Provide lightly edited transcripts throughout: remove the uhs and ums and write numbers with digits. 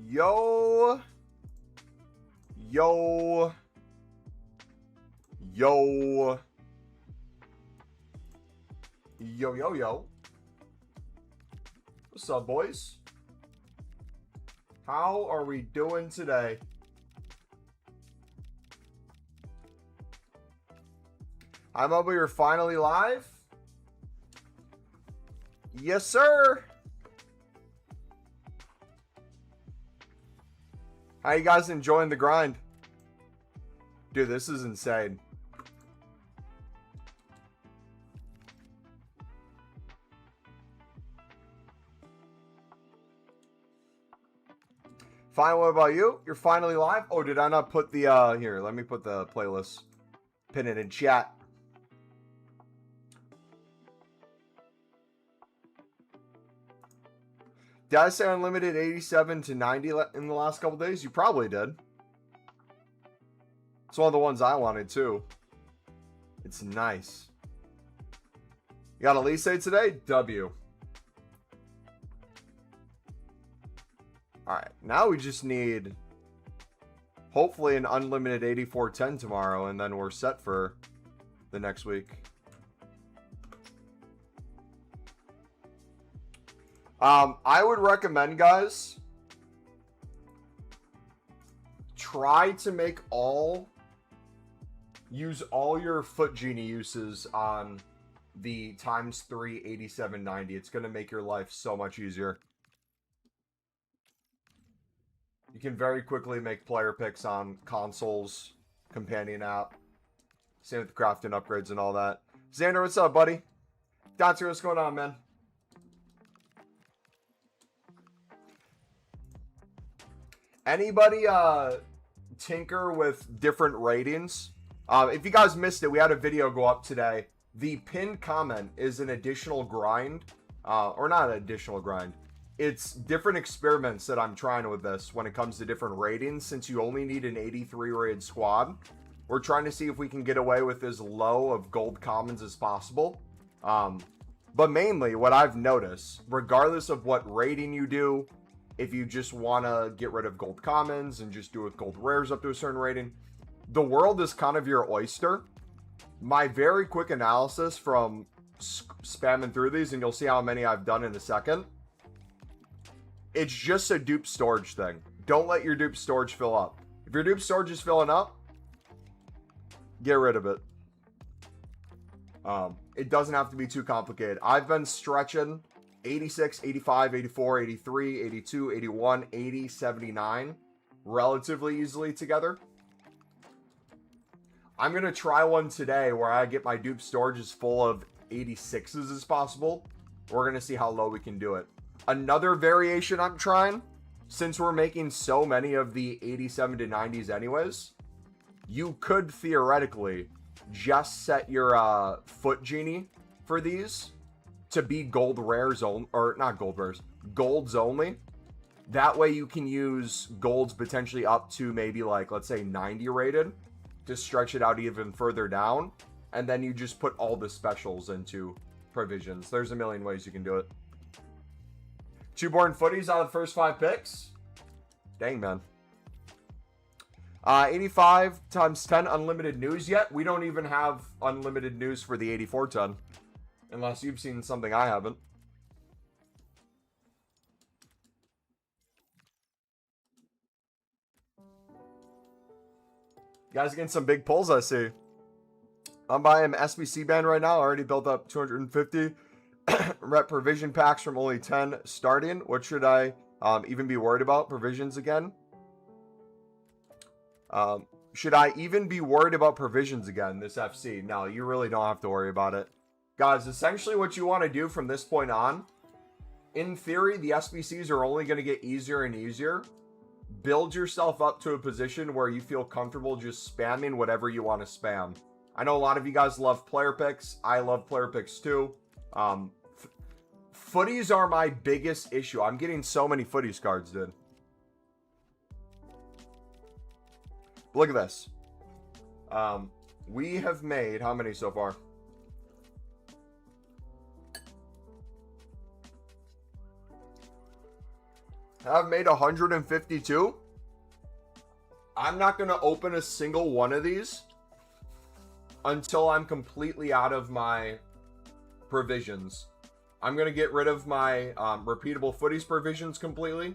Yo. Yo. Yo. Yo, yo, yo. What's up, boys? How are we doing today? Hi, Mumbo, you're finally live? Yes, sir. How you guys enjoying the grind? Dude, this is insane. Fine, what about you? You're finally live? Oh, did I not put the, here, let me put the playlist. Pin it in chat. Did I say unlimited 87 to 90 in the last couple days? You probably did. It's one of the ones I wanted too. It's nice. You got Elise today? W. Alright, now we just need hopefully an unlimited 8410 tomorrow, and then we're set for the next week. I would recommend, guys, try to use all your Foot Genie uses on the ×3 8790. It's going to make your life so much easier. You can very quickly make player picks on consoles, companion app. Same with the crafting upgrades and all that. Xander, what's up, buddy? Doctor, what's going on, man? Anybody tinker with different ratings? If you guys missed it, we had a video go up today. The pinned comment is an additional grind. Or not an additional grind. It's different experiments that I'm trying with this when it comes to different ratings. Since you only need an 83 rated squad, we're trying to see if we can get away with as low of gold commons as possible. But mainly what I've noticed, regardless of what rating you do, if you just want to get rid of gold commons and just do it with gold rares up to a certain rating, the world is kind of your oyster. My very quick analysis from spamming through these, and you'll see how many I've done in a second. It's just a dupe storage thing. Don't let your dupe storage fill up. If your dupe storage is filling up, get rid of it. It doesn't have to be too complicated. I've been stretching 86, 85, 84, 83, 82, 81, 80, 79 relatively easily together. I'm going to try one today where I get my dupe storage as full of 86s as possible. We're going to see how low we can do it. Another variation I'm trying, since we're making so many of the 87 to 90s anyways, you could theoretically just set your Foot Genie for these to be gold rares only, or not gold rares, golds only. That way you can use golds potentially up to maybe like, let's say 90 rated to stretch it out even further down. And then you just put all the specials into provisions. There's a million ways you can do it. 2 born footies out of the first 5 picks. Dang, man. 85 times 10 unlimited news yet. We don't even have unlimited news for the 8410. Unless you've seen something I haven't. You guys getting some big pulls, I see. I'm buying SBC band right now. I already built up 250 rep provision packs from only 10 starting. What should I even be worried about? Provisions again? Should I even be worried about provisions again this FC? No, you really don't have to worry about it. Guys, essentially what you want to do from this point on, in theory, the SBCs are only going to get easier and easier. Build yourself up to a position where you feel comfortable just spamming whatever you want to spam. I know a lot of you guys love player picks. I love player picks too. Footies are my biggest issue. I'm getting so many footies cards, dude. Look at this. We have made how many so far? I've made 152. I'm not going to open a single one of these until I'm completely out of my provisions. I'm going to get rid of my repeatable footies provisions completely.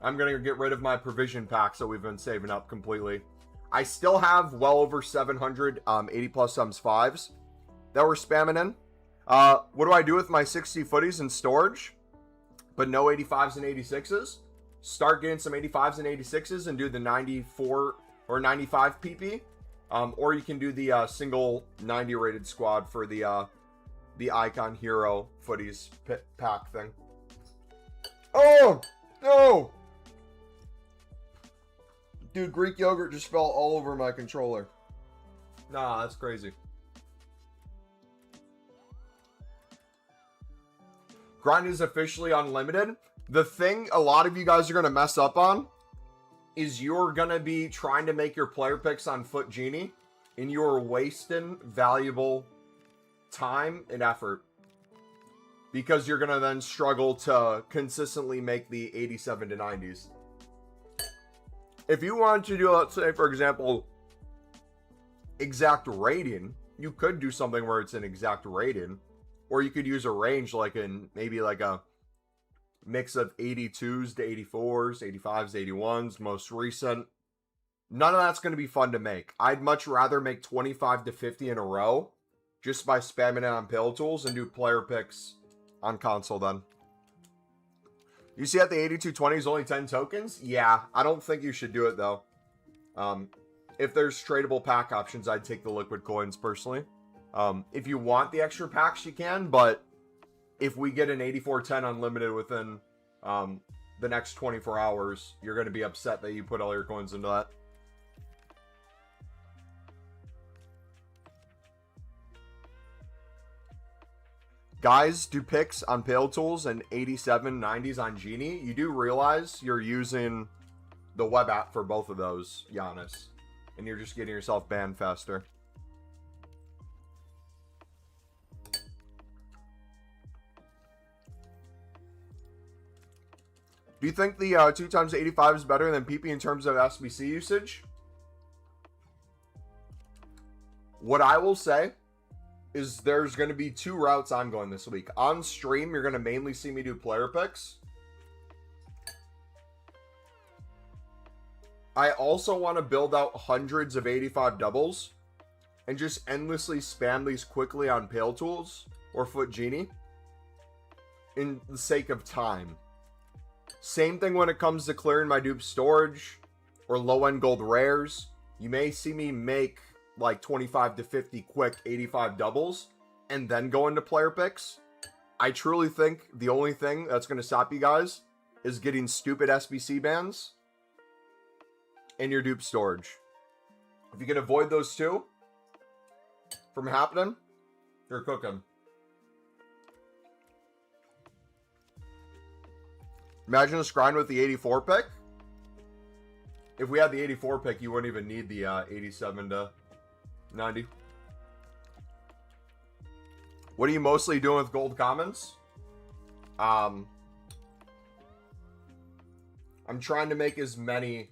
I'm going to get rid of my provision packs that we've been saving up completely. I still have well over 700 80 plus sums 5s that we're spamming in. What do I do with my 60 footies in storage, but no 85s and 86s? Start getting some 85s and 86s and do the 94 or 95 PP. Or you can do the single 90 rated squad for the Icon Hero footies pack thing. Oh, no! Dude, Greek yogurt just fell all over my controller. Nah, that's crazy. Grind is officially unlimited. The thing a lot of you guys are going to mess up on is you're going to be trying to make your player picks on Foot Genie, and you're wasting valuable time and effort because you're going to then struggle to consistently make the 87 to 90s. If you want to do, let's say, for example, exact rating, you could do something where it's an exact rating, or you could use a range like in maybe like a mix of 82s to 84s, 85s, 81s, most recent. None of that's going to be fun to make. I'd much rather make 25 to 50 in a row just by spamming it on Pill Tools and do player picks on console then. You see at the 8220 is only 10 tokens? Yeah, I don't think you should do it though. If there's tradable pack options, I'd take the liquid coins personally. If you want the extra packs, you can, but if we get an 8410 unlimited within the next 24 hours, you're going to be upset that you put all your coins into that. Guys, do picks on Pale Tools and 87, 90s on Genie. You do realize you're using the web app for both of those, Giannis. And you're just getting yourself banned faster. Do you think the 2x85 is better than PP in terms of SBC usage? What I will say is there's going to be two routes I'm going this week. On stream, you're going to mainly see me do player picks. I also want to build out hundreds of 85 doubles and just endlessly spam these quickly on Pale Tools or Foot Genie in the sake of time. Same thing when it comes to clearing my dupe storage or low-end gold rares. You may see me make like 25 to 50 quick 85 doubles and then go into player picks. I truly think the only thing that's going to stop you guys is getting stupid SBC bans and your dupe storage. If you can avoid those two from happening, you're cooking. Imagine us grind with the 84 pick. If we had the 84 pick, you wouldn't even need the 87 to 90. What are you mostly doing with gold commons? I'm trying to make as many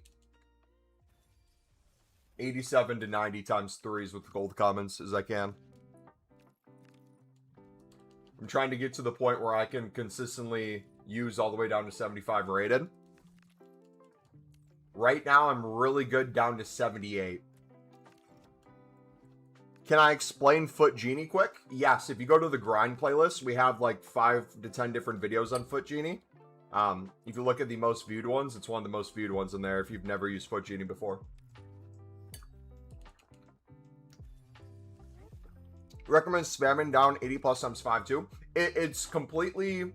87 to 90 times 3s with gold commons as I can. I'm trying to get to the point where I can consistently use all the way down to 75 rated. Right now, I'm really good down to 78. Can I explain Foot Genie quick? Yes, if you go to the grind playlist, we have like 5 to 10 different videos on Foot Genie. If you look at the most viewed ones, it's one of the most viewed ones in there if you've never used Foot Genie before. Recommend spamming down 80 plus times 5 too. It's completely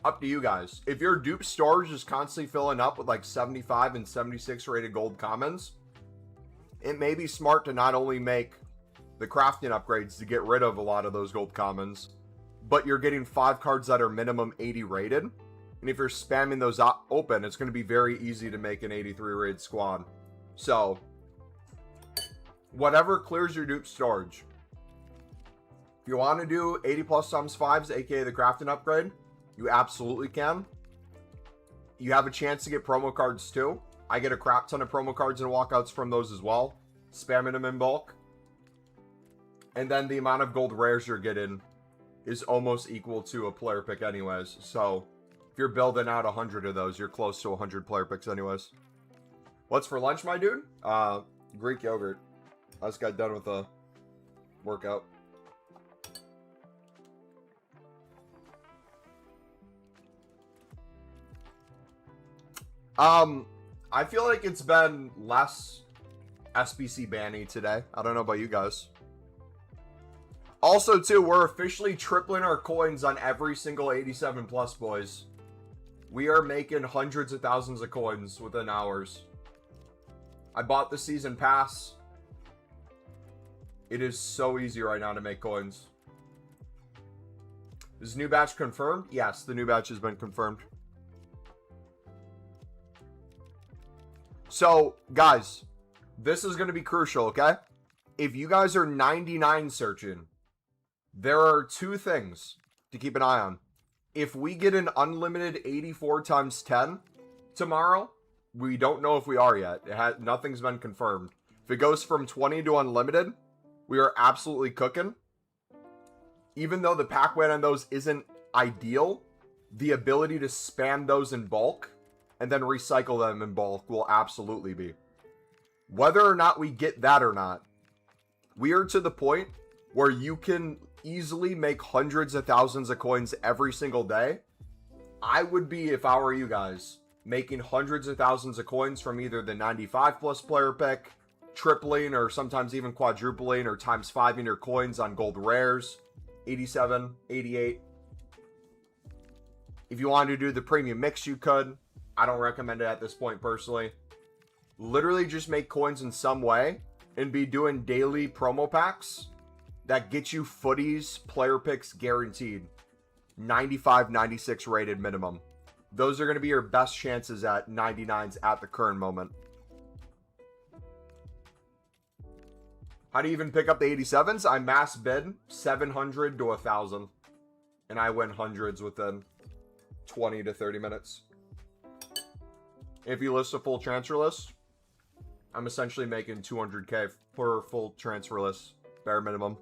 up to you guys. If your dupe storage is constantly filling up with like 75 and 76 rated gold commons, it may be smart to not only make the crafting upgrades to get rid of a lot of those gold commons, but you're getting 5 cards that are minimum 80 rated. And if you're spamming those open, it's going to be very easy to make an 83 rated squad. So, whatever clears your dupe storage. If you want to do 80 plus times 5s, aka the crafting upgrade, you absolutely can. you have a chance to get promo cards too. I get a crap ton of promo cards and walkouts from those as well. Spamming them in bulk. And then the amount of gold rares you're getting is almost equal to a player pick anyways. So if you're building out 100 of those, you're close to 100 player picks anyways. What's for lunch, my dude? Greek yogurt. I just got done with a workout. I feel like it's been less SBC banny today. I don't know about you guys. Also, too, we're officially tripling our coins on every single 87 plus, boys. We are making hundreds of thousands of coins within hours. I bought the season pass. It is so easy right now to make coins. Is new batch confirmed? Yes, the new batch has been confirmed. So, guys, this is going to be crucial, okay? If you guys are 99 searching, there are two things to keep an eye on. If we get an unlimited 84 times 10 tomorrow, we don't know if we are yet. Nothing's been confirmed. If it goes from 20 to unlimited, we are absolutely cooking. Even though the pack weight on those isn't ideal, the ability to spam those in bulk and then recycle them in bulk will absolutely be. Whether or not we get that or not, we are to the point where you can easily make hundreds of thousands of coins every single day. I would be, if I were you guys, making hundreds of thousands of coins from either the 95 plus player pick, tripling, or sometimes even quadrupling, or times 5 in your coins on gold rares, 87, 88. If you wanted to do the premium mix, you could. I don't recommend it at this point personally. Literally just make coins in some way and be doing daily promo packs that get you footies, player picks guaranteed. 95, 96 rated minimum. Those are going to be your best chances at 99s at the current moment. How do you even pick up the 87s? I mass bid 700 to 1,000. And I win hundreds within 20 to 30 minutes. If you list a full transfer list, I'm essentially making 200k per full transfer list. Bare minimum.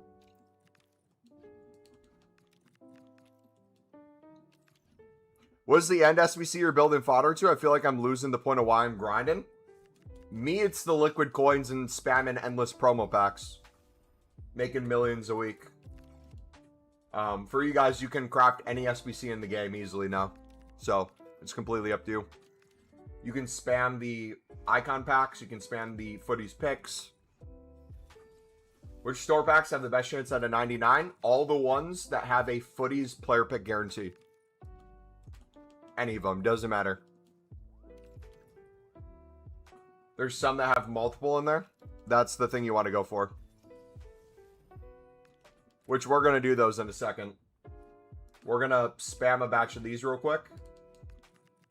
What is the end SBC you're building fodder to? I feel like I'm losing the point of why I'm grinding. Me, it's the liquid coins and spamming endless promo packs. Making millions a week. For you guys, you can craft any SBC in the game easily now. So, it's completely up to you. You can spam the icon packs. You can spam the footies picks. Which store packs have the best chance at a 99? All the ones that have a footies player pick guarantee. Any of them. Doesn't matter. There's some that have multiple in there. That's the thing you want to go for. Which we're going to do those in a second. We're going to spam a batch of these real quick.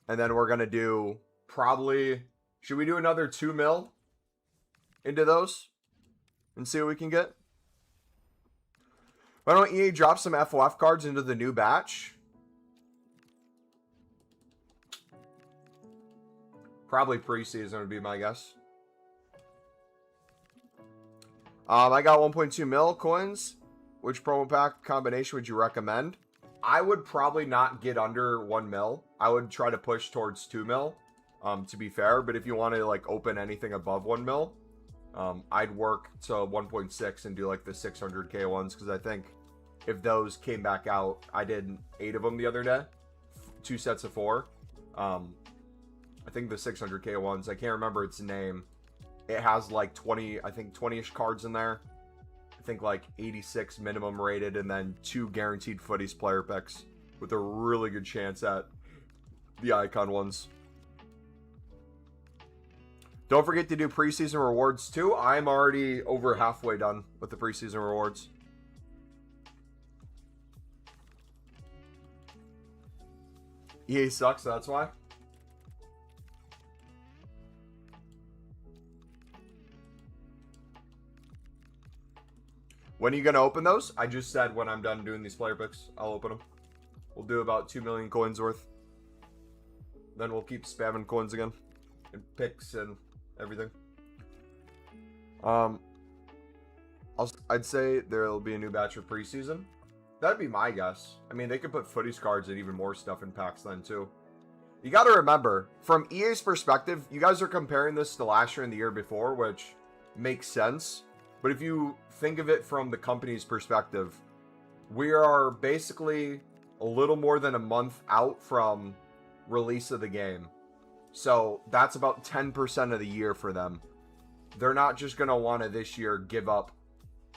And then we're going to do probably... Should we do another 2 mil into those? And see what we can get? Why don't EA drop some FOF cards into the new batch? Probably preseason would be my guess. I got 1.2 mil coins. Which promo pack combination would you recommend? I would probably not get under 1 mil. I would try to push towards 2 mil, to be fair. But if you want to like open anything above 1 mil, I'd work to 1.6 and do like the 600k ones. Because I think if those came back out, I did 8 of them the other day. 2 sets of 4. I think the 600k ones, I can't remember its name. It has like 20, I think 20-ish cards in there. I think like 86 minimum rated and then 2 guaranteed footies player picks with a really good chance at the icon ones. Don't forget to do preseason rewards too. I'm already over halfway done with the preseason rewards. EA sucks, that's why. When are you going to open those? I just said when I'm done doing these player picks, I'll open them. We'll do about 2 million coins worth. Then we'll keep spamming coins again. And picks and everything. I'd say there'll be a new batch of preseason. That'd be my guess. I mean, they could put footies cards and even more stuff in packs then, too. You got to remember, from EA's perspective, you guys are comparing this to last year and the year before, which makes sense. But if you think of it from the company's perspective, we are basically a little more than a month out from release of the game. So that's about 10% of the year for them. They're not just going to want to this year give up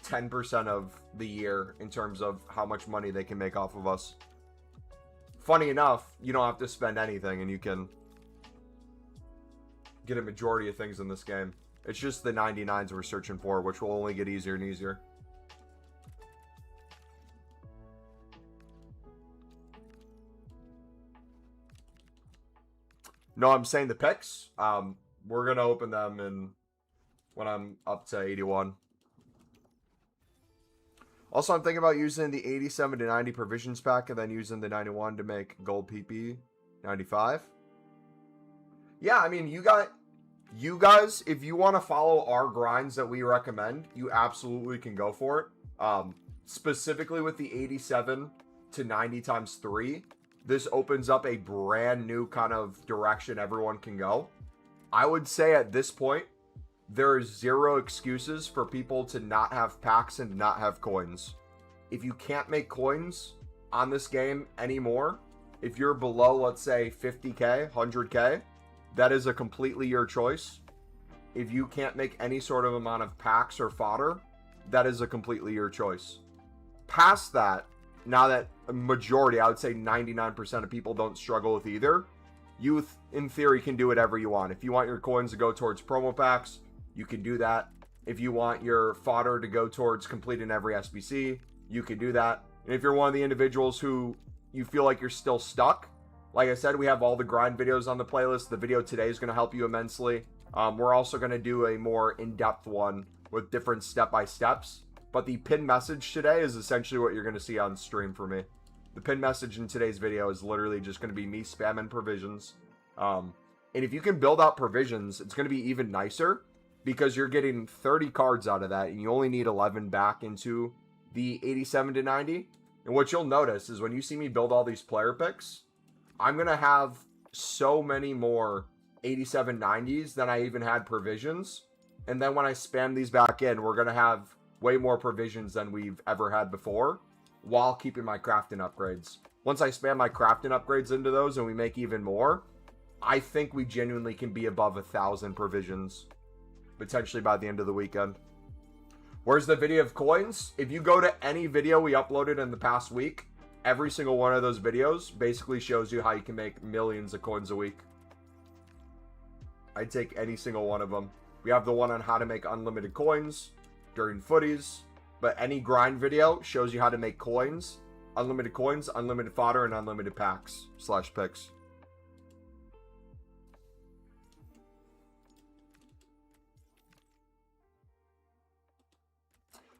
10% of the year in terms of how much money they can make off of us. Funny enough, you don't have to spend anything and you can get a majority of things in this game. It's just the 99s we're searching for, which will only get easier and easier. No, I'm saying the picks. We're going to open them when I'm up to 81. Also, I'm thinking about using the 87 to 90 provisions pack and then using the 91 to make gold PP 95. Yeah, I mean, you guys, if you want to follow our grinds that we recommend, you absolutely can go for it. Specifically with the 87 to 90 times 3, this opens up a brand new kind of direction everyone can go. I would say at this point, there is zero excuses for people to not have packs and not have coins. If you can't make coins on this game anymore, if you're below, let's say, 50k, 100k, that is a completely your choice. If you can't make any sort of amount of packs or fodder, that is a completely your choice. Past that, now that a majority, I would say 99% of people don't struggle with either, you, in theory, can do whatever you want. If you want your coins to go towards promo packs, you can do that. If you want your fodder to go towards completing every SBC, you can do that. And if you're one of the individuals who you feel like you're still stuck, like I said, we have all the grind videos on the playlist. The video today is going to help you immensely. We're also going to do a more in-depth one with different step-by-steps. But the pinned message today is essentially what you're going to see on stream for me. The pinned message in today's video is literally just going to be me spamming provisions. And if you can build out provisions, it's going to be even nicer, because you're getting 30 cards out of that, and you only need 11 back into the 87 to 90. And what you'll notice is when you see me build all these player picks, I'm going to have so many more 87 90s than I even had provisions. And then when I spam these back in, we're going to have way more provisions than we've ever had before, while keeping my crafting upgrades. Once I spam my crafting upgrades into those and we make even more, I think we genuinely can be above 1,000 provisions, potentially by the end of the weekend. Where's the video of coins? If you go to any video we uploaded in the past week, every single one of those videos basically shows you how you can make millions of coins a week. I'd take any single one of them. We have the one on how to make unlimited coins during footies, but any grind video shows you how to make coins, unlimited fodder, and unlimited packs / picks.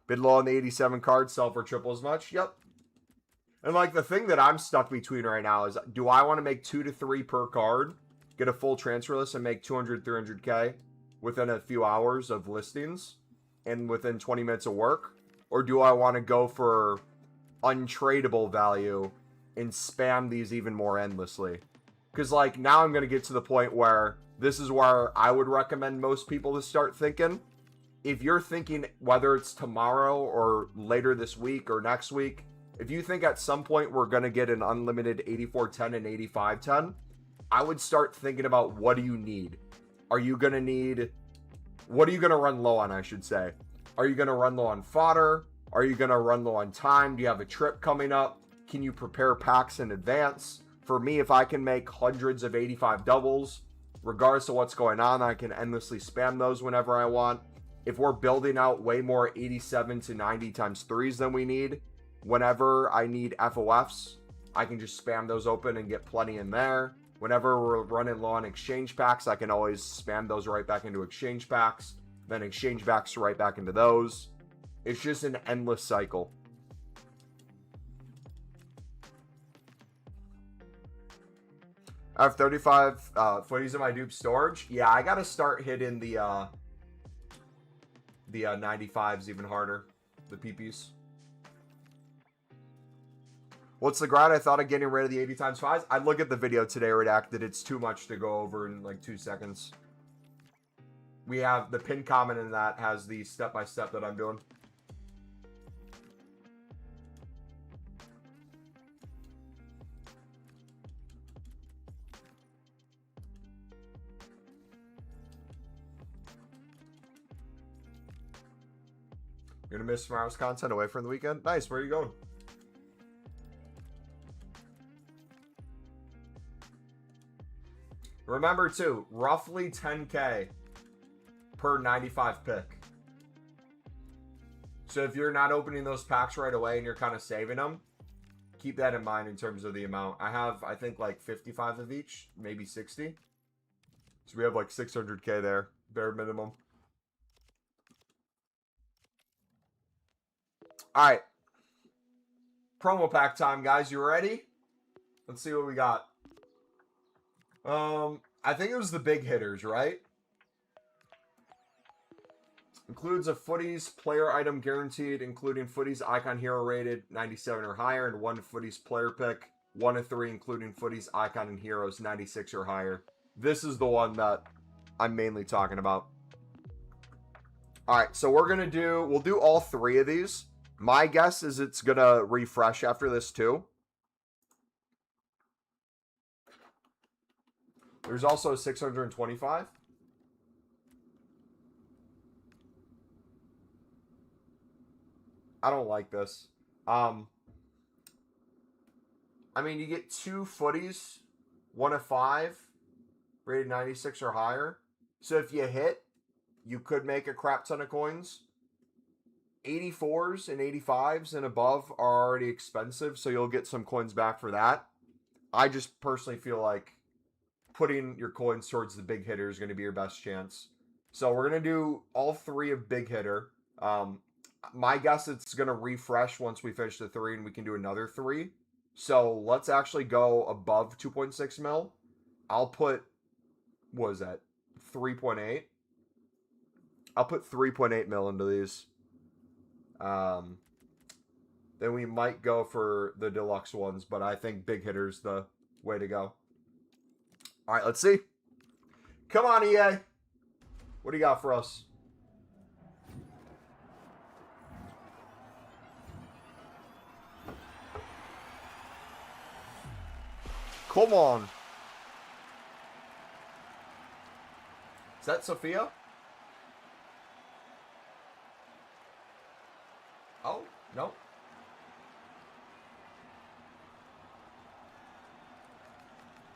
Bid low on the 87 cards, sell for triple as much. Yep. And like the thing that I'm stuck between right now is, do I want to make 2 to 3 per card, get a full transfer list, and make 200, 300k within a few hours of listings and within 20 minutes of work? Or do I want to go for untradeable value and spam these even more endlessly? Because like now I'm going to get to the point where this is where I would recommend most people to start thinking. If you're thinking whether it's tomorrow or later this week or next week, if you think at some point we're going to get an unlimited 8410 and 8510, I would start thinking about, what do you need? Are you going to need, what are you going to run low on, I should say? Are you going to run low on fodder? Are you going to run low on time? Do you have a trip coming up? Can you prepare packs in advance? For me, if I can make hundreds of 85 doubles, regardless of what's going on, I can endlessly spam those whenever I want. If we're building out way more 87 to 90 times 3s than we need, whenever I need FOFs, I can just spam those open and get plenty in there. Whenever we're running low on exchange packs, I can always spam those right back into exchange packs, then exchange packs right back into those. It's just an endless cycle. I have 35 footies in my dupe storage. Yeah, I gotta start hitting the 95s even harder. The PPs. What's the grind? I thought of getting rid of the 80 times 5s. I'd look at the video today, redacted. It's too much to go over in like 2 seconds. We have the pin comment in that has the step-by-step that I'm doing. You're gonna miss tomorrow's content away from the weekend? Nice, where are you going? Remember too, roughly 10K per 95 pick. So if you're not opening those packs right away and you're kind of saving them, keep that in mind in terms of the amount. I have, I think, like 55 of each, maybe 60. So we have like 600K there, bare minimum. All right. Promo pack time, guys. You ready? Let's see what we got. I think it was the big hitters, right? Includes a Footies player item guaranteed, including Footies icon hero rated 97 or higher, and 1 Footies player pick, 1 of 3, including Footies icon and heroes 96 or higher. This is the one that I'm mainly talking about. All right, so we'll do all 3 of these. My guess is it's gonna refresh after this too. There's also 625. I don't like this. I mean, you get 2 Footies, 1 of 5, rated 96 or higher. So if you hit, you could make a crap ton of coins. 84s and 85s and above are already expensive, so you'll get some coins back for that. I just personally feel like putting your coins towards the big hitter is going to be your best chance. So we're going to do all 3 of big hitter. My guess it's going to refresh once we finish the 3 and we can do another 3. So let's actually go above 2.6 mil. I'll put, what is that, 3.8? I'll put 3.8 mil into these. Then we might go for the deluxe ones, but I think big hitter's the way to go. All right, let's see. Come on, EA. What do you got for us? Come on. Is that Sophia? Oh, no.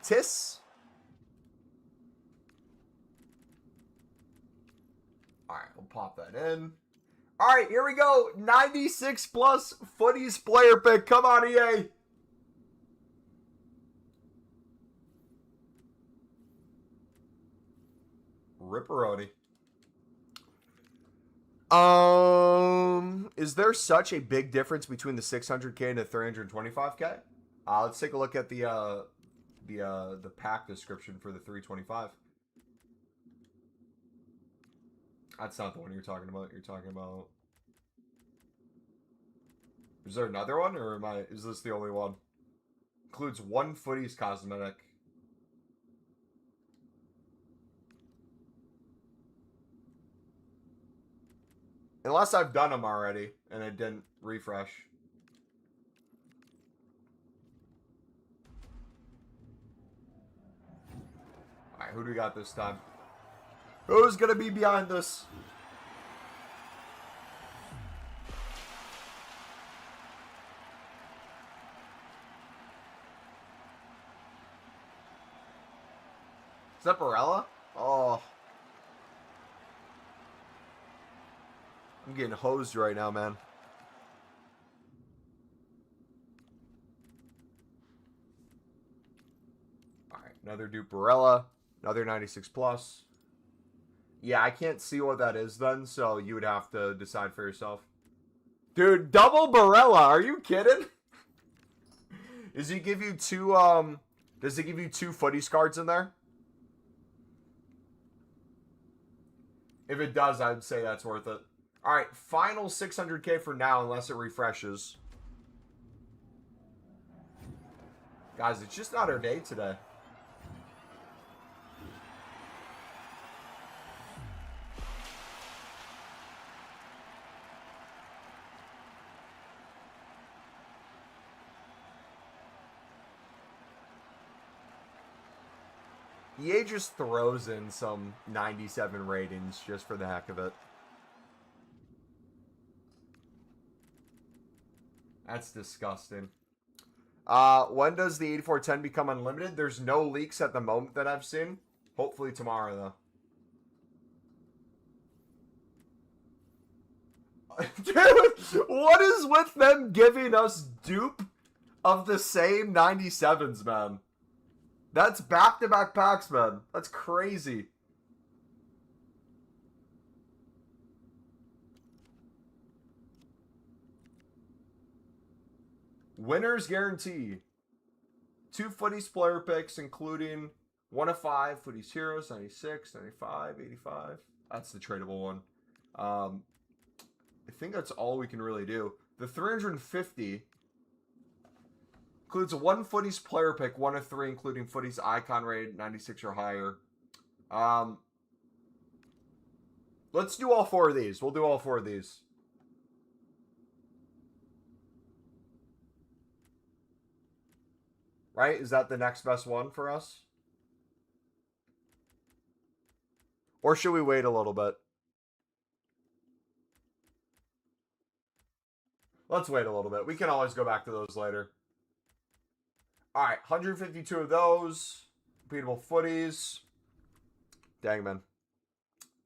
Tiss? Alright, we'll pop that in. Alright, here we go. 96 plus Footies player pick. Come on, EA. Ripperoni. Is there such a big difference between the 600K and the 325K? Let's take a look at the pack description for the 325. That's not the one you're talking about. You're talking about. Is there another one, or is this the only one? Includes 1 Footies cosmetic. Unless I've done them already and it didn't refresh. Alright, who do we got this time? Who's gonna be behind this? Is that Barella? Oh. I'm getting hosed right now, man. Alright, another Duperella. Another 96 plus. Yeah, I can't see what that is then, so you would have to decide for yourself. Dude, double Barella, are you kidding? Is he give you two Does it give you 2 footies cards in there? If it does, I would say that's worth it. All right, final 600K for now, unless it refreshes. Guys, it's just not our day today. EA just throws in some 97 ratings just for the heck of it. That's disgusting. When does the 8410 become unlimited? There's no leaks at the moment that I've seen. Hopefully tomorrow, though. Dude, what is with them giving us dupe of the same 97s, man? That's back-to-back packs, man. That's crazy. Winners guarantee. 2 footies player picks, including 1 of 5 footies heroes, 96, 95, 85. That's the tradable one. I think that's all we can really do. The 350 includes 1 footies player pick, 1 of 3, including footies icon rated 96 or higher. Let's do all 4 of these. We'll do all 4 of these. Right? Is that the next best one for us? Or should we wait a little bit? Let's wait a little bit. We can always go back to those later. All right, 152 of those. Repeatable footies. Dang, man.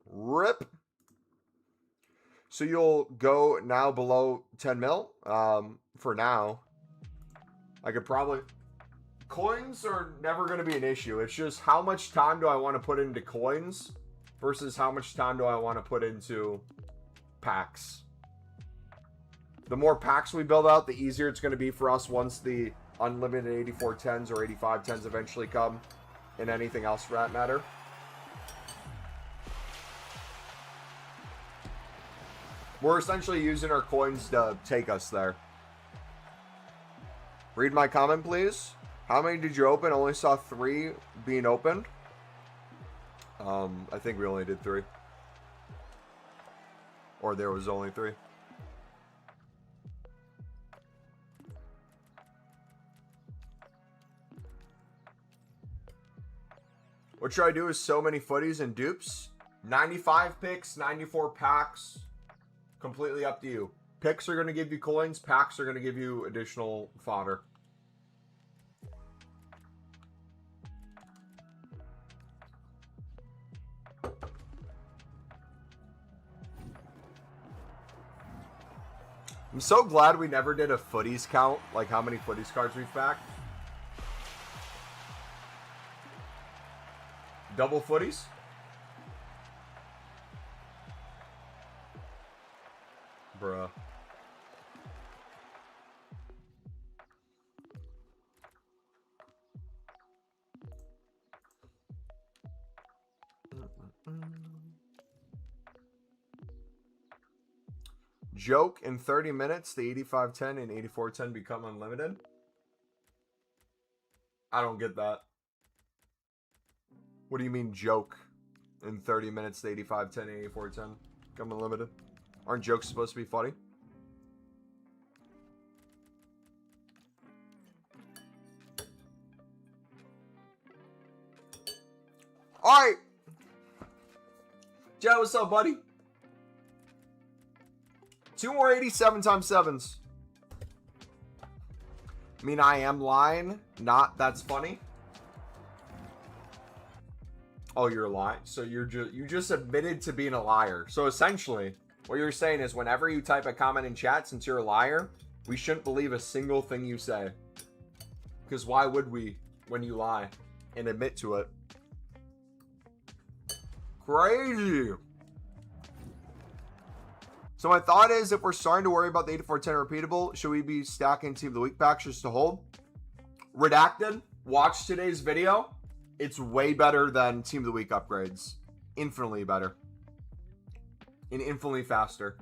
Rip. So you'll go now below 10 mil. For now. I could probably... Coins are never going to be an issue. It's just how much time do I want to put into coins versus how much time do I want to put into packs. The more packs we build out, the easier it's going to be for us once the unlimited 8410s or 8510s eventually come, and anything else for that matter. We're essentially using our coins to take us there. Read my comment, please. How many did you open? Only saw 3 being opened. I think we only did 3. Or there was only 3. What should I do with so many footies and dupes? 95 picks, 94 packs. Completely up to you. Picks are going to give you coins. Packs are going to give you additional fodder. I'm so glad we never did a footies count, like how many footies cards we've packed. Double footies? Bruh. Joke, in 30 minutes, the 8510 and 8410 become unlimited? I don't get that. What do you mean, joke? In 30 minutes, the 8510 and 8410 become unlimited? Aren't jokes supposed to be funny? Alright! Joe, what's up, buddy? 2 more 87 times 7s. I mean, I am lying. Not that's funny. Oh, you're lying. So you just admitted to being a liar. So essentially, what you're saying is whenever you type a comment in chat, since you're a liar, we shouldn't believe a single thing you say. Because why would we when you lie and admit to it? Crazy. So my thought is, if we're starting to worry about the 8410 repeatable, should we be stacking Team of the Week packs just to hold? Redacted, watch today's video. It's way better than Team of the Week upgrades. Infinitely better. And infinitely faster.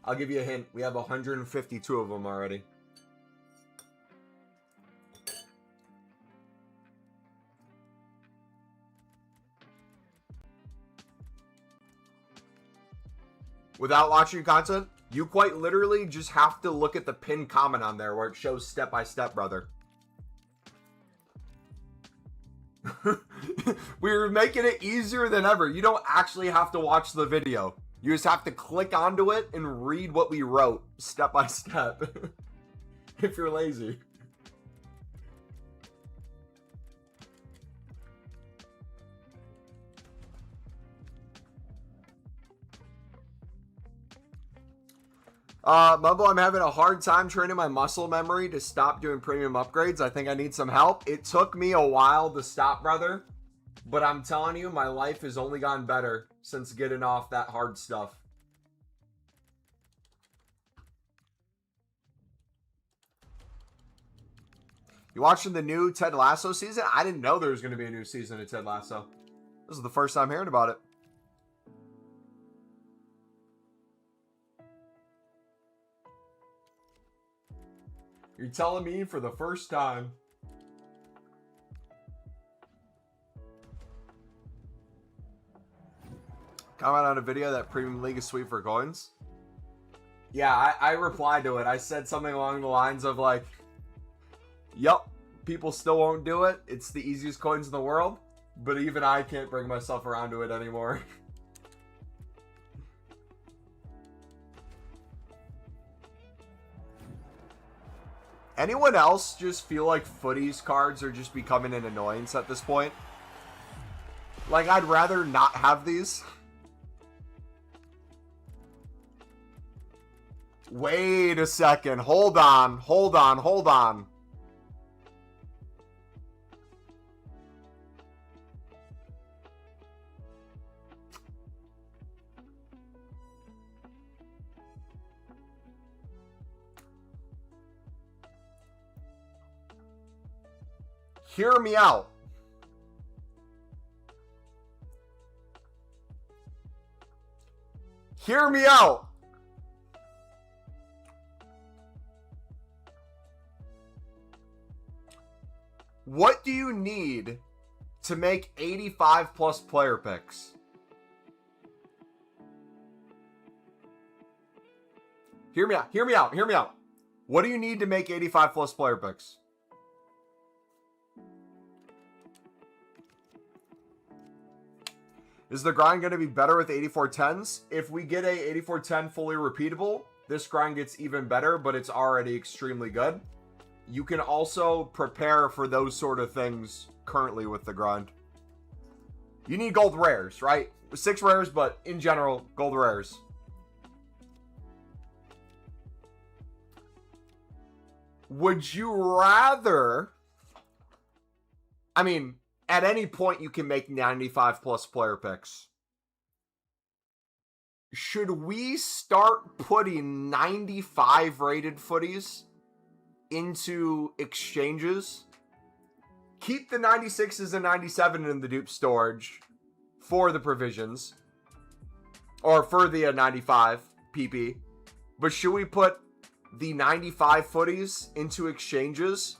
I'll give you a hint. We have 152 of them already. Without watching your content, you quite literally just have to look at the pinned comment on there where it shows step by step, brother. We're making it easier than ever. You don't actually have to watch the video. You just have to click onto it and read what we wrote step by step. If you're lazy. Mumbo, I'm having a hard time training my muscle memory to stop doing premium upgrades. I think I need some help. It took me a while to stop, brother. But I'm telling you, my life has only gotten better since getting off that hard stuff. You watching the new Ted Lasso season? I didn't know there was going to be a new season of Ted Lasso. This is the first time hearing about it. You're telling me for the first time. Comment on a video that Premium League is sweet for coins. Yeah, I replied to it. I said something along the lines of like, yup, people still won't do it. It's the easiest coins in the world. But even I can't bring myself around to it anymore. Anyone else just feel like Footies cards are just becoming an annoyance at this point? Like, I'd rather not have these. Wait a second. Hold on. Hold on. Hold on. Hear me out. Hear me out. What do you need to make 85 plus player picks? Hear me out. Hear me out. Hear me out. What do you need to make 85 plus player picks? Is the grind going to be better with 8410s? If we get a 8410 fully repeatable, this grind gets even better, but it's already extremely good. You can also prepare for those sort of things currently with the grind. You need gold rares, right? 6 rares, but in general, gold rares. Would you rather... I mean... At any point, you can make 95 plus player picks. Should we start putting 95 rated footies into exchanges? Keep the 96s and 97 in the dupe storage for the provisions. Or for the 95 PP. But should we put the 95 footies into exchanges?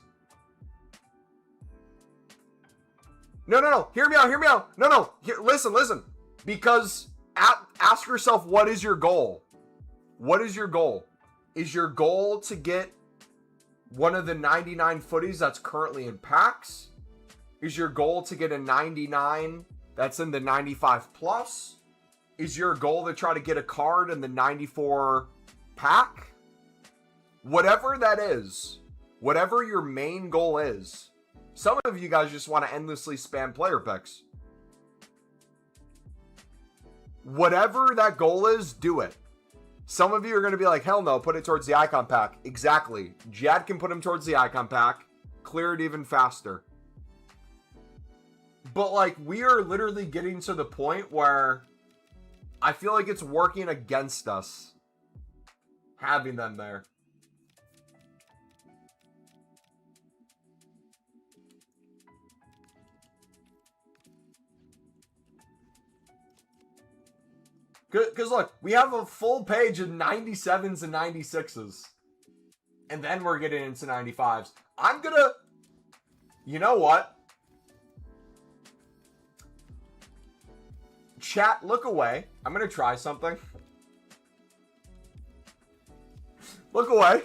No. Hear me out. Hear me out. No. Listen. Because ask yourself, what is your goal? What is your goal? Is your goal to get one of the 99 footies that's currently in packs? Is your goal to get a 99 that's in the 95 plus? Is your goal to try to get a card in the 94 pack? Whatever that is, whatever your main goal is, some of you guys just want to endlessly spam player picks. Whatever that goal is, do it. Some of you are going to be like, hell no, put it towards the icon pack. Exactly. Jad can put him towards the icon pack. Clear it even faster. But like, we are literally getting to the point where I feel like it's working against us having them there. Because look, we have a full page of 97s and 96s. And then we're getting into 95s. I'm gonna... You know what? Chat, look away. I'm gonna try something. Look away.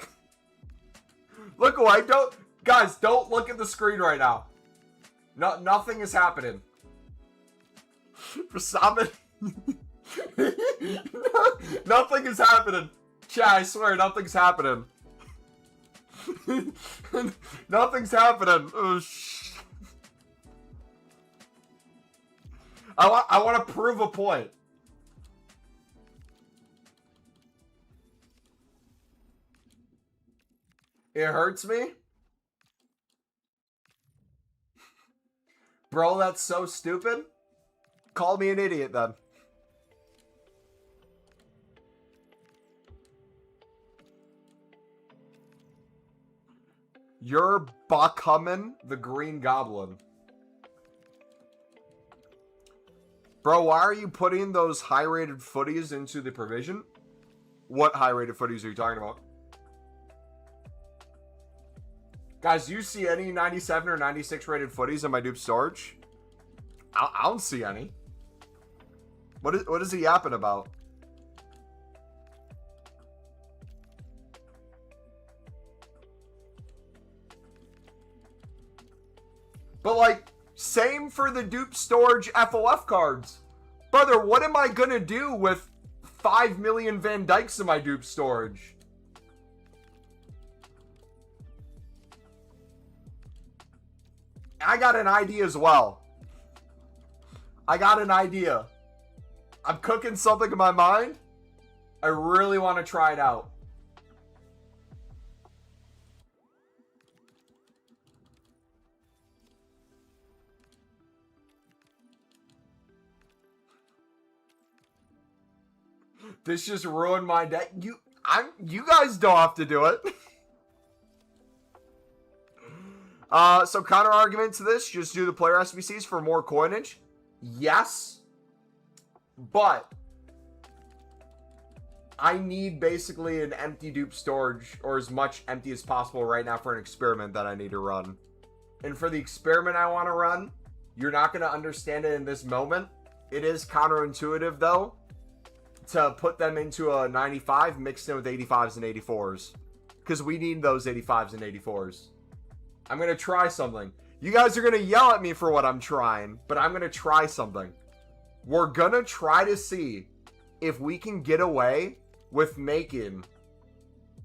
Look away. Guys, don't look at the screen right now. Nothing is happening. Stop it. Nothing is happening. Chat, I swear, nothing's happening. Nothing's happening. Oh, I want to prove a point. It hurts me. Bro, that's so stupid. Call me an idiot then. You're becoming the Green Goblin. Bro, why are you putting those high-rated footies into the provision? What high-rated footies are you talking about? Guys, do you see any 97 or 96 rated footies in my dupe storage? I don't see any. What is he yapping about? But like, same for the dupe storage FOF cards. Brother, what am I gonna do with 5 million Van Dykes in my dupe storage? I got an idea as well. I got an idea. I'm cooking something in my mind. I really want to try it out. This just ruined my deck. You guys don't have to do it. So counter argument to this, just do the player SBCs for more coinage. Yes. But I need basically an empty dupe storage, or as much empty as possible right now for an experiment that I need to run. And for the experiment I want to run, you're not going to understand it in this moment. It is counterintuitive though, to put them into a 95 mixed in with 85s and 84s. Because we need those 85s and 84s. I'm going to try something. You guys are going to yell at me for what I'm trying, but I'm going to try something. We're going to try to see if we can get away with making...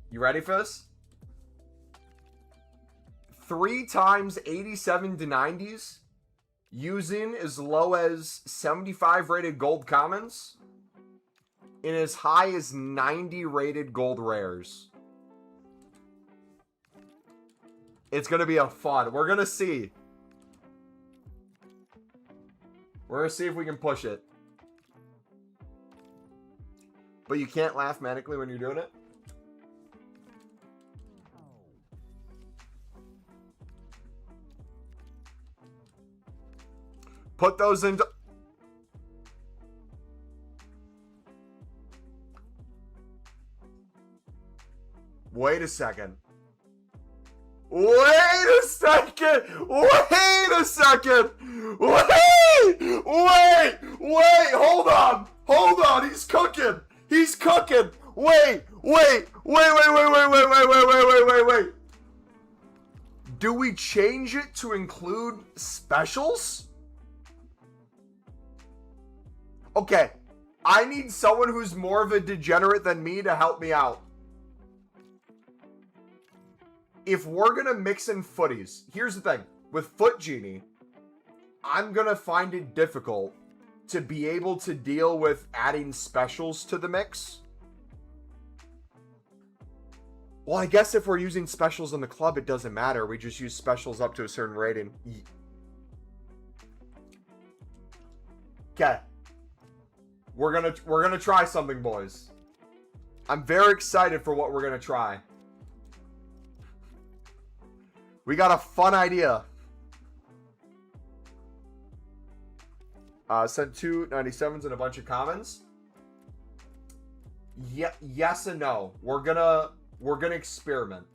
You ready for this? 3 times 87 to 90s using as low as 75 rated gold commons and as high as 90 rated gold rares. It's going to be a fun. We're going to see. We're going to see if we can push it. But you can't laugh manically when you're doing it. Put those into... Wait a second. Wait a second! Wait a second! Wait! Hold on! Hold on! He's cooking! He's cooking! Wait! Do we change it to include specials? Okay. I need someone who's more of a degenerate than me to help me out. If we're going to mix in footies, here's the thing. With Foot Genie, I'm going to find it difficult to be able to deal with adding specials to the mix. Well, I guess if we're using specials in the club, it doesn't matter. We just use specials up to a certain rating. Okay. We're gonna try something, boys. I'm very excited for what we're gonna try. We got a fun idea. Sent 2 97s and a bunch of commons. Yeah, yes and no. We're gonna experiment.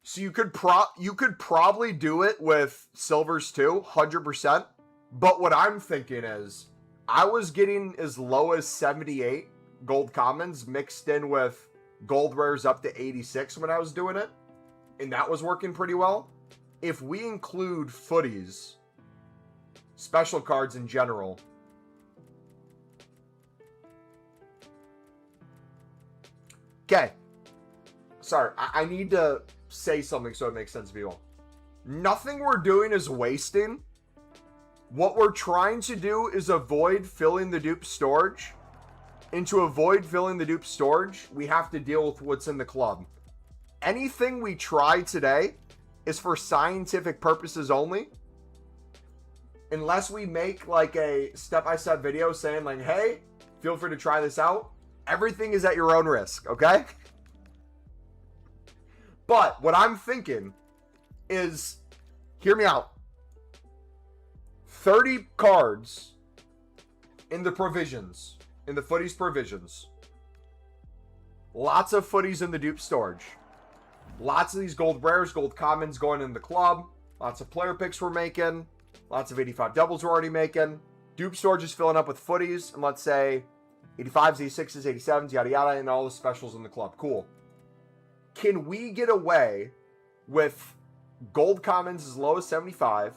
So you could probably do it with silvers too, 100%. But what I'm thinking is, I was getting as low as 78 gold commons mixed in with gold rares up to 86 when I was doing it, and that was working pretty well. If we include footies, special cards in general, okay. Sorry, I need to say something so it makes sense to people. Nothing we're doing is wasting. What we're trying to do is avoid filling the dupe storage. And to avoid filling the dupe storage, we have to deal with what's in the club. Anything we try today is for scientific purposes only. Unless we make like a step-by-step video saying like, hey, feel free to try this out. Everything is at your own risk, okay? But what I'm thinking is, hear me out. 30 cards in the provisions, in the footies provisions. Lots of footies in the dupe storage. Lots of these gold rares, gold commons going in the club. Lots of player picks we're making. Lots of 85 doubles we're already making. Dupe storage is filling up with footies. And let's say 85s, 86s, 87s, yada yada, and all the specials in the club. Cool. Can we get away with gold commons as low as 75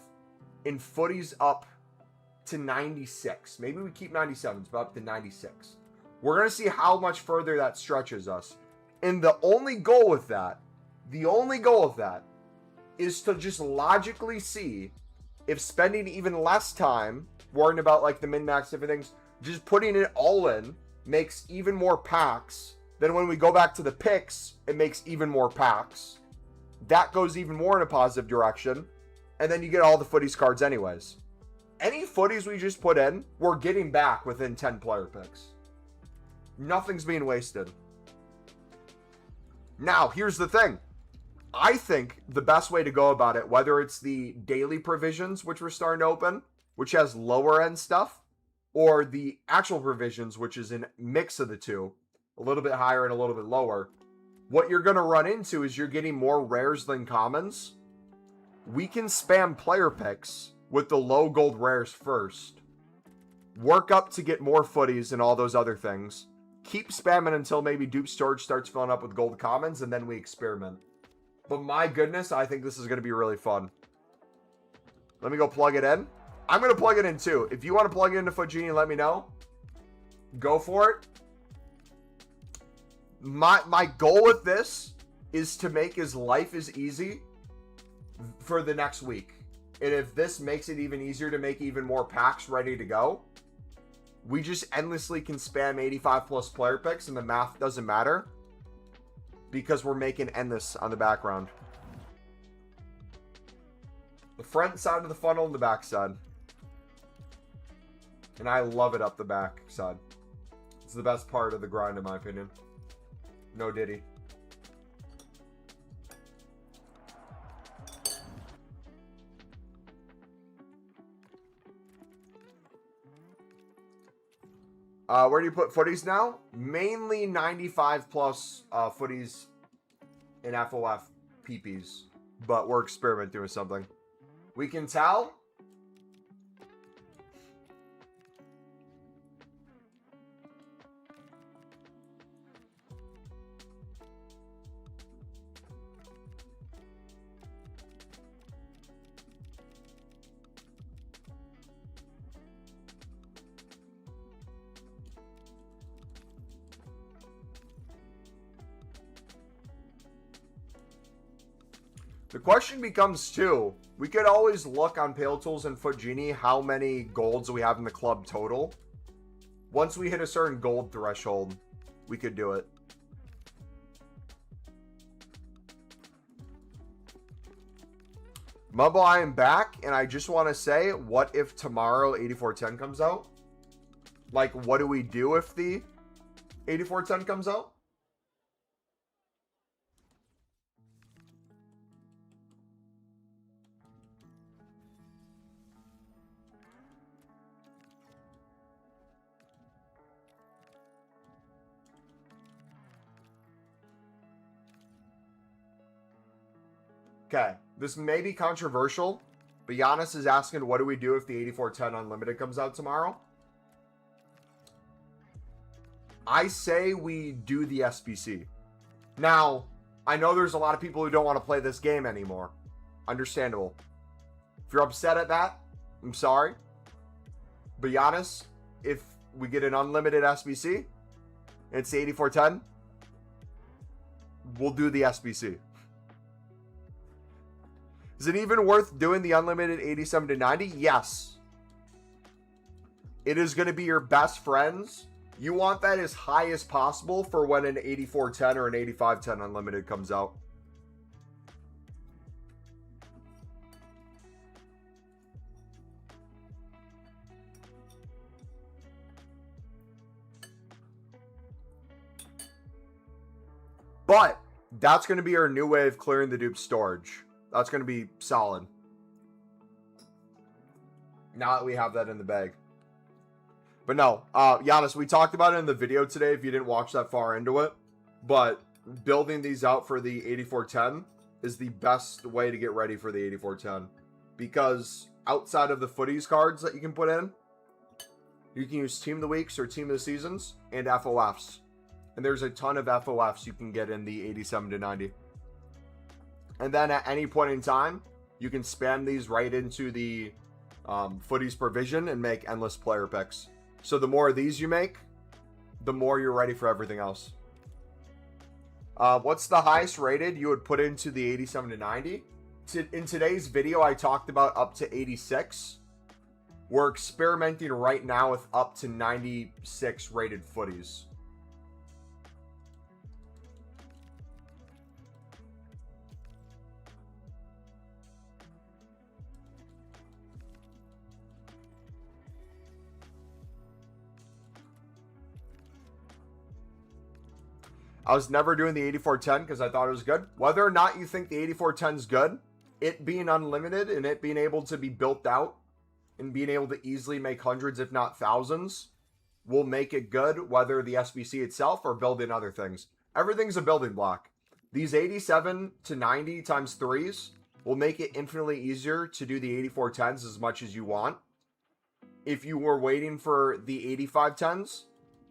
and footies up to 96? Maybe we keep 97s, but up to 96. We're going to see how much further that stretches us. And the only goal with that is to just logically see if spending even less time worrying about like the min-max different things, just putting it all in makes even more packs. Then when we go back to the picks, it makes even more packs. That goes even more in a positive direction. And then you get all the footies cards anyways. Any footies we just put in, we're getting back within 10 player picks. Nothing's being wasted. Now, here's the thing. I think the best way to go about it, whether it's the daily provisions, which we're starting to open, which has lower end stuff, or the actual provisions, which is a mix of the two, a little bit higher and a little bit lower, what you're going to run into is you're getting more rares than commons. We can spam player picks with the low gold rares first. Work up to get more footies and all those other things. Keep spamming until maybe dupe storage starts filling up with gold commons, and then we experiment. But my goodness, I think this is going to be really fun. Let me go plug it in. I'm going to plug it in too. If you want to plug it into FUTTIES, let me know. Go for it. My goal with this is to make his life as easy for the next week. And if this makes it even easier to make even more packs ready to go, we just endlessly can spam 85 plus player picks and the math doesn't matter because we're making endless on the background. The front side of the funnel and the back side. And I love it up the back side. It's the best part of the grind in my opinion. No Diddy. Where do you put footies now? Mainly 95 plus footies in FOF PPs. But we're experimenting with something. We can tell. The question becomes too, we could always look on Pale Tools and Foot Genie how many golds we have in the club total. Once we hit a certain gold threshold, we could do it. Mumbo, I am back, and I just want to say, what if tomorrow 8410 comes out? Like, what do we do if the 8410 comes out? Okay, this may be controversial, but Giannis is asking, what do we do if the 8410 Unlimited comes out tomorrow? I say we do the SBC. Now, I know there's a lot of people who don't want to play this game anymore. Understandable. If you're upset at that, I'm sorry. But Giannis, if we get an unlimited SBC, and it's the 8410, we'll do the SBC. Is it even worth doing the unlimited 87 to 90? Yes. It is going to be your best friends. You want that as high as possible for when an 8410 or an 8510 unlimited comes out. But that's going to be our new way of clearing the dupe storage. That's going to be solid. Now that we have that in the bag. But no, Giannis, we talked about it in the video today if you didn't watch that far into it. But building these out for the 8410 is the best way to get ready for the 8410. Because outside of the footies cards that you can put in, you can use Team of the Weeks or Team of the Seasons and FOFs. And there's a ton of FOFs you can get in the 87 to 90. And then at any point in time, you can spam these right into the footies provision and make endless player picks. So the more of these you make, the more you're ready for everything else. What's the highest rated you would put into the 87 to 90? In today's video, I talked about up to 86. We're experimenting right now with up to 96 rated footies. I was never doing the 8410 because I thought it was good. Whether or not you think the 8410 is good, it being unlimited and it being able to be built out and being able to easily make hundreds, if not thousands, will make it good, whether the SBC itself or building other things. Everything's a building block. These 87 to 90 times 3s will make it infinitely easier to do the 8410s as much as you want. If you were waiting for the 8510s,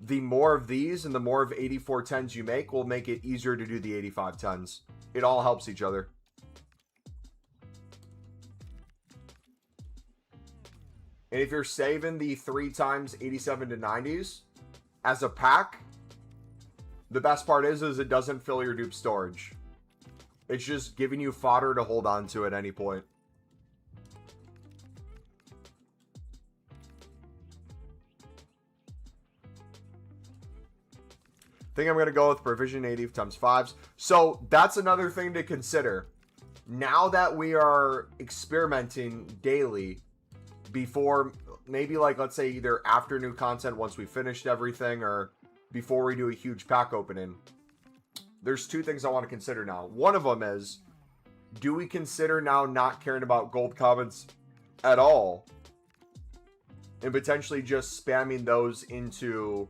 the more of these and the more of 8410s you make will make it easier to do the 8510s. It all helps each other. And if you're saving the 3 times 87 to 90s as a pack, the best part is it doesn't fill your dupe storage. It's just giving you fodder to hold on to at any point. I think I'm going to go with provision 80 times 5s. So that's another thing to consider. Now that we are experimenting daily, before maybe like, let's say either after new content once we finished everything or before we do a huge pack opening, there's 2 things I want to consider now. One of them is, do we consider now not caring about gold comments at all and potentially just spamming those into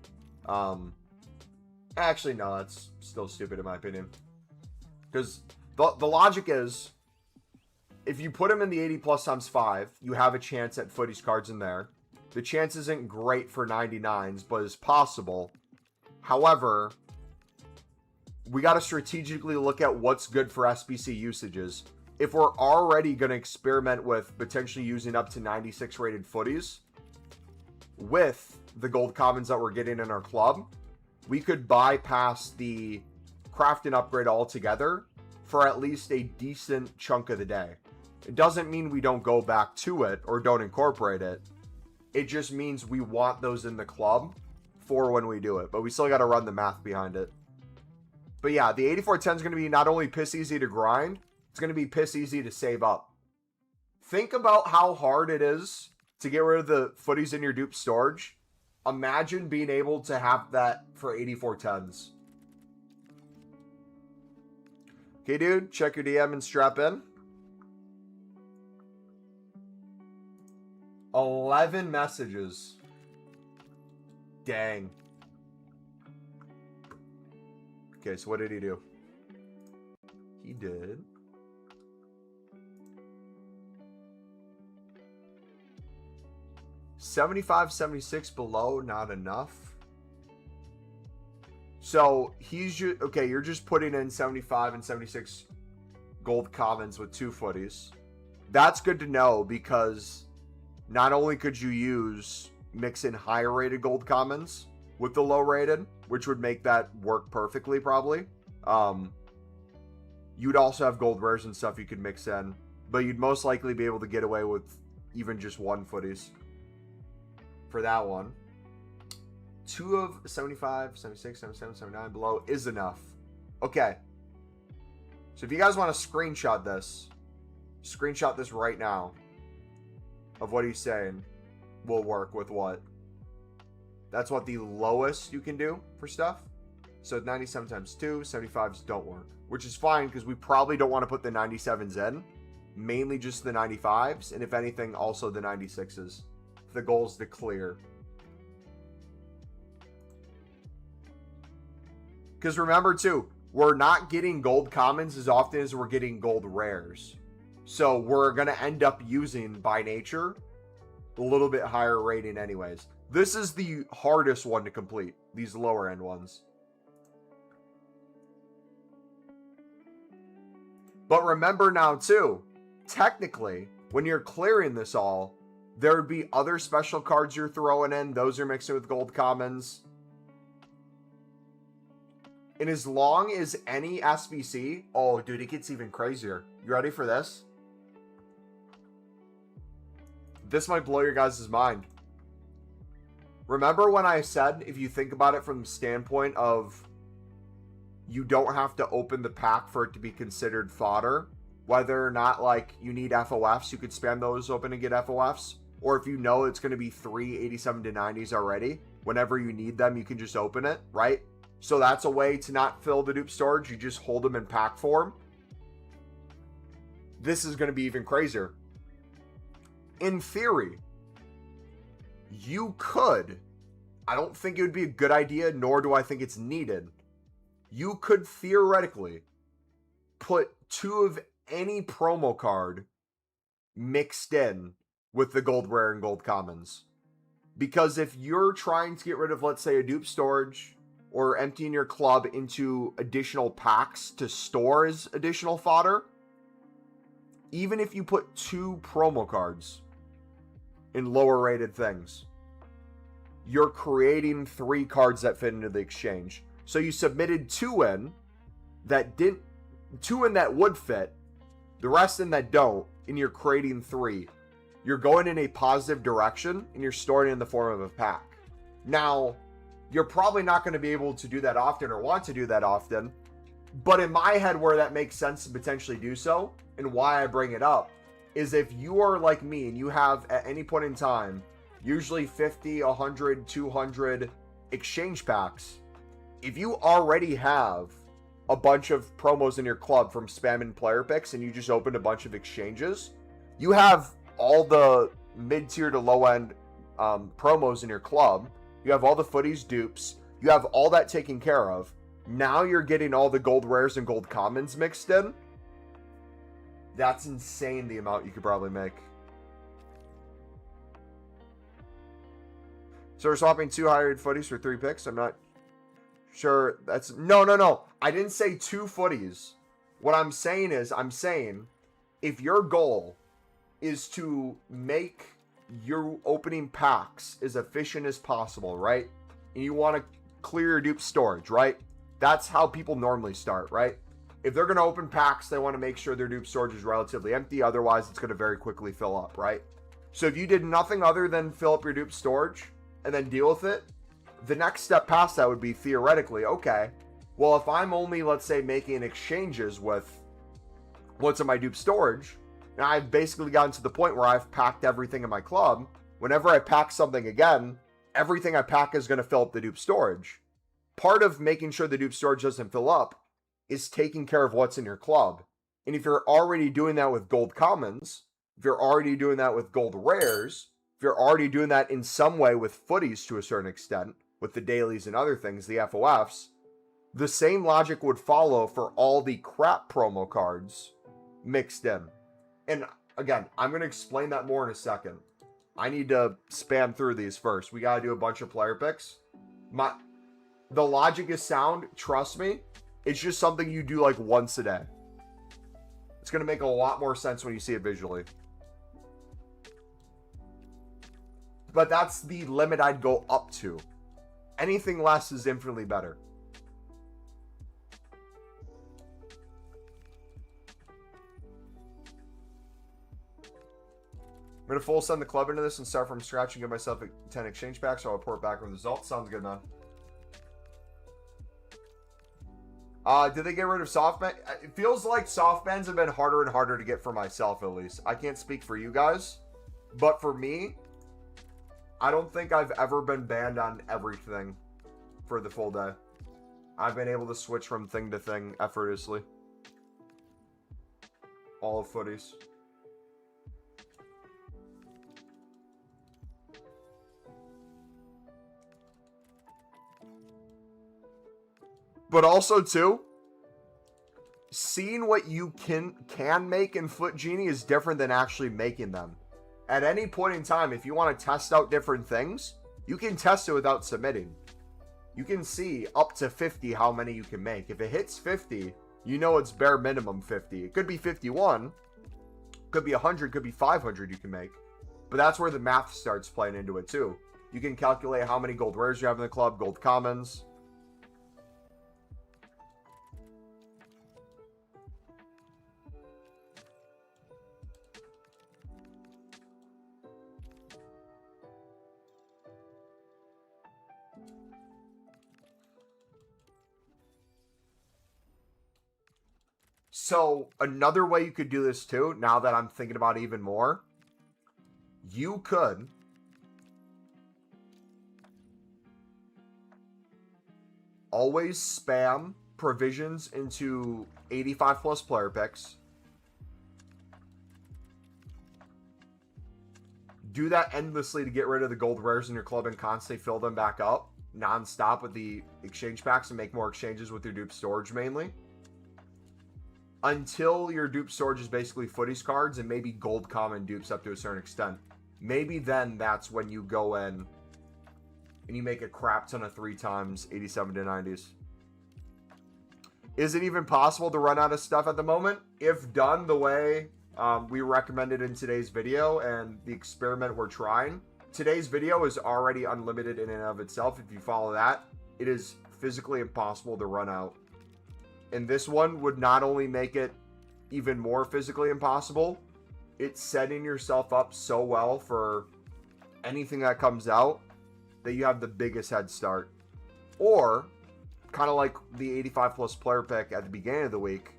actually, no, that's still stupid in my opinion. Because the logic is, if you put them in the 80 plus times 5, you have a chance at footies cards in there. The chance isn't great for 99s, but is possible. However, we got to strategically look at what's good for SBC usages. If we're already going to experiment with potentially using up to 96 rated footies with the gold commons that we're getting in our club, we could bypass the craft and upgrade altogether for at least a decent chunk of the day. It doesn't mean we don't go back to it or don't incorporate it. It just means we want those in the club for when we do it. But we still got to run the math behind it. But yeah, the 8410 is going to be not only piss easy to grind, it's going to be piss easy to save up. Think about how hard it is to get rid of the footies in your dupe storage. Imagine being able to have that for 8410s. Okay, dude, check your DM and strap in. 11 messages. Dang. Okay, so what did he do? He did 75, 76 below, not enough. So he's just, okay, you're just putting in 75 and 76 gold commons with 2 footies. That's good to know, because not only could you mix in higher rated gold commons with the low rated, which would make that work perfectly probably. You'd also have gold rares and stuff you could mix in, but you'd most likely be able to get away with even just 1 footies for that one. 2 of 75, 76, 77, 79 below is enough. Okay. So if you guys want to screenshot this right now of what he's saying will work with what. That's what the lowest you can do for stuff. So 97 times 2, 75s don't work, which is fine because we probably don't want to put the 97s in. Mainly just the 95s, and if anything, also the 96s. The goal is to clear. Because remember too, we're not getting gold commons as often as we're getting gold rares. So we're going to end up using, by nature, a little bit higher rating anyways. This is the hardest one to complete, these lower end ones. But remember now too, technically, when you're clearing this all, there would be other special cards you're throwing in. Those are mixing with gold commons. And as long as any SBC... Oh, dude, it gets even crazier. You ready for this? This might blow your guys' mind. Remember when I said, if you think about it from the standpoint of you don't have to open the pack for it to be considered fodder, whether or not, like, you need FOFs, you could spam those open and get FOFs. Or if you know it's going to be 3 87 to 90s already, whenever you need them, you can just open it, right? So that's a way to not fill the dupe storage. You just hold them in pack form. This is going to be even crazier. In theory, you could, I don't think it would be a good idea, nor do I think it's needed. You could theoretically put 2 of any promo card mixed in with the gold rare and gold commons. Because if you're trying to get rid of, let's say, a dupe storage, or emptying your club into additional packs to store as additional fodder, even if you put 2 promo cards in lower rated things, you're creating 3 cards that fit into the exchange. So you submitted 2 in that didn't, 2 in that would fit, the rest in that don't, and you're creating 3. You're going in a positive direction, and you're storing it in the form of a pack. Now, you're probably not going to be able to do that often or want to do that often, but in my head where that makes sense to potentially do so, and why I bring it up, is if you are like me and you have at any point in time, usually 50, 100, 200 exchange packs, if you already have a bunch of promos in your club from spamming player picks and you just opened a bunch of exchanges, you have all the mid-tier to low-end promos in your club. You have all the footies, dupes. You have all that taken care of. Now you're getting all the gold rares and gold commons mixed in. That's insane, the amount you could probably make. So we're swapping 2 higher footies for 3 picks. I'm not sure that's... No. I didn't say 2 footies. What I'm saying is, if your goal is to make your opening packs as efficient as possible, right? And you want to clear your dupe storage, right? That's how people normally start, right? If they're going to open packs, they want to make sure their dupe storage is relatively empty. Otherwise, it's going to very quickly fill up, right? So if you did nothing other than fill up your dupe storage and then deal with it, the next step past that would be theoretically, okay, well, if I'm only, let's say, making exchanges with what's in my dupe storage, and I've basically gotten to the point where I've packed everything in my club, whenever I pack something again, everything I pack is going to fill up the dupe storage. Part of making sure the dupe storage doesn't fill up is taking care of what's in your club. And if you're already doing that with gold commons, if you're already doing that with gold rares, if you're already doing that in some way with footies to a certain extent, with the dailies and other things, the FOFs, the same logic would follow for all the crap promo cards mixed in. And again, I'm going to explain that more in a second. I need to spam through these first. We got to do a bunch of player picks. The logic is sound. Trust me. It's just something you do like once a day. It's going to make a lot more sense when you see it visually. But that's the limit I'd go up to. Anything less is infinitely better. I'm going to full send the club into this and start from scratch and give myself 10 exchange packs, so I'll report back with the results. Sounds good, man. Did they get rid of softband? It feels like softbands have been harder and harder to get for myself, at least. I can't speak for you guys, but for me, I don't think I've ever been banned on everything for the full day. I've been able to switch from thing to thing effortlessly. All of footies. But also, too, seeing what you can make in Foot Genie is different than actually making them. At any point in time, if you want to test out different things, you can test it without submitting. You can see up to 50 how many you can make. If it hits 50, you know it's bare minimum 50. It could be 51, could be 100, could be 500 you can make. But that's where the math starts playing into it, too. You can calculate how many gold rares you have in the club, gold commons. So another way you could do this too, now that I'm thinking about it even more, you could always spam provisions into 85 plus player picks. Do that endlessly to get rid of the gold rares in your club and constantly fill them back up non-stop with the exchange packs and make more exchanges with your dupe storage mainly. Until your dupe storage is basically footies cards and maybe gold common dupes up to a certain extent. Maybe then that's when you go in and you make a crap ton of 3 times 87 to 90s. Is it even possible to run out of stuff at the moment? If done the way we recommended in today's video and the experiment we're trying, today's video is already unlimited in and of itself. If you follow that, it is physically impossible to run out. And this one would not only make it even more physically impossible, it's setting yourself up so well for anything that comes out that you have the biggest head start. Or, kind of like the 85 plus player pick at the beginning of the week,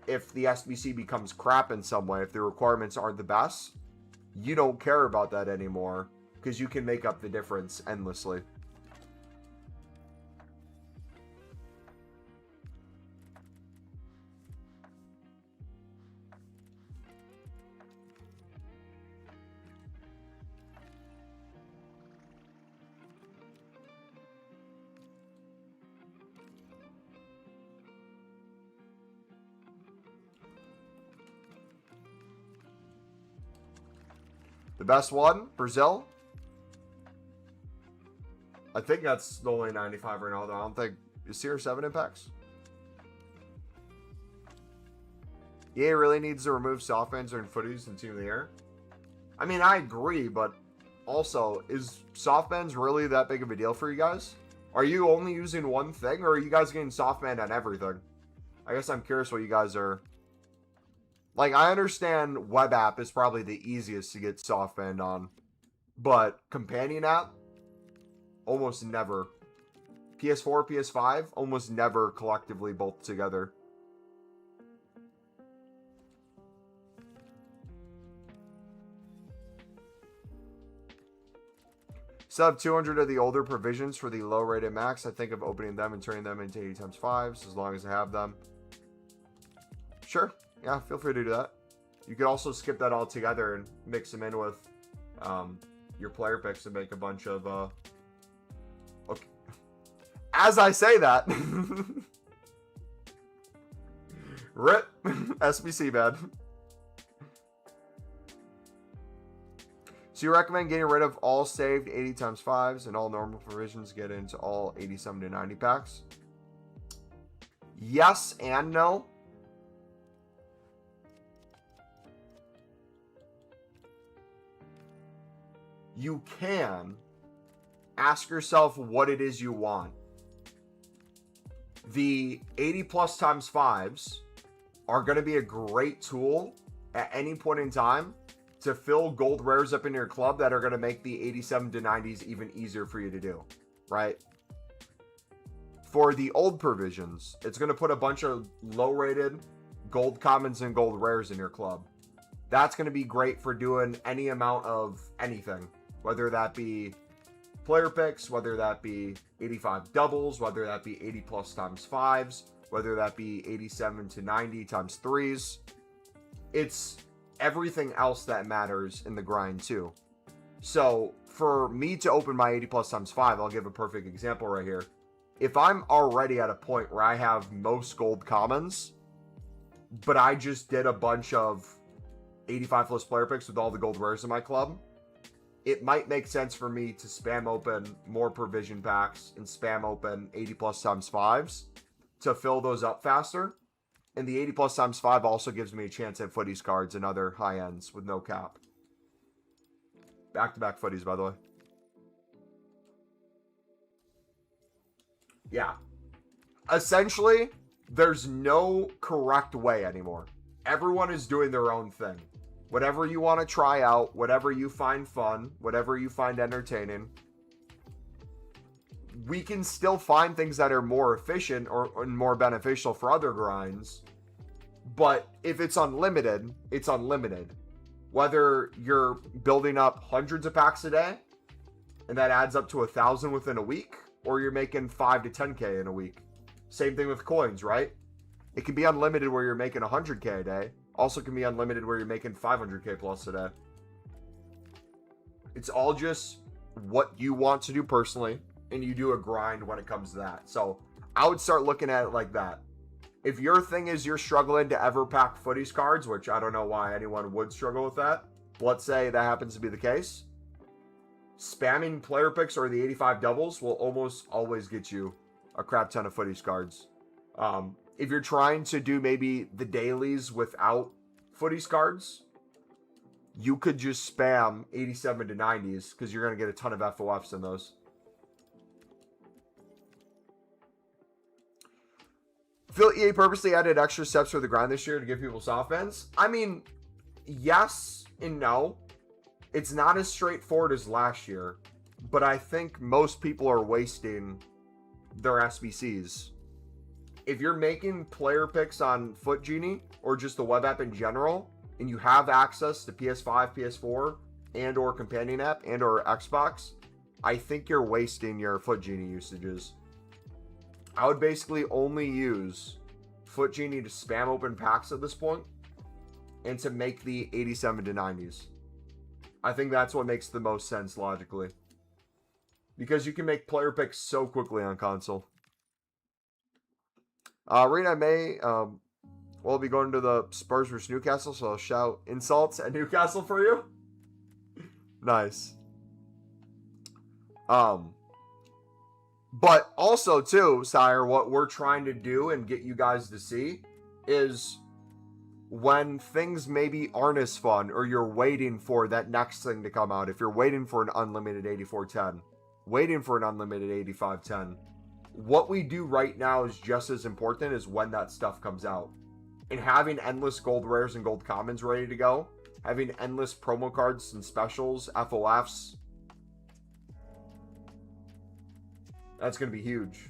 if the SBC becomes crap in some way, if the requirements aren't the best, you don't care about that anymore because you can make up the difference endlessly. The best one, Brazil. I think that's the only 95 right now, though. I don't think... Is CR7 impacts? EA really needs to remove softbands during footies and Team of the Year. I mean, I agree, but also, is softbands really that big of a deal for you guys? Are you only using one thing, or are you guys getting softband on everything? I guess I'm curious what you guys are... Like, I understand web app is probably the easiest to get softband on. But companion app, almost never. PS4, PS5, almost never collectively both together. Still have 200 of the older provisions for the low rated max. I think of opening them and turning them into 80 times 5s as long as I have them. Sure. Yeah, feel free to do that. You could also skip that all together and mix them in with your player picks and make a bunch of... Okay. As I say that... RIP. SBC, man. So you recommend getting rid of all saved 80 times 5s and all normal provisions get into all 87 to 90 packs? Yes and no. You can ask yourself what it is you want. The 80 plus times 5s are going to be a great tool at any point in time to fill gold rares up in your club that are going to make the 87 to 90s even easier for you to do, right? For the old provisions, it's going to put a bunch of low-rated gold commons and gold rares in your club. That's going to be great for doing any amount of anything, whether that be player picks, whether that be 85 doubles, whether that be 80 plus times 5s, whether that be 87 to 90 times 3s. It's everything else that matters in the grind too. So for me to open my 80 plus times 5, I'll give a perfect example right here. If I'm already at a point where I have most gold commons, but I just did a bunch of 85 plus player picks with all the gold rares in my club, it might make sense for me to spam open more provision packs and spam open 80 plus times 5s to fill those up faster. And the 80 plus times 5 also gives me a chance at footies cards and other high ends with no cap. Back-to-back footies, by the way. Yeah. Essentially, there's no correct way anymore. Everyone is doing their own thing. Whatever you want to try out, whatever you find fun, whatever you find entertaining, we can still find things that are more efficient or more beneficial for other grinds. But if it's unlimited, it's unlimited. Whether you're building up hundreds of packs a day, and that adds up to 1,000 within a week, or you're making 5 to 10K in a week. Same thing with coins, right? It can be unlimited where you're making 100K a day. Also can be unlimited where you're making 500K plus a day. It's all just what you want to do personally, and you do a grind when it comes to that. So I would start looking at it like that. If your thing is you're struggling to ever pack footies cards, which I don't know why anyone would struggle with that, but let's say that happens to be the case, spamming player picks or the 85 doubles will almost always get you a crap ton of footies cards. If you're trying to do maybe the dailies without footies cards, you could just spam 87 to 90s because you're going to get a ton of FOFs in those. Feel EA purposely added extra steps for the grind this year to give people soft bans? I mean, yes and no. It's not as straightforward as last year, but I think most people are wasting their SBCs. If you're making player picks on Foot Genie or just the web app in general, and you have access to PS5, PS4, and or companion app and or Xbox, I think you're wasting your Foot Genie usages. I would basically only use Foot Genie to spam open packs at this point and to make the 87 to 90s. I think that's what makes the most sense logically. Because you can make player picks so quickly on console. Rena May will be going to the Spurs versus Newcastle, so I'll shout insults at Newcastle for you. Nice. But also, too, Sire, what we're trying to do and get you guys to see is when things maybe aren't as fun or you're waiting for that next thing to come out, if you're waiting for an unlimited 8410, waiting for an unlimited 8510, what we do right now is just as important as when that stuff comes out. And having endless gold rares and gold commons ready to go, having endless promo cards and specials, FOFs, that's going to be huge.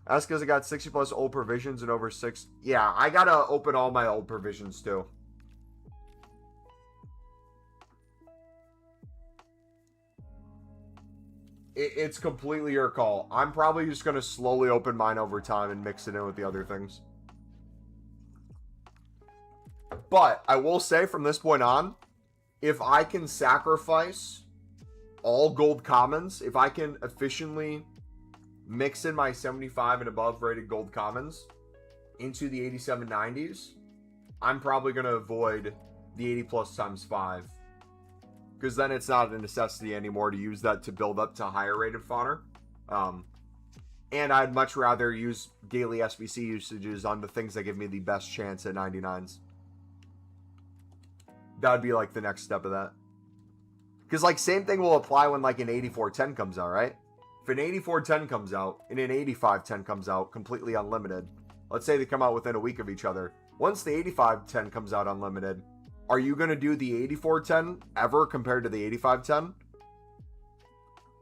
That's because I got 60 plus old provisions and over 6. Yeah, I got to open all my old provisions too. It's completely your call. I'm probably just going to slowly open mine over time and mix it in with the other things. But I will say from this point on, if I can sacrifice all gold commons, if I can efficiently mix in my 75 and above rated gold commons into the 8790s, I'm probably going to avoid the 80 plus times 5. Because then it's not a necessity anymore to use that to build up to higher rated fodder. And I'd much rather use daily SBC usages on the things that give me the best chance at 99s. That'd be like the next step of that. Because like same thing will apply when like an 8410 comes out, right? If an 8410 comes out and an 8510 comes out completely unlimited, let's say they come out within a week of each other. Once the 8510 comes out unlimited, are you going to do the 8410 ever compared to the 8510?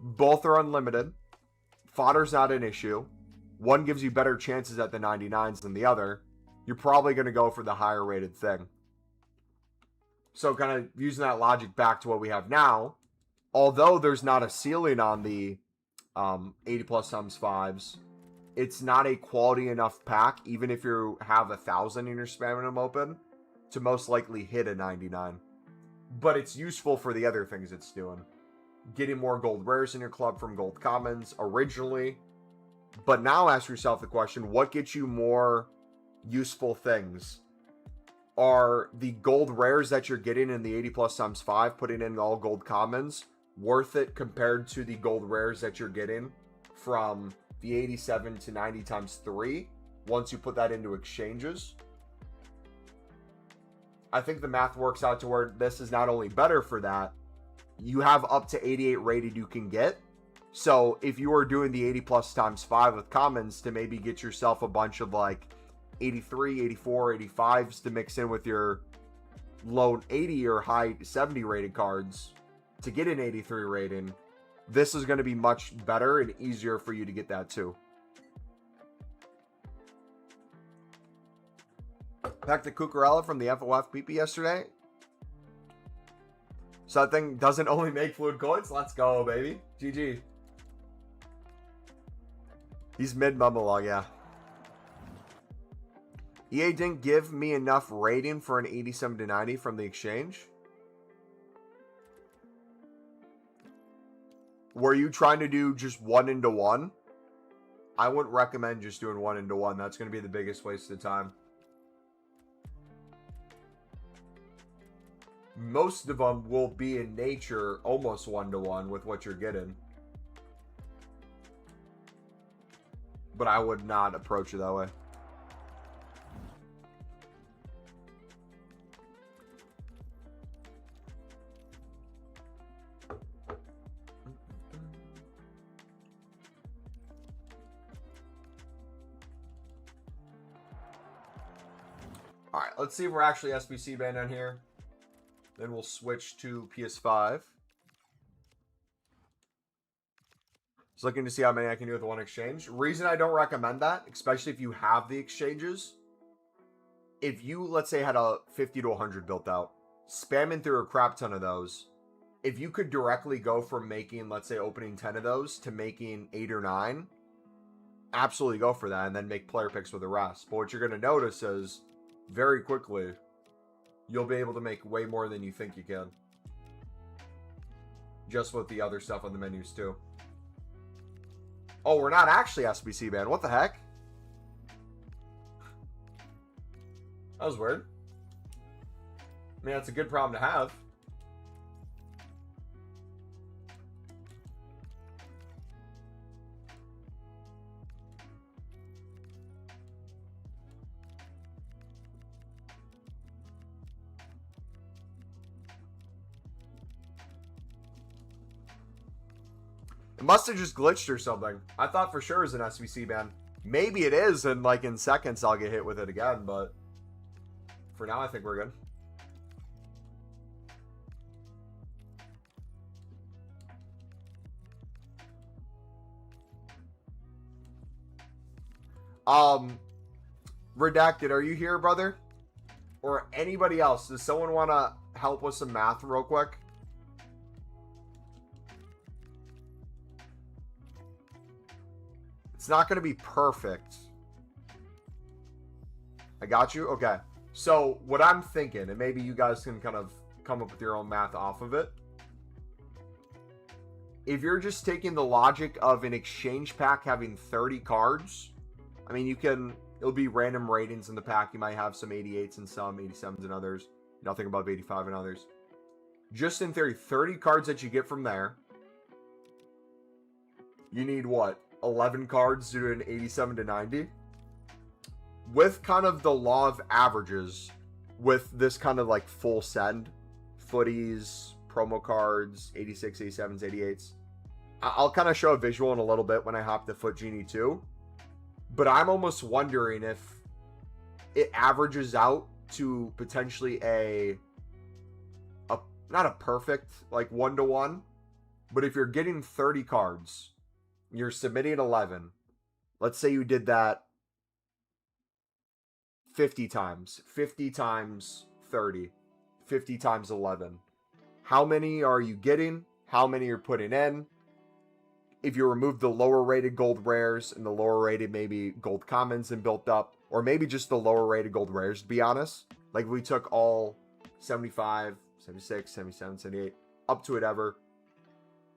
Both are unlimited. Fodder's not an issue. One gives you better chances at the 99s than the other. You're probably going to go for the higher rated thing. So kind of using that logic back to what we have now, although there's not a ceiling on the 80 plus times 5s, it's not a quality enough pack, even if you have 1,000 and you're spamming them open, to most likely hit a 99. But it's useful for the other things it's doing. Getting more gold rares in your club from gold commons originally. But now ask yourself the question, what gets you more useful things? Are the gold rares that you're getting in the 80 plus times 5, putting in all gold commons, worth it compared to the gold rares that you're getting from the 87 to 90 times 3 once you put that into exchanges? I think the math works out to where this is not only better for that, you have up to 88 rated you can get. So if you are doing the 80 plus times 5 with commons to maybe get yourself a bunch of like 83, 84, 85s to mix in with your low 80 or high 70 rated cards to get an 83 rating, this is going to be much better and easier for you to get that too. Back to Cucurella from the FOFPP yesterday. So that thing doesn't only make fluid coins. Let's go, baby. GG. He's mid Mumbolog, yeah. EA didn't give me enough rating for an 87 to 90 from the exchange. Were you trying to do just 1-into-1? I wouldn't recommend just doing 1-into-1. That's going to be the biggest waste of time. Most of them will be in nature almost 1-to-1 with what you're getting. But I would not approach it that way. Alright, let's see if we're actually SBC banned on here. Then we'll switch to PS5. Just looking to see how many I can do with one exchange. Reason I don't recommend that, especially if you have the exchanges. If you, let's say, had a 50 to 100 built out, spamming through a crap ton of those, if you could directly go from making, let's say, opening 10 of those to making 8 or 9, absolutely go for that and then make player picks with the rest. But what you're going to notice is, very quickly, you'll be able to make way more than you think you can. Just with the other stuff on the menus, too. Oh, we're not actually SBC banned. What the heck? That was weird. I mean, that's a good problem to have. It must have just glitched or something. I thought for sure it was an SBC ban. Maybe it is, and like in seconds I'll get hit with it again, but for now I think we're good. Redacted, are you here, brother? Or anybody else? Does someone want to help with some math real quick? It's not going to be perfect. I got you? Okay. So, what I'm thinking, and maybe you guys can kind of come up with your own math off of it. if you're just taking the logic of an exchange pack having 30 cards, I mean, it'll be random ratings in the pack. You might have some 88s and some 87s and others. Nothing above 85 and others. Just in theory, 30 cards that you get from there. You need what? 11 cards to do an 87 to 90? With kind of the law of averages, with this kind of like full send, footies, promo cards, 86, 87s, 88s. I'll kind of show a visual in a little bit when I hop to Foot Genie 2. But I'm almost wondering if it averages out to potentially not a perfect, like 1-to-1, but if you're getting 30 cards, you're submitting 11. Let's say you did that 50 times. 50 times 30. 50 times 11. How many are you getting? How many you're putting in? If you remove the lower rated gold rares and the lower rated maybe gold commons and built up, or maybe just the lower rated gold rares, to be honest. Like we took all 75, 76, 77, 78, up to whatever.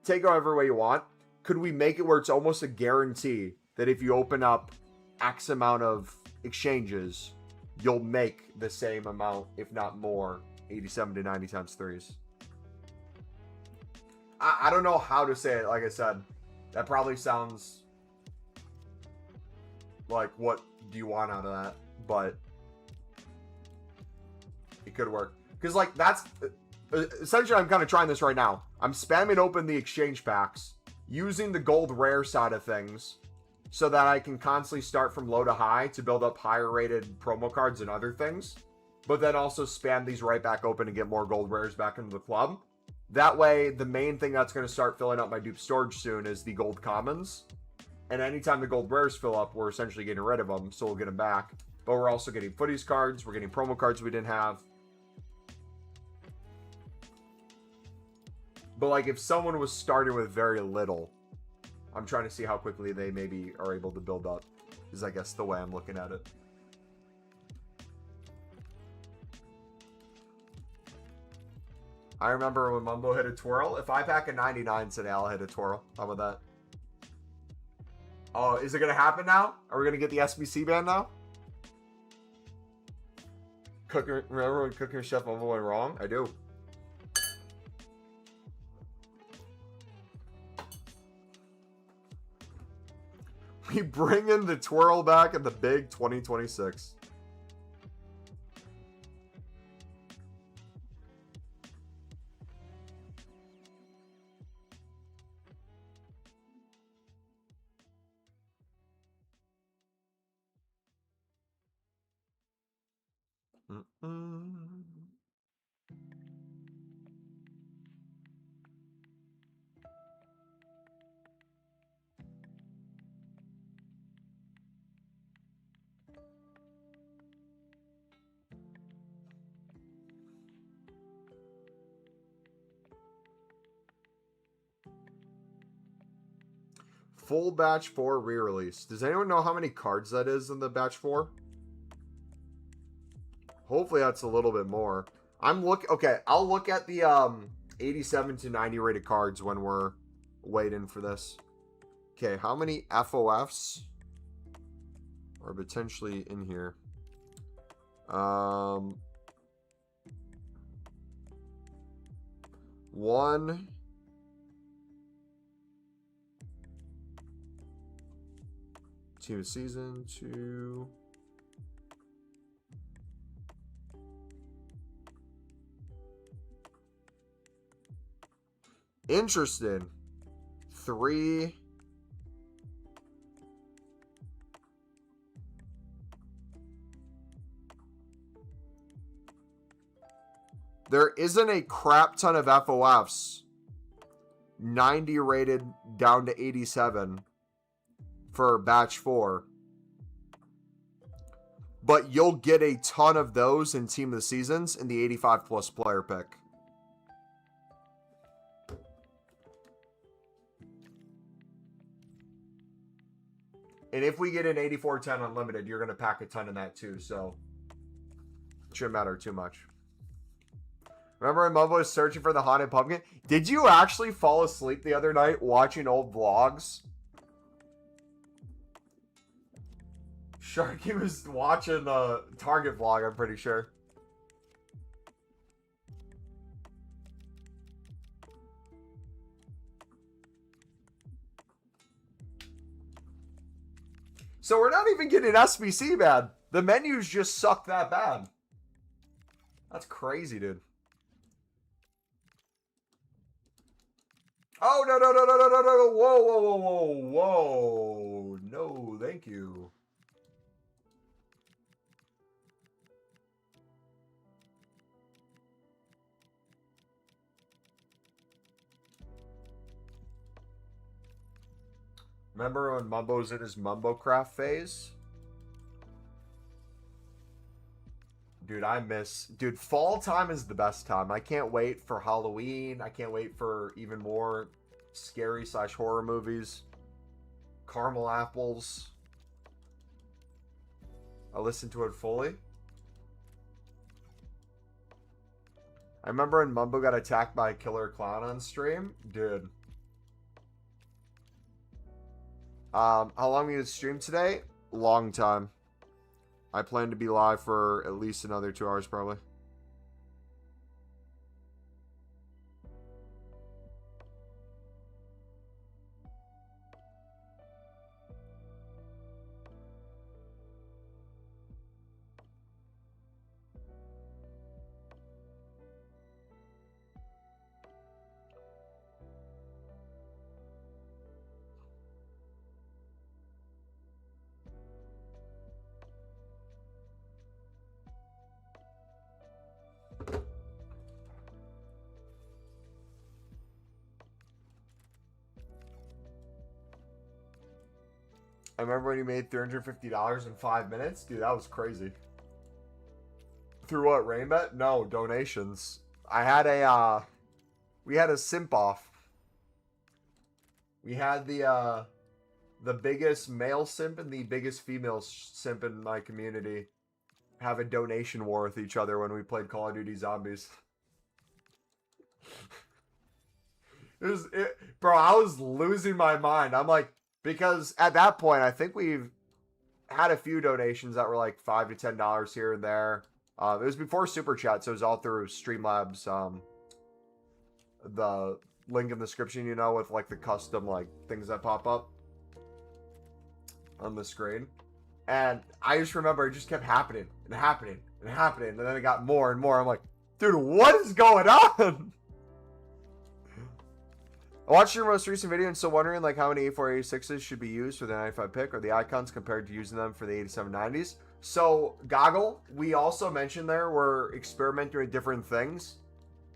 Take however way you want. Could we make it where it's almost a guarantee that if you open up X amount of exchanges, you'll make the same amount, if not more, 87 to 90 times threes? I don't know how to say it. Like I said, that probably sounds like, what do you want out of that? But it could work. Because, like, that's... essentially, I'm kind of trying this right now. I'm spamming open the exchange packs, using the gold rare side of things, so that I can constantly start from low to high to build up higher rated promo cards and other things. But then also spam these right back open and get more gold rares back into the club. That way, the main thing that's going to start filling up my dupe storage soon is the gold commons. And anytime the gold rares fill up, we're essentially getting rid of them, so we'll get them back. But we're also getting footies cards, we're getting promo cards we didn't have. But like, if someone was starting with very little, I'm trying to see how quickly they maybe are able to build up, is I guess the way I'm looking at it. I remember when Mumbo hit a twirl. If I pack a 99 today, I'll hit a twirl. How about that? Oh, is it going to happen now? Are we going to get the SBC ban now? Remember when Cooking with Chef Mumbo went wrong? I do. We bring in the twirl back in the big 2026. Full batch 4 re-release. Does anyone know how many cards that is in the batch 4? Hopefully that's a little bit more. Okay, I'll look at the 87 to 90 rated cards when we're waiting for this. Okay, how many FOFs are potentially in here? 1, 2 season, 2. Interesting. 3. There isn't a crap ton of FOFs. 90 rated down to 87 for batch 4. But you'll get a ton of those in Team of the Seasons in the 85 plus player pick. And if we get an 84-10 unlimited, you're going to pack a ton in that too, so it shouldn't matter too much. Remember when Mumbo was searching for the haunted pumpkin? Did you actually fall asleep the other night watching old vlogs? Sharky was watching the Target vlog, I'm pretty sure. So we're not even getting SBC bad. The menus just suck that bad. That's crazy, dude. Oh, no, no, no, no, no, no, no. Whoa, whoa, whoa, whoa, whoa. No, thank you. Remember when Mumbo's in his Mumbo Craft phase? Dude, I miss... Dude, fall time is the best time. I can't wait for Halloween. I can't wait for even more scary / horror movies. Caramel apples. I listened to it fully. I remember when Mumbo got attacked by a killer clown on stream. Dude. How long are you going to stream today? Long time. I plan to be live for at least another 2 hours, probably. I remember when you made $350 in 5 minutes? Dude, that was crazy. Through what, Rainbet? No, donations. I had a, we had a simp off. We had the biggest male simp and the biggest female simp in my community have a donation war with each other when we played Call of Duty Zombies. Bro, I was losing my mind. I'm like, because at that point, I think we've had a few donations that were like $5 to $10 here and there. It was before Super Chat, so it was all through Streamlabs. The link in the description, you know, with like the custom like things that pop up on the screen. And I just remember it just kept happening and happening and happening, and then it got more and more. I'm like, dude, what is going on? I watched your most recent video and still wondering like how many A486s should be used for the 95 pick or the icons compared to using them for the 8790s. So, Goggle, we also mentioned there we're experimenting with different things.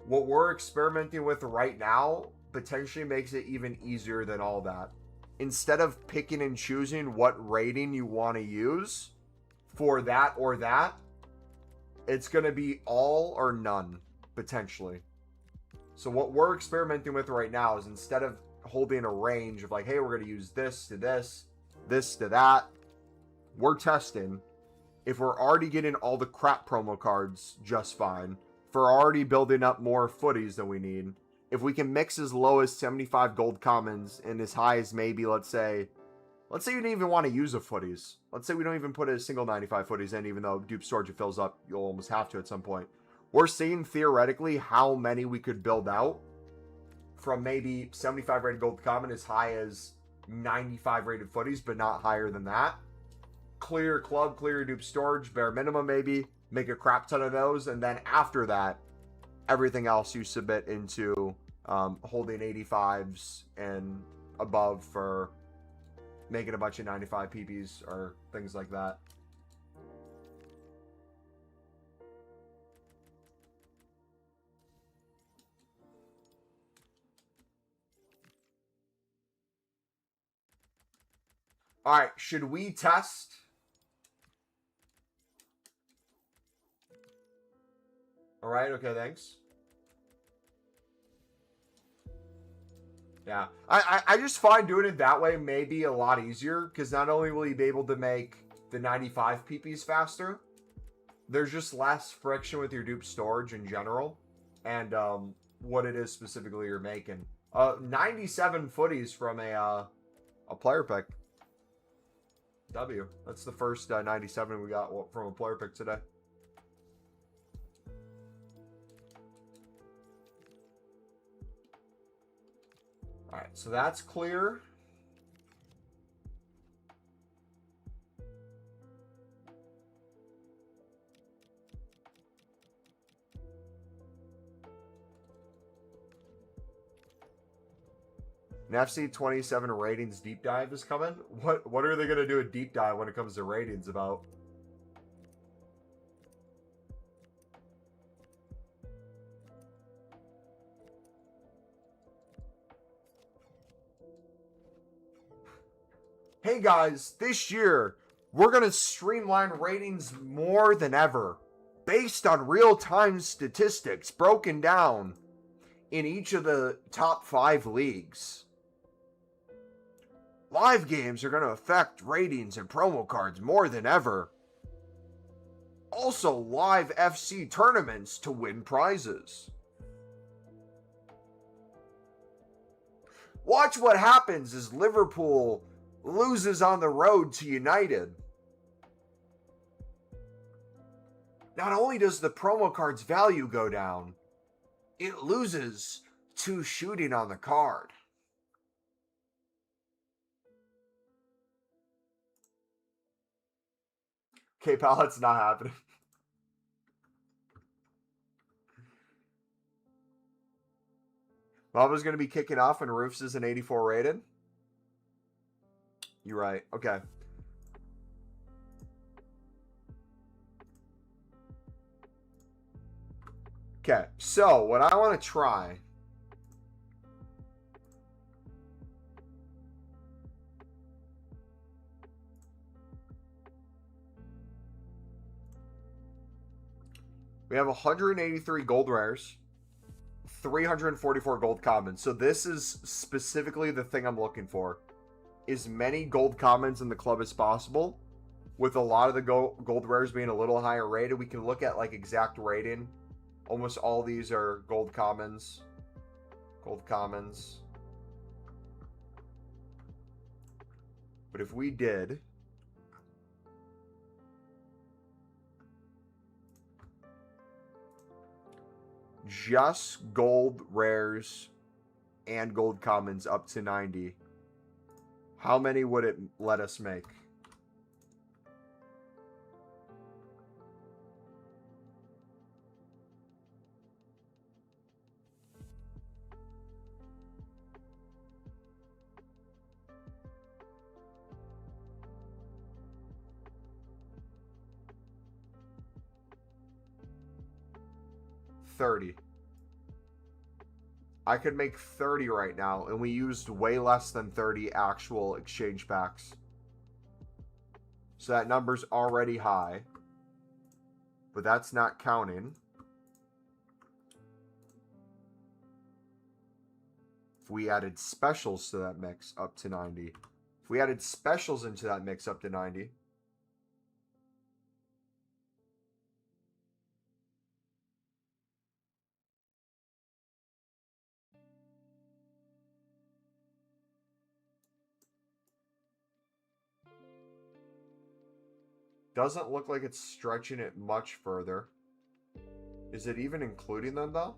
What we're experimenting with right now potentially makes it even easier than all that. Instead of picking and choosing what rating you want to use for that or that, it's going to be all or none, potentially. So what we're experimenting with right now is instead of holding a range of like, hey, we're going to use this to this, this to that, we're testing if we're already getting all the crap promo cards just fine, if we're already building up more footies than we need, if we can mix as low as 75 gold commons and as high as maybe, let's say you didn't even want to use a footies. Let's say we don't even put a single 95 footies in, even though dupe storage it fills up, you'll almost have to at some point. We're seeing theoretically how many we could build out from maybe 75 rated gold common as high as 95 rated footies, but not higher than that. Clear club, clear dupe storage, bare minimum maybe, make a crap ton of those, and then after that, everything else you submit into holding 85s and above for making a bunch of 95 PPs or things like that. All right, should we test? All right, okay, thanks. Yeah, I just find doing it that way may be a lot easier because not only will you be able to make the 95 PPs faster, there's just less friction with your dupe storage in general. and what it is specifically you're making. 97 footies from a player pick. W. That's the first 97 we got from a player pick today. All right, so that's clear. An FC27 ratings deep dive is coming. What are they going to do a deep dive when it comes to ratings about? Hey guys, this year we're going to streamline ratings more than ever, based on real-time statistics broken down in each of the top 5 leagues. Live games are going to affect ratings and promo cards more than ever. Also, live FC tournaments to win prizes. Watch what happens as Liverpool loses on the road to United. Not only does the promo card's value go down, it loses 2 shooting on the card. Okay, pal, it's not happening. Mumbo's going to be kicking off when Roofs is an 84 rated. You're right. Okay. Okay, so what I want to try... We have 183 gold rares, 344 gold commons. So this is specifically the thing I'm looking for. As many gold commons in the club as possible. With a lot of the gold rares being a little higher rated, we can look at like exact rating. Almost all these are gold commons. Gold commons. But if we did... just gold rares and gold commons up to 90. How many would it let us make? $30. I could make 30 right now, and we used way less than 30 actual exchange packs. So that number's already high. But that's not counting. If we added specials to that mix up to 90. If we added specials into that mix up to 90. Doesn't look like it's stretching it much further. Is it even including them, though?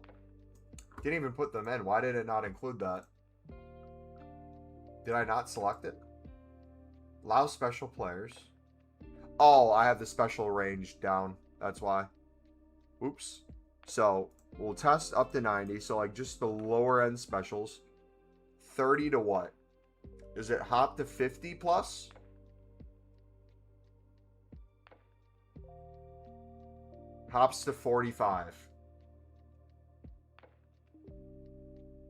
Didn't even put them in. Why did it not include that? Did I not select it? Allow special players. Oh, I have the special range down. That's why. Oops. So, we'll test up to 90. So, like, just the lower end specials. 30 to what? Is it hop to 50 plus? Hops to 45.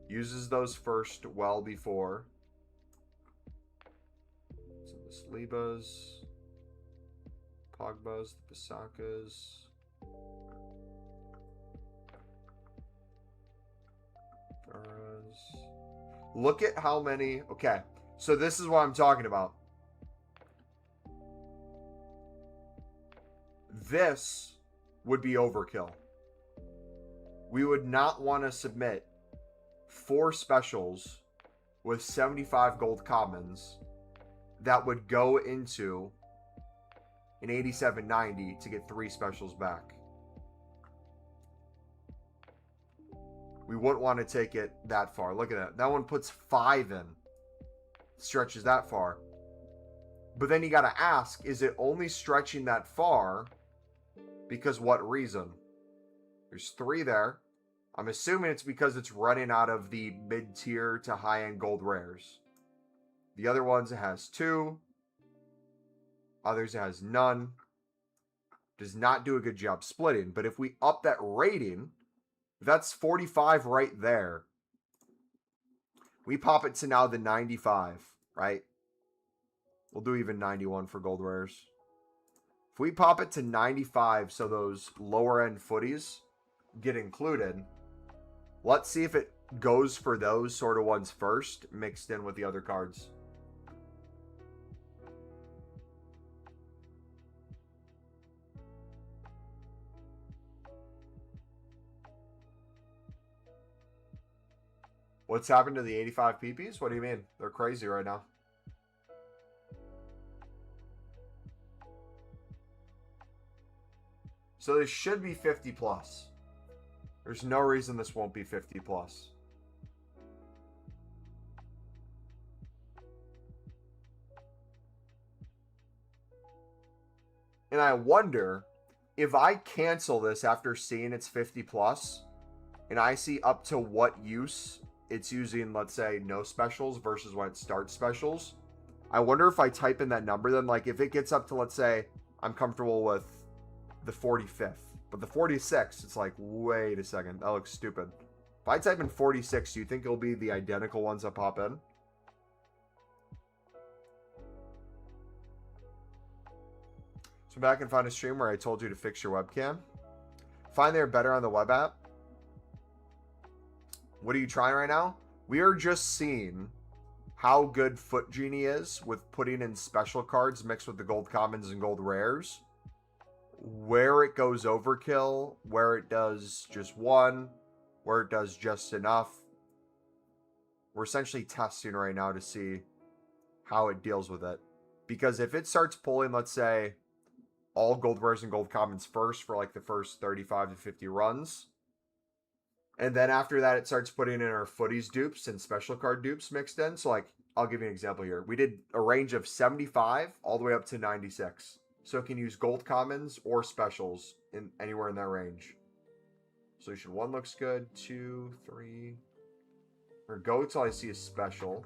Uses those first well before. So the Salibas, Pogbas, the Bisakas. Look at how many. Okay, so this is what I'm talking about. This would be overkill. we would not want to submit 4 specials with 75 gold commons that would go into an 8790 to get 3 specials back. We wouldn't want to take it that far. Look at that. That one puts 5 in. Stretches that far. But then you got to ask, is it only stretching that far because what reason? There's 3 there. I'm assuming it's because it's running out of the mid-tier to high-end gold rares. The other ones, it has 2. Others, it has none. Does not do a good job splitting. But if we up that rating, that's 45 right there. We pop it to now the 95, right? We'll do even 91 for gold rares. If we pop it to 95, so those lower-end footies get included, let's see if it goes for those sort of ones first, mixed in with the other cards. What's happened to the 85 PPs? What do you mean? They're crazy right now. So this should be 50 plus. There's no reason this won't be 50 plus. And I wonder if I cancel this after seeing it's 50 plus and I see up to what use it's using, let's say, no specials versus when it starts specials. I wonder if I type in that number, then, like, if it gets up to, let's say, I'm comfortable with the 45th, but the 46, it's like, wait a second, that looks stupid. If I type in 46, do you think it'll be the identical ones that pop in? So back and find a stream where I told you to fix your webcam. Find they're better on the web app. What are you trying right now? We are just seeing how good Foot Genie is with putting in special cards mixed with the gold commons and gold rares. Where it goes overkill, where it does just one, where it does just enough. We're essentially testing right now to see how it deals with it. Because if it starts pulling, let's say, all gold rares and gold commons first for like the first 35 to 50 runs, and then after that, it starts putting in our footies dupes and special card dupes mixed in. So, like, I'll give you an example here. We did a range of 75 all the way up to 96. So it can use gold commons or specials in anywhere in that range. Solution 1 looks good. 2, 3. Or go till I see a special.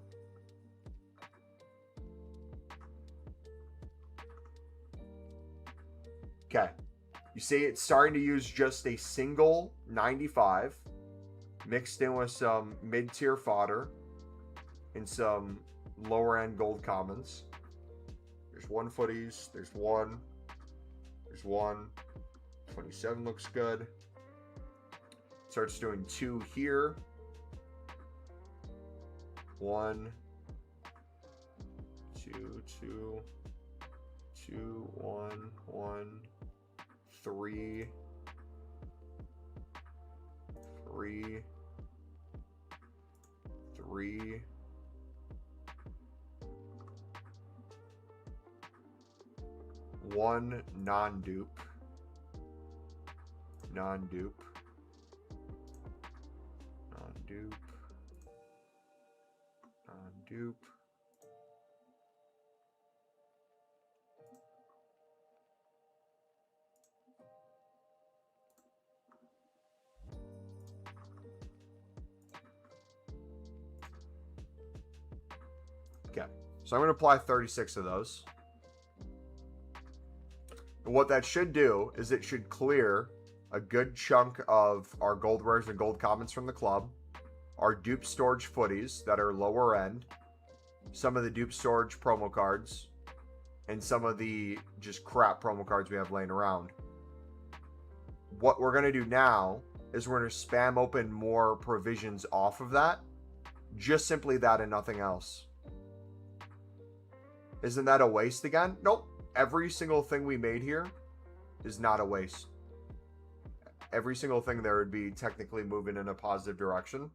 Okay. You see it's starting to use just a single 95. Mixed in with some mid-tier fodder and some lower-end gold commons. There's 1 footies. There's 1. There's 1. 27 looks good. Starts doing 2 here. 1. 2, 2. 2, 1, 1. 3. 3. 3. 1 non-dupe. Non-dupe. Non-dupe. Non-dupe. Okay, so I'm going to apply 36 of those. And what that should do is it should clear a good chunk of our gold rares and gold commons from the club, our dupe storage footies that are lower end, some of the dupe storage promo cards, and some of the just crap promo cards we have laying around. What we're going to do now is we're going to spam open more provisions off of that. Just simply that and nothing else. Isn't that a waste again? Nope. Every single thing we made here is not a waste. every single thing there would be technically moving in a positive direction.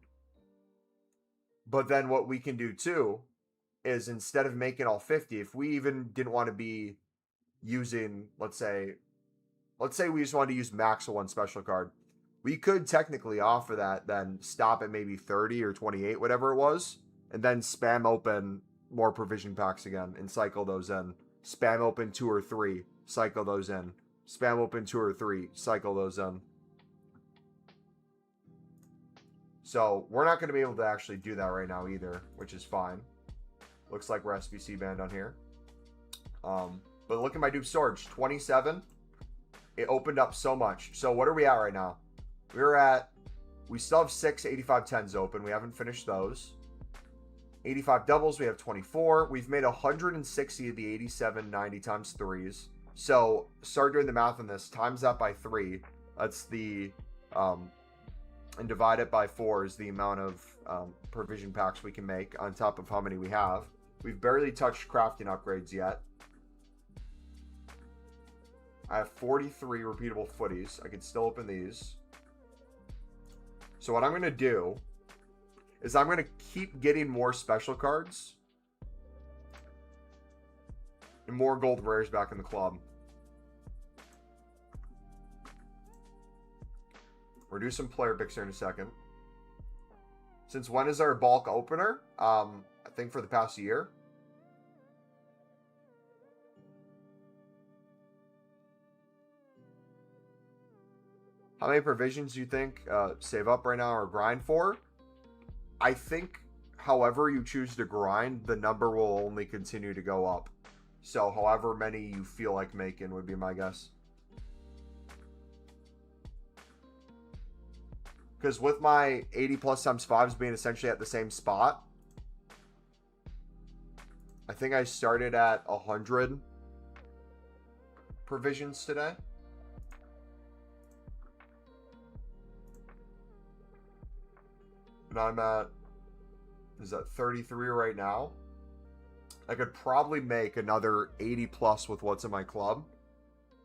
But then what we can do too is instead of making all 50, if we even didn't want to be using, let's say we just wanted to use max of one special card, we could technically offer that, then stop at maybe 30 or 28, whatever it was, and then spam open more provision packs again and cycle those in. Spam open 2 or 3, cycle those in. Spam open 2 or 3, cycle those in. So we're not going to be able to actually do that right now either, which is fine. Looks like we're SBC banned on here. But look at my dupe storage, 27. It opened up so much. So what are we at right now? We still have 6 8510s open. We haven't finished those. 85 doubles, we have 24. We've made 160 of the 8790 times 3s. So start doing the math on this. Times that by 3. That's the, and divide it by 4 is the amount of provision packs we can make on top of how many we have. We've barely touched crafting upgrades yet. I have 43 repeatable footies. I can still open these. So what I'm going to do is I'm going to keep getting more special cards and more gold rares back in the club. We'll do some player picks here in a second. Since when is our bulk opener? I think for the past year. How many provisions do you think save up right now or grind for? I think however you choose to grind, the number will only continue to go up. So however many you feel like making would be my guess. Because with my 80 plus times 5s being essentially at the same spot, I think I started at 100 provisions today. And I'm at, is that 33 right now? I could probably make another 80 plus with what's in my club.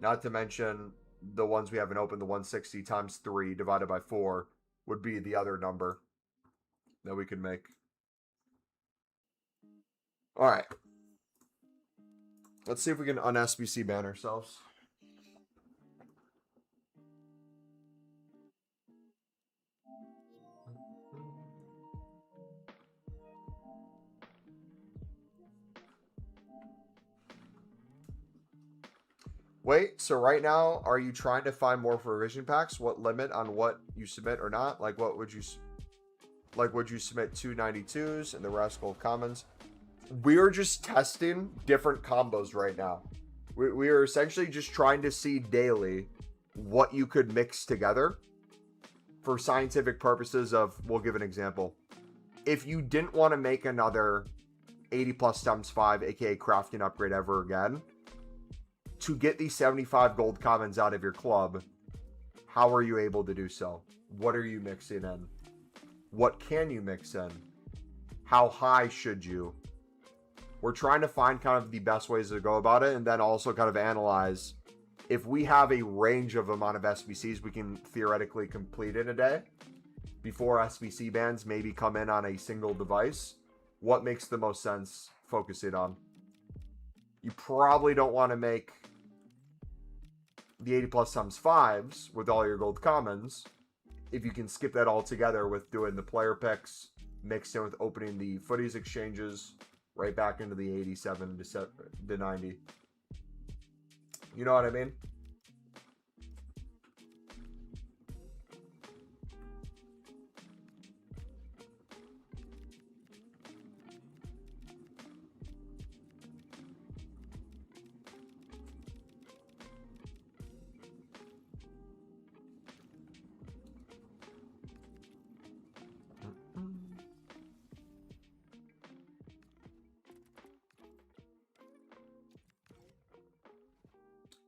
Not to mention the ones we haven't opened, the 160 times 3 divided by 4 would be the other number that we could make. All right. Let's see if we can un-SBC ban ourselves. Wait, so right now, are you trying to find more provision packs? What limit on what you submit or not? Like, what would you, would you submit 292s and the rest gold commons? We're just testing different combos right now. We are essentially just trying to see daily what you could mix together for scientific purposes of, we'll give an example. If you didn't want to make another 80 plus times 5, aka crafting upgrade ever again, to get these 75 gold commons out of your club, how are you able to do so? What are you mixing in? What can you mix in? How high should you? We're trying to find kind of the best ways to go about it, and then also kind of analyze if we have a range of amount of SBCs we can theoretically complete in a day before SBC bans maybe come in on a single device. What makes the most sense focusing on? You probably don't want to make the 80 plus times 5s with all your gold commons if you can skip that all together with doing the player picks mixed in with opening the footies exchanges right back into the 87 to 90. You know what I mean?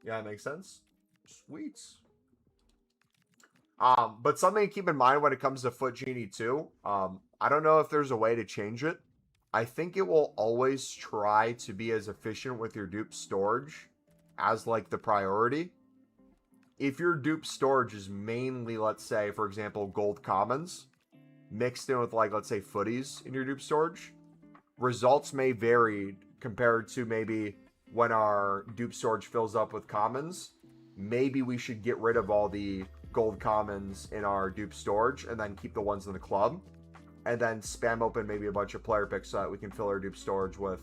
Yeah, it makes sense. Sweet. But something to keep in mind when it comes to Foot Genie 2, I don't know if there's a way to change it. I think it will always try to be as efficient with your dupe storage as like the priority. if your dupe storage is mainly, let's say, for example, gold commons, mixed in with, like, let's say, footies in your dupe storage, results may vary compared to maybe when our dupe storage fills up with commons. Maybe we should get rid of all the gold commons in our dupe storage and then keep the ones in the club, and then spam open maybe a bunch of player picks so that we can fill our dupe storage with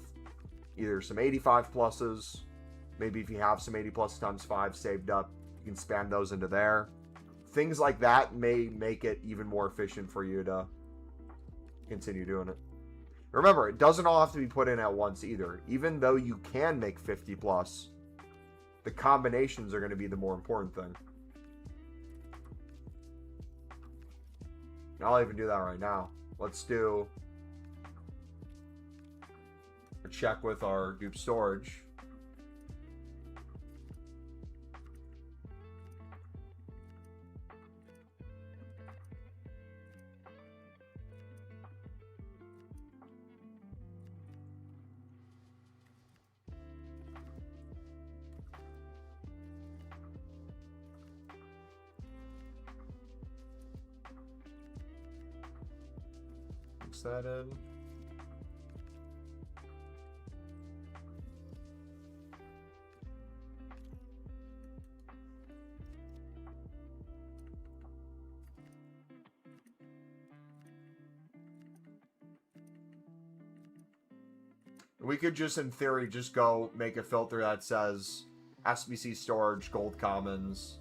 either some 85 pluses. Maybe if you have some 80 plus times 5 saved up, you can spam those into there. Things like that may make it even more efficient for you to continue doing it. Remember, it doesn't all have to be put in at once either. Even though you can make 50 plus, the combinations are going to be the more important thing. I'll even do that right now. Let's do a check with our dupe storage. Mix that in. We could just, in theory, just go make a filter that says SBC storage, gold commons,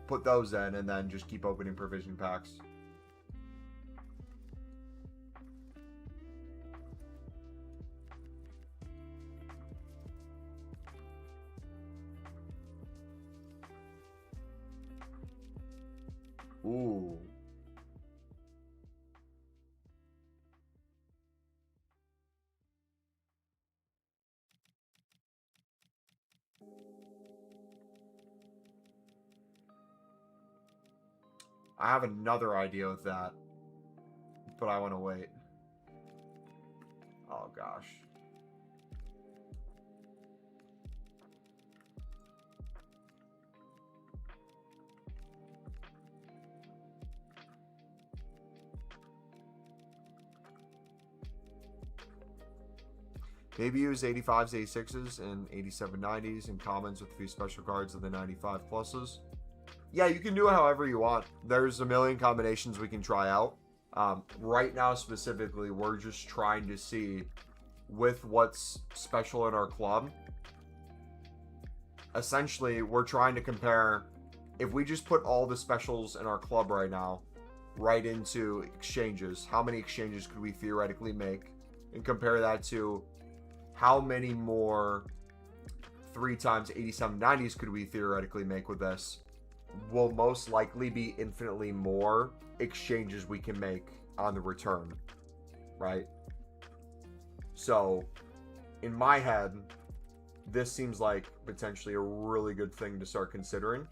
put those in, and then just keep opening provision packs. Ooh. I have another idea with that, but I want to wait. Oh gosh. Maybe use 85s, 86s, and 8790s in commons with a few special cards of the 95 pluses. Yeah, you can do it however you want. There's a million combinations we can try out. Right now, specifically, we're just trying to see with what's special in our club. Essentially, we're trying to compare if we just put all the specials in our club right now right into exchanges, how many exchanges could we theoretically make, and compare that to how many more 3x 8790s could we theoretically make with this. Will most likely be infinitely more exchanges we can make on the return, right? So in my head, this seems like potentially a really good thing to start considering.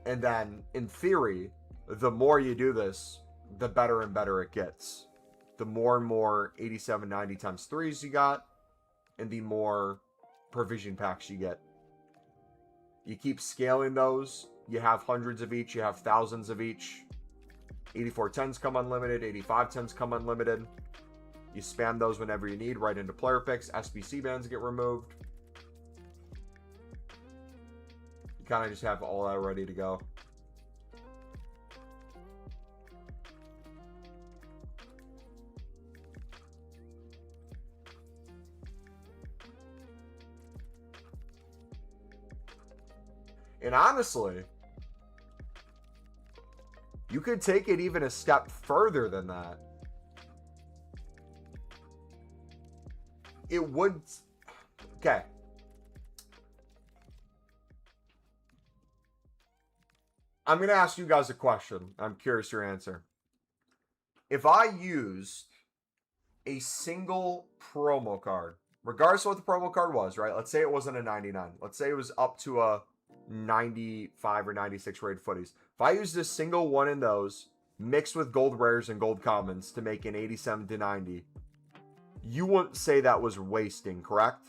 And then in theory, the more you do this, the better and better it gets. The more and more 8790 times 3s you got, and the more provision packs you get. You keep scaling those. You have hundreds of each. You have thousands of each. 8410s come unlimited. 8510s come unlimited. You spam those whenever you need right into player picks. SBC bans get removed. You kind of just have all that ready to go. And honestly, you could take it even a step further than that. It would... Okay. I'm going to ask you guys a question. I'm curious your answer. If I used a single promo card, regardless of what the promo card was, right? Let's say it wasn't a 99. Let's say it was up to a 95 or 96 rated footies. If I used a single one in those, mixed with gold rares and gold commons to make an 87 to 90, you wouldn't say that was wasting, correct?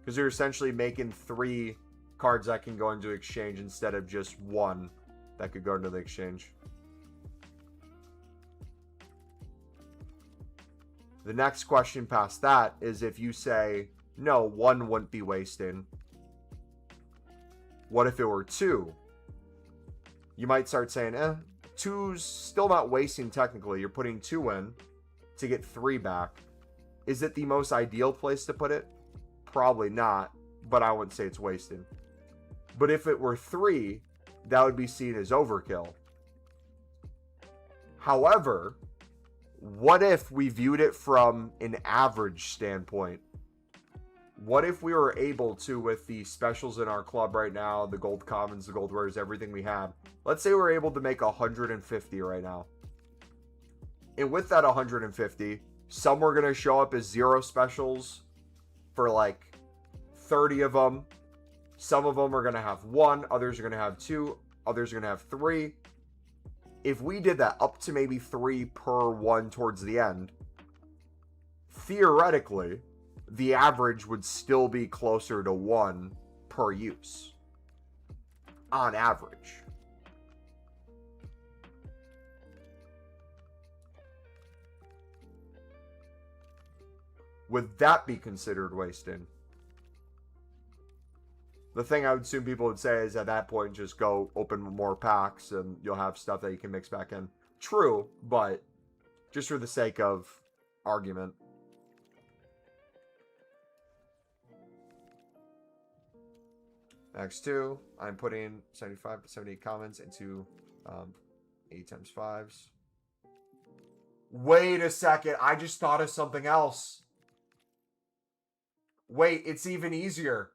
Because you're essentially making 3 cards that can go into exchange instead of just 1 that could go into the exchange. The next question past that is if you say, no, 1 wouldn't be wasting. What if it were 2? You might start saying, 2's still not wasting technically. You're putting 2 in to get 3 back. Is it the most ideal place to put it? Probably not, but I wouldn't say it's wasting. But if it were 3, that would be seen as overkill. However, what if we viewed it from an average standpoint? What if we were able to, with the specials in our club right now, the gold commons, the gold rares, everything we have, let's say we're able to make 150 right now. And with that 150, some are going to show up as 0 specials for like 30 of them. Some of them are going to have 1, others are going to have 2, others are going to have 3. If we did that up to maybe 3 per 1 towards the end, theoretically, the average would still be closer to 1 per use. On average. Would that be considered wasting? The thing I would assume people would say is at that point, just go open more packs and you'll have stuff that you can mix back in. True, but just for the sake of argument. Next 2, I'm putting 75 to 78 comments into 8 times 5s. Wait a second, I just thought of something else. Wait, it's even easier.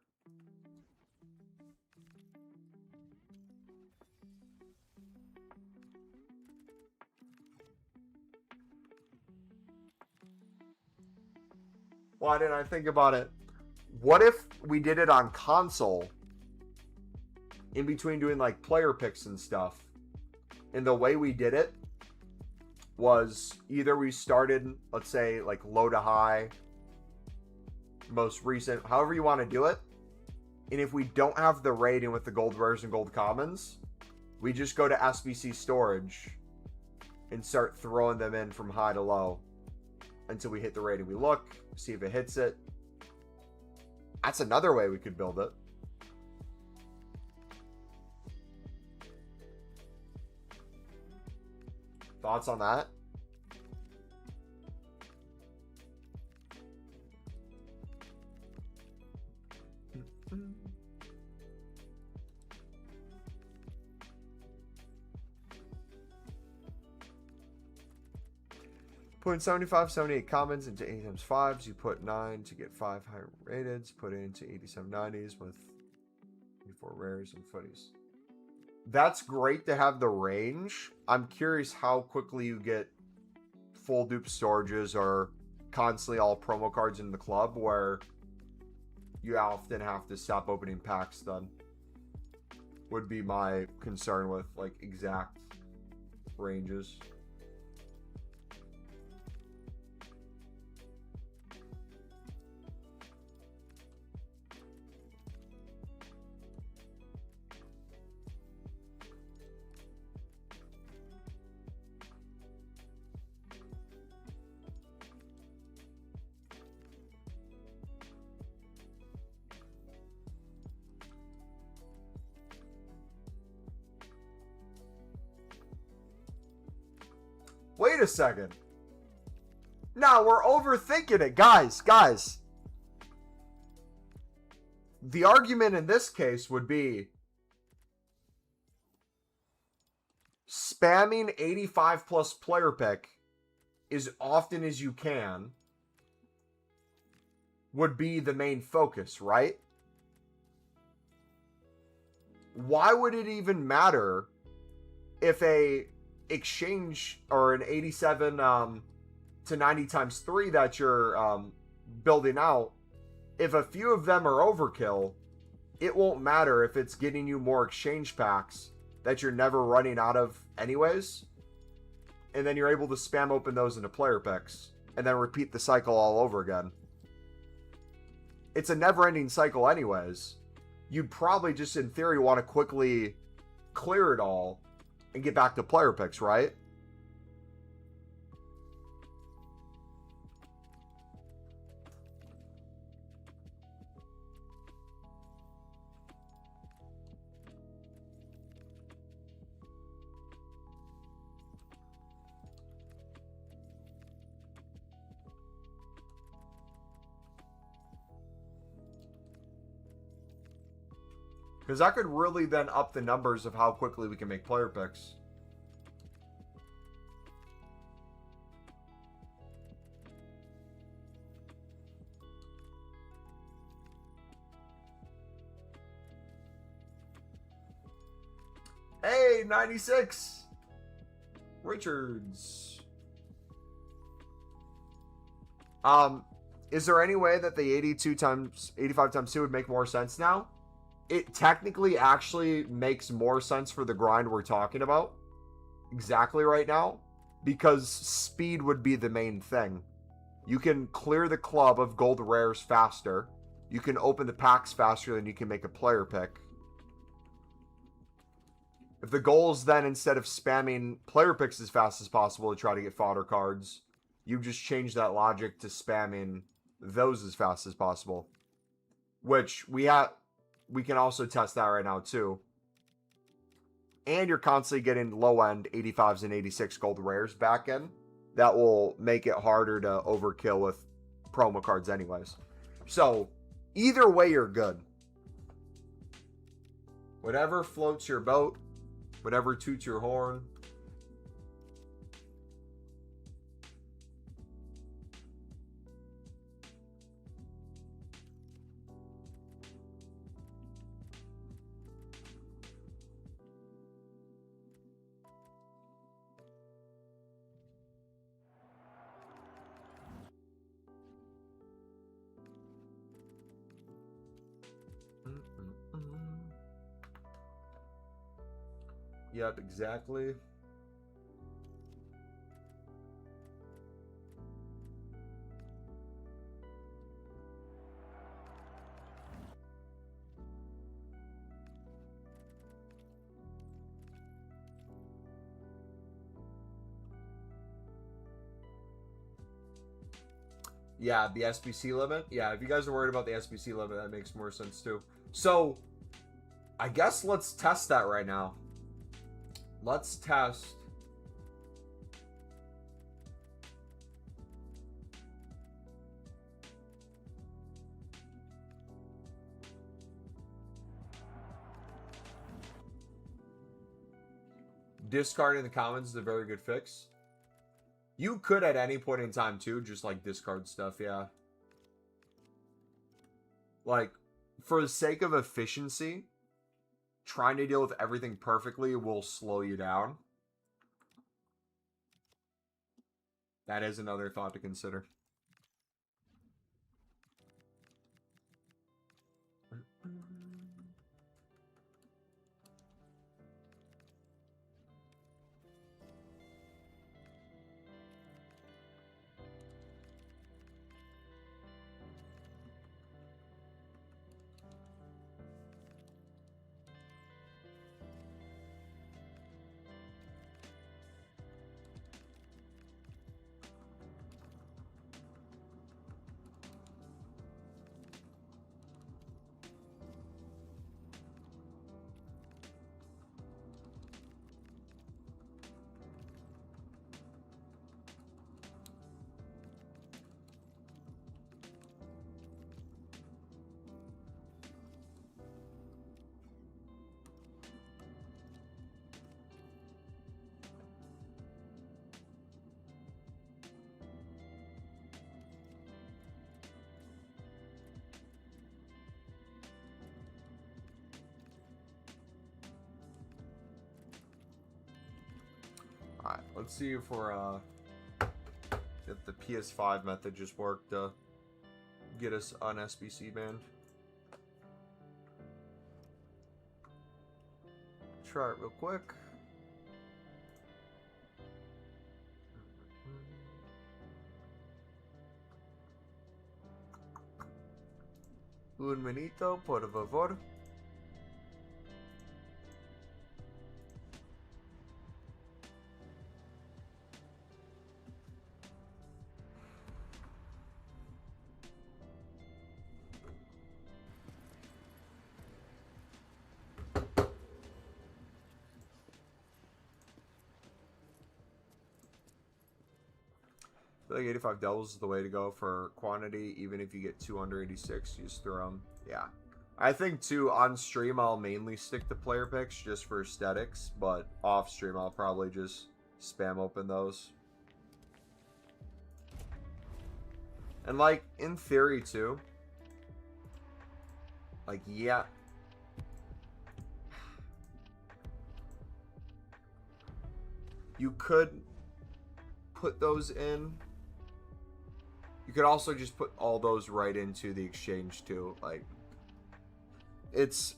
Why didn't I think about it? What if we did it on console in between doing like player picks and stuff? And the way we did it was either we started, let's say, like low to high, most recent, however you want to do it. And if we don't have the rating with the gold rares and gold commons, we just go to SBC storage and start throwing them in from high to low until we hit the rating. We look, see if it hits it. That's another way we could build it. Thoughts on that? Put in 75, 78 commons into 8 times 5s. You put 9 to get 5 higher rated. Put it into 87 90s with 24 rares and footies. That's great to have the range. I'm curious how quickly you get full dupe storages or constantly all promo cards in the club where you often have to stop opening packs then. Would be my concern with like exact ranges. Wait a second. No, we're overthinking it. Guys. The argument in this case would be spamming 85 plus player pick as often as you can would be the main focus, right? Why would it even matter if a exchange or an 87 to 90 times 3 that you're building out, if a few of them are overkill, it won't matter if it's getting you more exchange packs that you're never running out of anyways, and then you're able to spam open those into player picks and then repeat the cycle all over again. it's a never-ending cycle anyways. You'd probably just, in theory, want to quickly clear it all and get back to player picks, right? Because that could really then up the numbers of how quickly we can make player picks. Hey, 96! Richards. Is there any way that the 82 times 85 times 2 would make more sense now? It technically actually makes more sense for the grind we're talking about exactly right now, because speed would be the main thing. You can clear the club of gold rares faster. You can open the packs faster than you can make a player pick. If the goal is then, instead of spamming player picks as fast as possible to try to get fodder cards, you just change that logic to spamming those as fast as possible. Which we can also test that right now too. And you're constantly getting low-end 85s and 86 gold rares back in. That will make it harder to overkill with promo cards anyways. So, either way you're good. Whatever floats your boat. Whatever toots your horn. Yep, exactly. Yeah, the SBC limit. Yeah, if you guys are worried about the SBC limit, that makes more sense too. So, I guess let's test that right now. Let's test. Discarding the commons is a very good fix. You could at any point in time too, just like discard stuff, yeah. Like, for the sake of efficiency, trying to deal with everything perfectly will slow you down. That is another thought to consider. Alright, let's see if we're, if the PS5 method just worked to get us on SBC banned. Try it real quick. Un minuto, por favor. I feel like 85 doubles is the way to go for quantity. Even if you get 2 under 86, you just throw them. Yeah. I think, too, on stream, I'll mainly stick to player picks just for aesthetics. But off stream, I'll probably just spam open those. And, like, in theory, too. Like, yeah. You could put those in. You could also just put all those right into the exchange too. Like, it's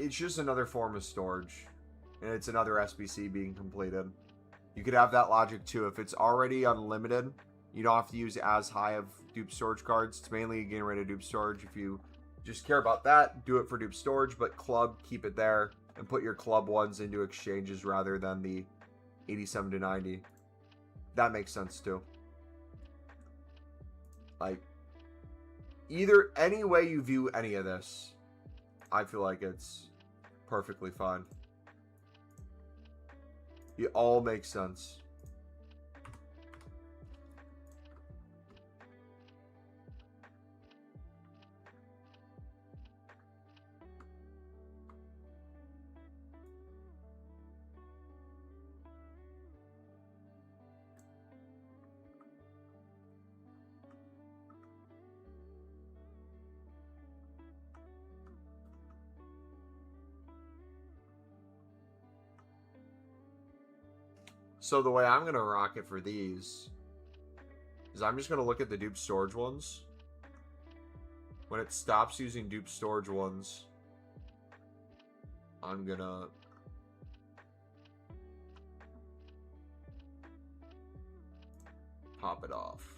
just another form of storage, and it's another SBC being completed. You could have that logic too. If it's already unlimited, you don't have to use as high of dupe storage cards. It's mainly getting rid of dupe storage. If you just care about that, do it for dupe storage, but club, keep it there, and put your club ones into exchanges rather than the 87 to 90. That makes sense too. Like, either any way you view any of this, I feel like it's perfectly fine. It all makes sense. So the way I'm going to rock it for these is I'm just going to look at the dupe storage ones. When it stops using dupe storage ones, I'm going to pop it off.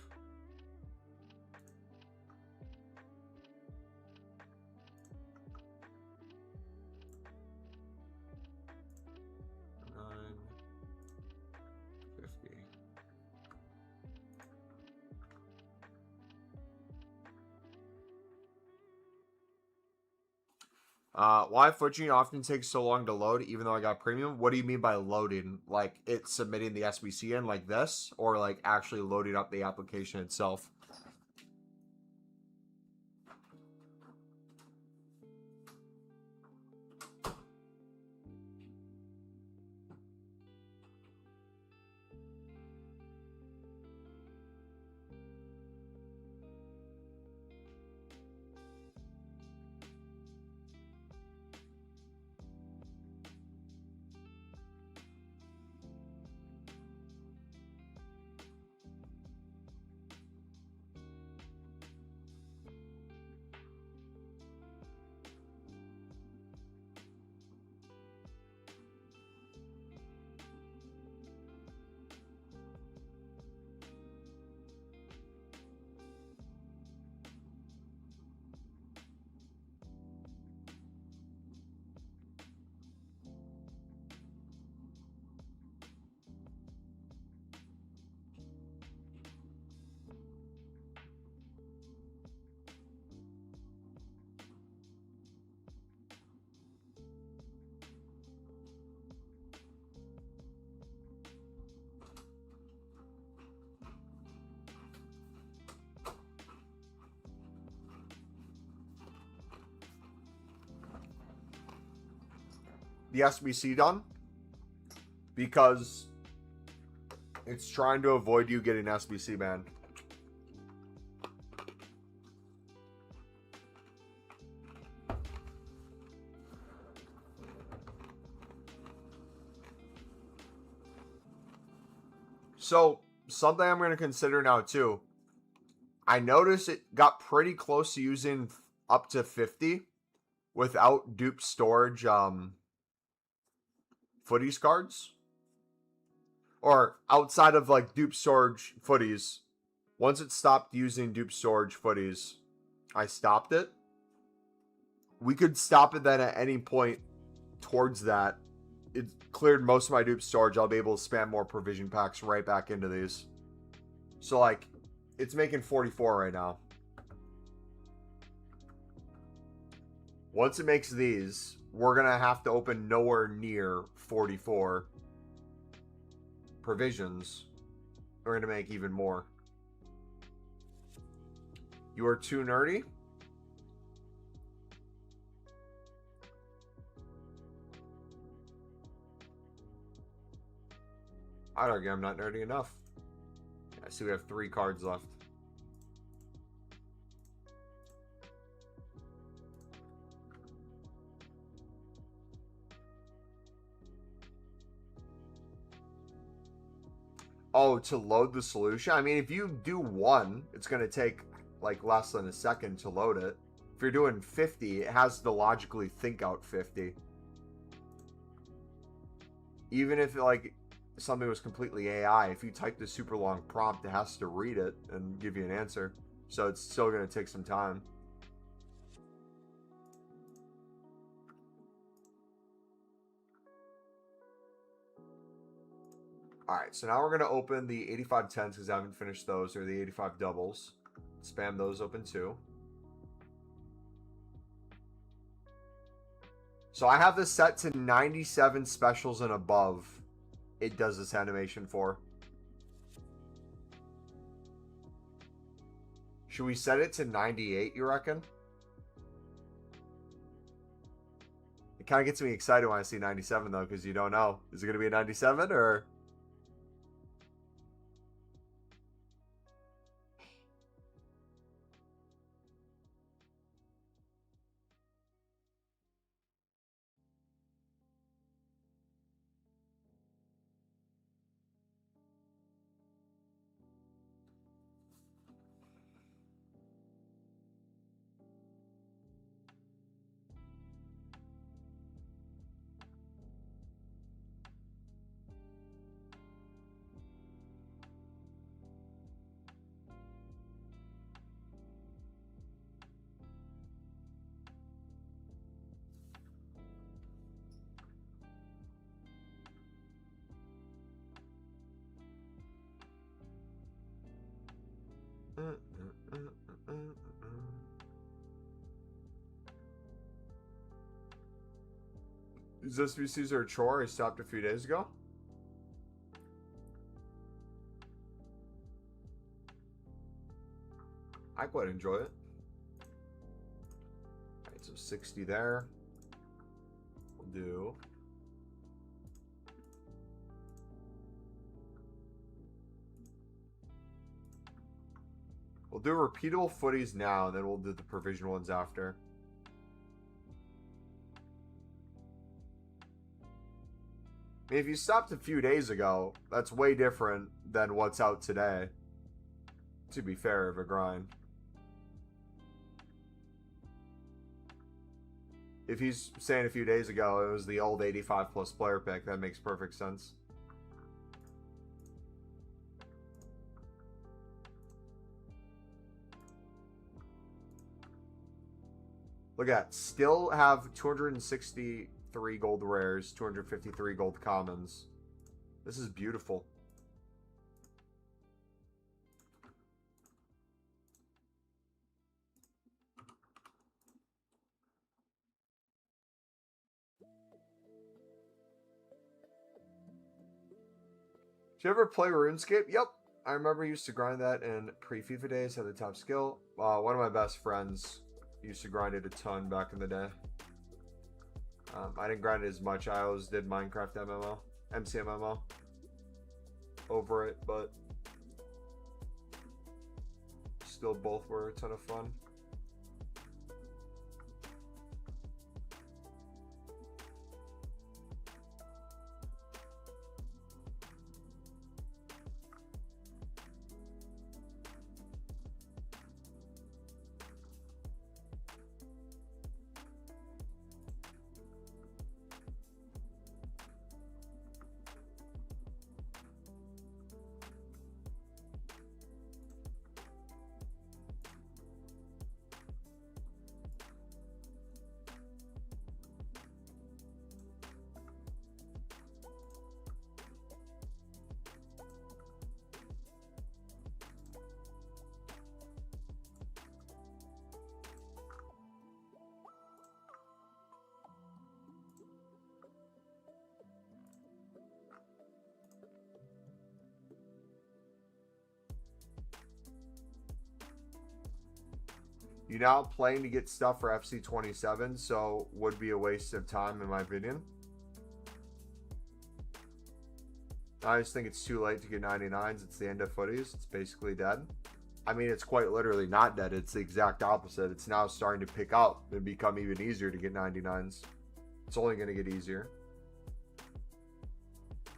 Why FUTTIES often takes so long to load, even though I got premium? What do you mean by loading? Like, it's submitting the SBC in like this? Or, like, actually loading up the application itself? The SBC done because it's trying to avoid you getting SBC banned. So, something I'm going to consider now too. I noticed it got pretty close to using up to 50 without dupe storage FUTTIES cards, or outside of like dupe storage FUTTIES. Once it stopped using dupe storage footies, I stopped it. We could stop it then at any point towards that. It cleared most of my dupe storage. I'll be able to spam more provision packs right back into these. So, like, it's making 44 right now. Once it makes these, we're going to have to open nowhere near 44 provisions. We're going to make even more. You are too nerdy? I'd argue I'm not nerdy enough. I see we have 3 cards left. Oh, to load the solution? I mean, if you do 1, it's going to take like less than a second to load it. If you're doing 50, it has to logically think out 50. Even if like something was completely AI, if you type the super long prompt, it has to read it and give you an answer. So it's still going to take some time. Alright, so now we're going to open the 8510s because I haven't finished those, or the 85 doubles. Spam those open too. So I have this set to 97 specials and above. It does this animation for. Should we set it to 98, you reckon? It kind of gets me excited when I see 97 though, because you don't know. Is it going to be a 97 or... Is this SBCs are a chore? I stopped a few days ago. I quite enjoy it. Alright, so 60 there. We'll do... We'll do repeatable footies now, and then we'll do the provision ones after. I mean, if you stopped a few days ago, that's way different than what's out today. To be fair, of a grind. If he's saying a few days ago it was the old 85 plus player pick, that makes perfect sense. Look at, still have 263 gold rares, 253 gold commons. This is beautiful. Did you ever play RuneScape? Yep. I remember I used to grind that in pre-FIFA days, had the top skill. One of my best friends used to grind it a ton back in the day. I didn't grind it as much. I always did Minecraft MMO, MCMMO over it, but still both were a ton of fun. You're not playing to get stuff for FC27, so would be a waste of time in my opinion. I just think it's too late to get 99s. It's the end of footies. It's basically dead. I mean, it's quite literally not dead. It's the exact opposite. It's now starting to pick up and become even easier to get 99s. It's only going to get easier.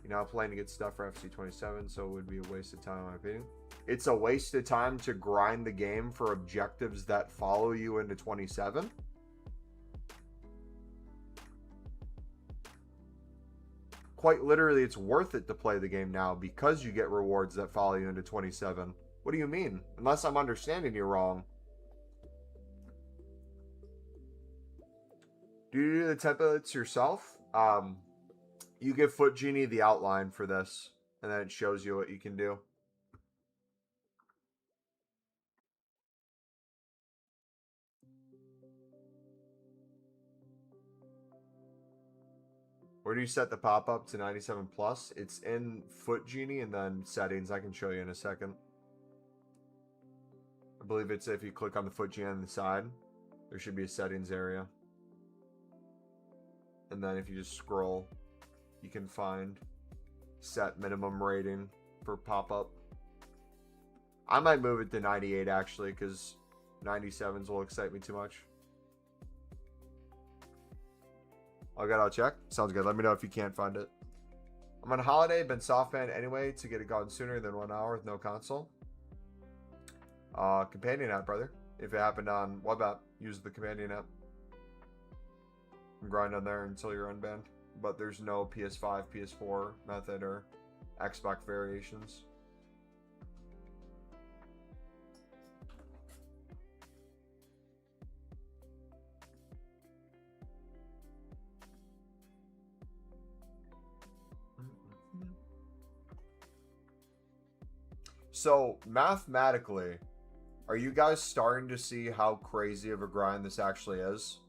You're now playing to get stuff for FC27, so it would be a waste of time in my opinion. It's a waste of time to grind the game for objectives that follow you into 27. Quite literally, it's worth it to play the game now because you get rewards that follow you into 27. What do you mean? Unless I'm understanding you wrong. Do you do the templates yourself? You give Foot Genie the outline for this, and then it shows you what you can do. Where do you set the pop-up to 97 plus? It's in Foot Genie and then settings. I can show you in a second. I believe it's if you click on the Foot Genie on the side, there should be a settings area. And then if you just scroll, you can find set minimum rating for pop-up. I might move it to 98 actually, because 97s will excite me too much. Okay, I'll check. Sounds good. Let me know if you can't find it. I'm on holiday, been soft banned anyway to get it gone sooner than 1 hour with no console. Companion app, brother. If it happened on web app, use the companion app. Grind on there until you're unbanned. But there's no PS5, PS4 method or Xbox variations. So, mathematically, are you guys starting to see how crazy of a grind this actually is?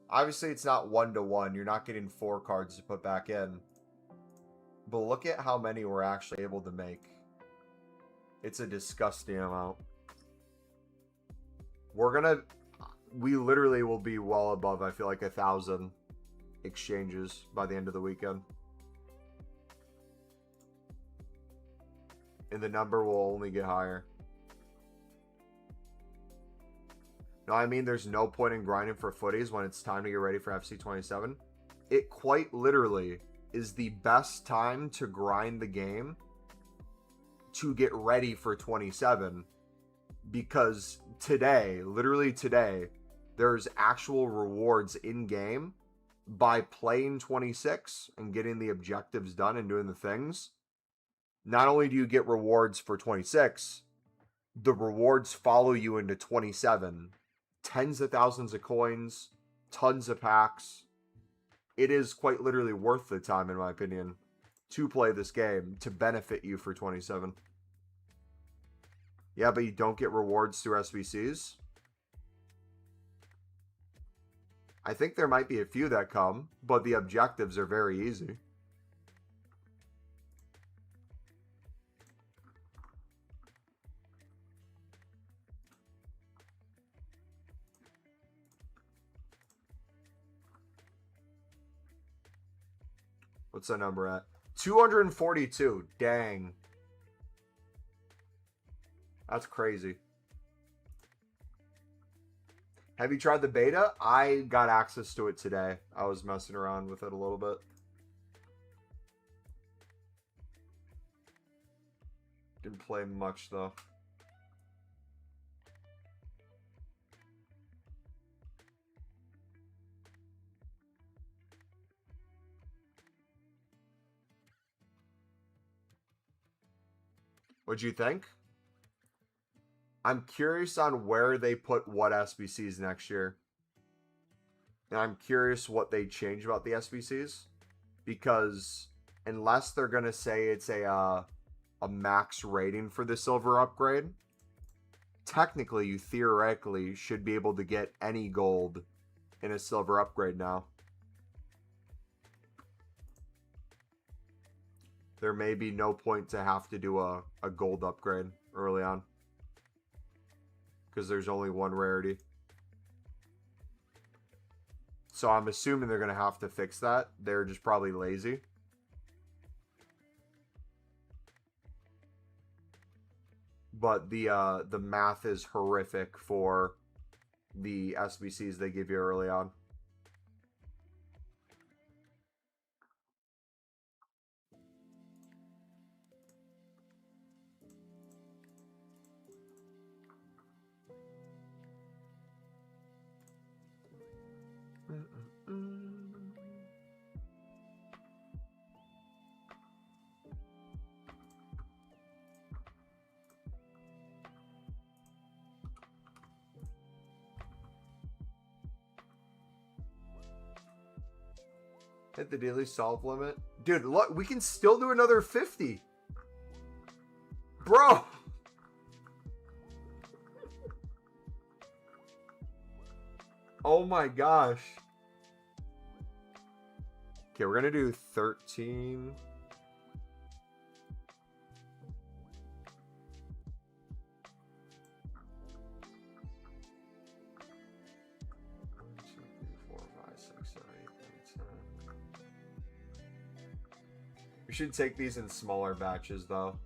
Obviously, it's not 1-to-1. You're not getting 4 cards to put back in. But look at how many we're actually able to make. It's a disgusting amount. We literally will be well above, I feel like, 1,000 exchanges by the end of the weekend. And the number will only get higher. No, I mean, there's no point in grinding for footies when it's time to get ready for FC27. It quite literally is the best time to grind the game to get ready for 27. Because today, literally today, there's actual rewards in-game by playing 26 and getting the objectives done and doing the things. Not only do you get rewards for 26, the rewards follow you into 27. Tens of thousands of coins, tons of packs. It is quite literally worth the time, in my opinion, to play this game to benefit you for 27. Yeah, but you don't get rewards through SBCs. I think there might be a few that come, but the objectives are very easy. What's that number at? 242. Dang. That's crazy. Have you tried the beta? I got access to it today. I was messing around with it a little bit. Didn't play much though. What'd you think? I'm curious on where they put what SBCs next year. And I'm curious what they change about the SBCs. Because unless they're going to say it's a max rating for the silver upgrade, technically you theoretically should be able to get any gold in a silver upgrade now. There may be no point to have to do a gold upgrade early on. because there's only one rarity. So I'm assuming they're going to have to fix that. They're just probably lazy. But the math is horrific for the SBCs they give you early on. Hit the daily solve limit. Dude, look, we can still do another 50. Bro. Oh my gosh. Okay, we're going to do 13. We should take these in smaller batches, though.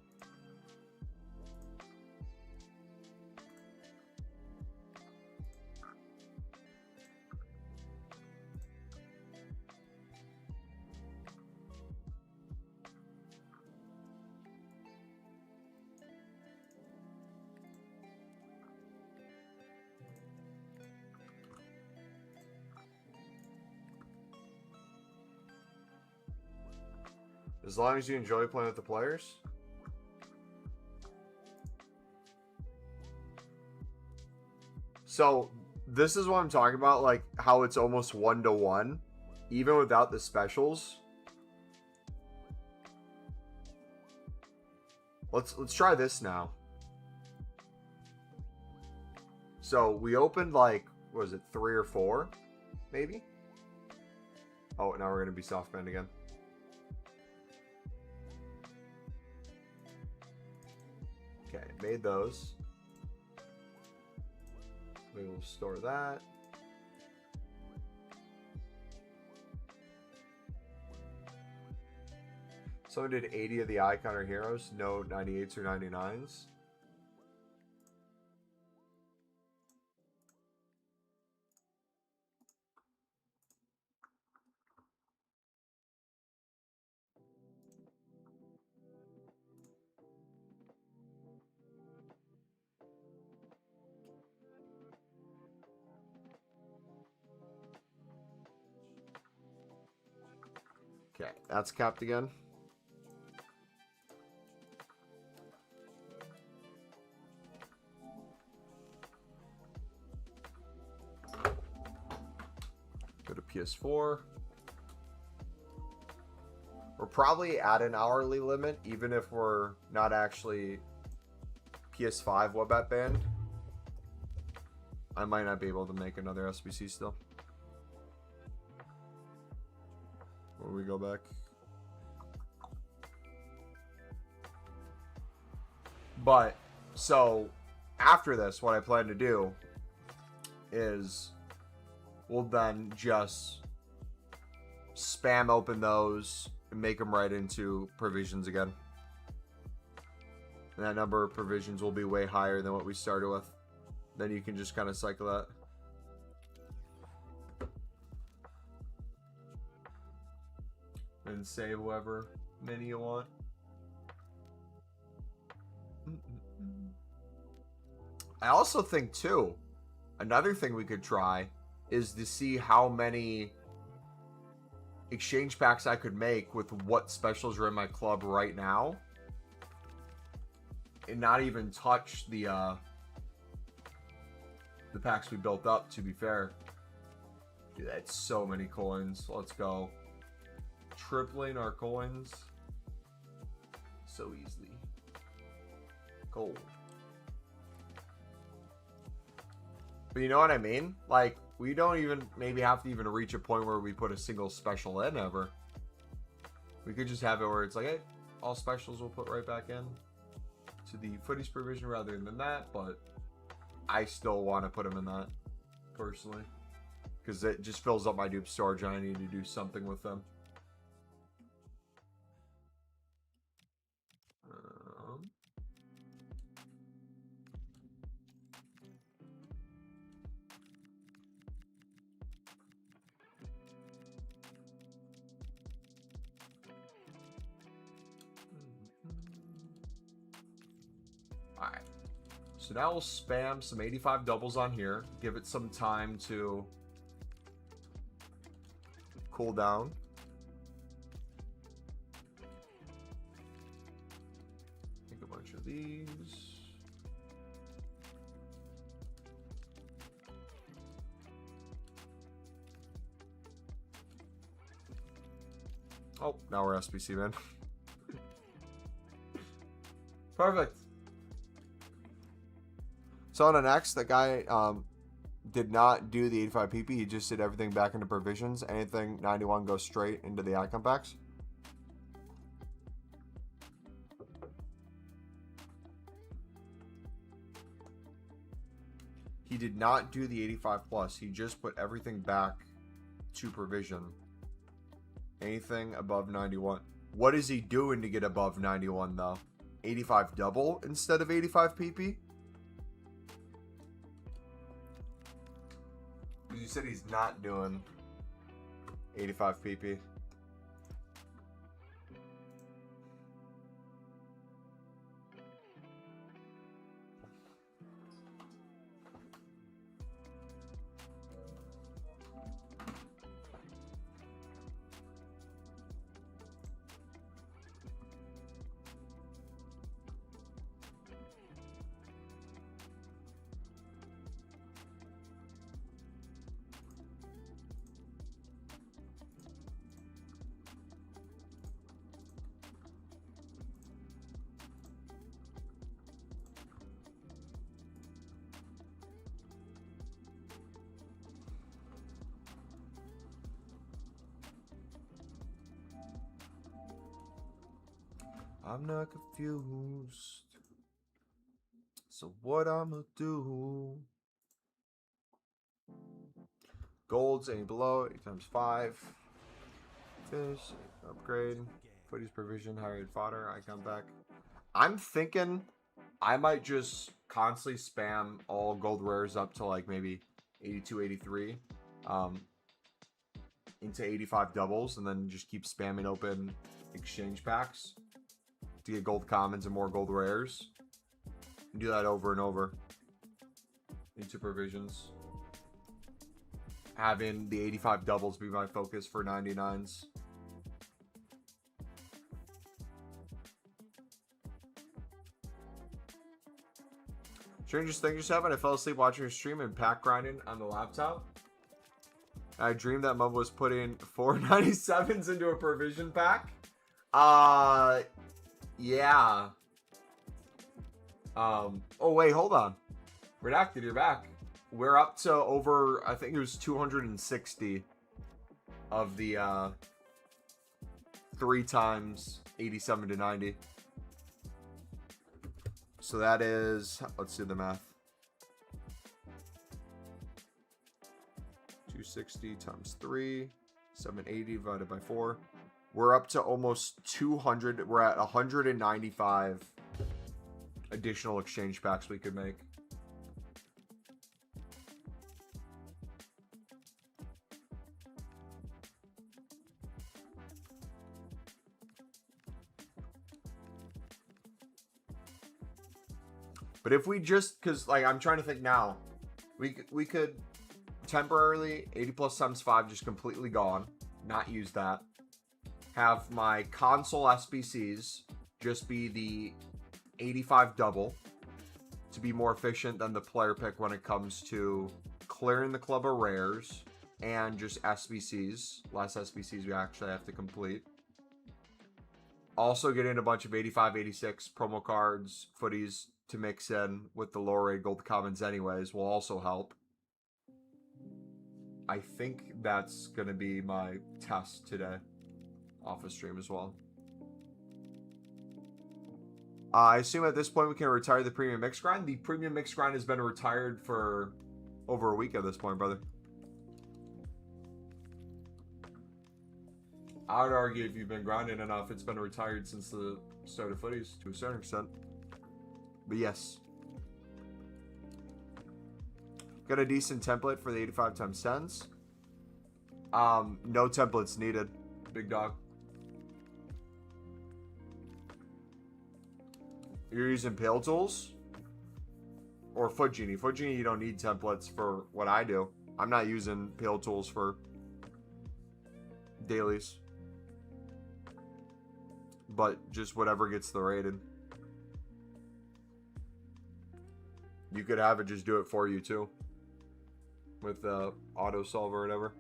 As long as you enjoy playing with the players. So, this is what I'm talking about, like, how it's almost 1-to-1, even without the specials. Let's try this now. So, we opened, like, what was it, 3 or 4, maybe? Oh, now we're going to be softband again. Okay, made those. We will store that. Someone did 80 of the icon or heroes, no 98s or 99s. Okay, that's capped again. Go to PS4. We're probably at an hourly limit, even if we're not actually PS5 Webat banned. I might not be able to make another SBC still. Where we go back. But, so, after this, what I plan to do is we'll then just spam open those and make them right into provisions again. And that number of provisions will be way higher than what we started with. Then you can just kind of cycle that. And save whoever mini you want. I also think, too, another thing we could try is to see how many exchange packs I could make with what specials are in my club right now. And not even touch the packs we built up, to be fair. Dude, that's so many coins. Let's go. Tripling our coins so easily. Gold. But you know what I mean? Like, we don't even maybe have to even reach a point where we put a single special in ever. We could just have it where it's like, hey, all specials we'll put right back in to the footies provision rather than that. But I still want to put them in that, personally. Because it just fills up my dupe storage and I need to do something with them. Alright. So now we'll spam some 85 doubles on here. Give it some time to cool down. Take a bunch of these. Oh, now we're SBC, man. Perfect. So on the next, that guy did not do the 85 PP. He just did everything back into provisions. Anything 91 goes straight into the icon packs. He did not do the 85 plus. He just put everything back to provision. Anything above 91. What is he doing to get above 91 though? 85 double instead of 85 PP? You said he's not doing 85 PP. I'm not confused. So what I'ma do? Golds, any below, 8 times 5. Fish, upgrade. Footies provision, higher rate fodder, icon back. I'm thinking I might just constantly spam all gold rares up to like maybe 82, 83. Into 85 doubles, and then just keep spamming open exchange packs to get gold commons and more gold rares. And do that over and over into provisions. Having the 85 doubles be my focus for 99s. Strangest thing just happened. I fell asleep watching your stream and pack grinding on the laptop. I dreamed that Mumbo was putting 497s into a provision pack. Yeah. Oh wait, hold on. Redacted, you're back. We're up to over, I think it was 260 of the 3 times 87 to 90. So that is, let's do the math. 260 times 3, 780 divided by 4. We're up to almost 200. We're at 195 additional exchange packs we could make. But if we just, because like I'm trying to think now, we could temporarily 80 plus times 5 just completely gone, not use that. Have my console SBCs just be the 85 double to be more efficient than the player pick when it comes to clearing the club of rares and just SBCs. Less SBCs we actually have to complete. Also getting a bunch of 85, 86 promo cards, footies to mix in with the lower rate gold commons anyways will also help. I think that's going to be my test today off of stream as well. I assume at this point we can retire the premium mix grind. The premium mix grind has been retired for over a week at this point, brother. I would argue if you've been grinding enough, it's been retired since the start of footies to a certain extent. But yes. Got a decent template for the 85 times 10s. No templates needed, big dog. You're using Pale Tools or Foot Genie. Foot Genie, you don't need templates for what I do. I'm not using Pale Tools for dailies, but just whatever gets the rated. You could have it just do it for you too with the auto solver or whatever.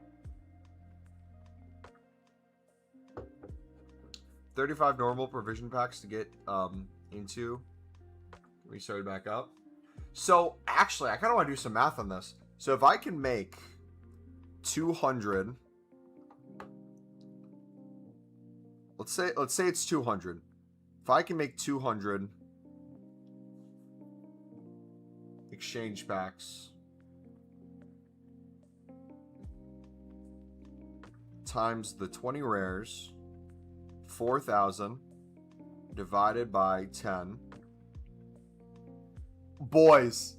35 normal provision packs to get into. We started back up. So actually, I kind of want to do some math on this. So if I can make 200, let's say it's 200. If I can make 200 exchange packs times the 20 rares, 4,000 divided by 10. Boys,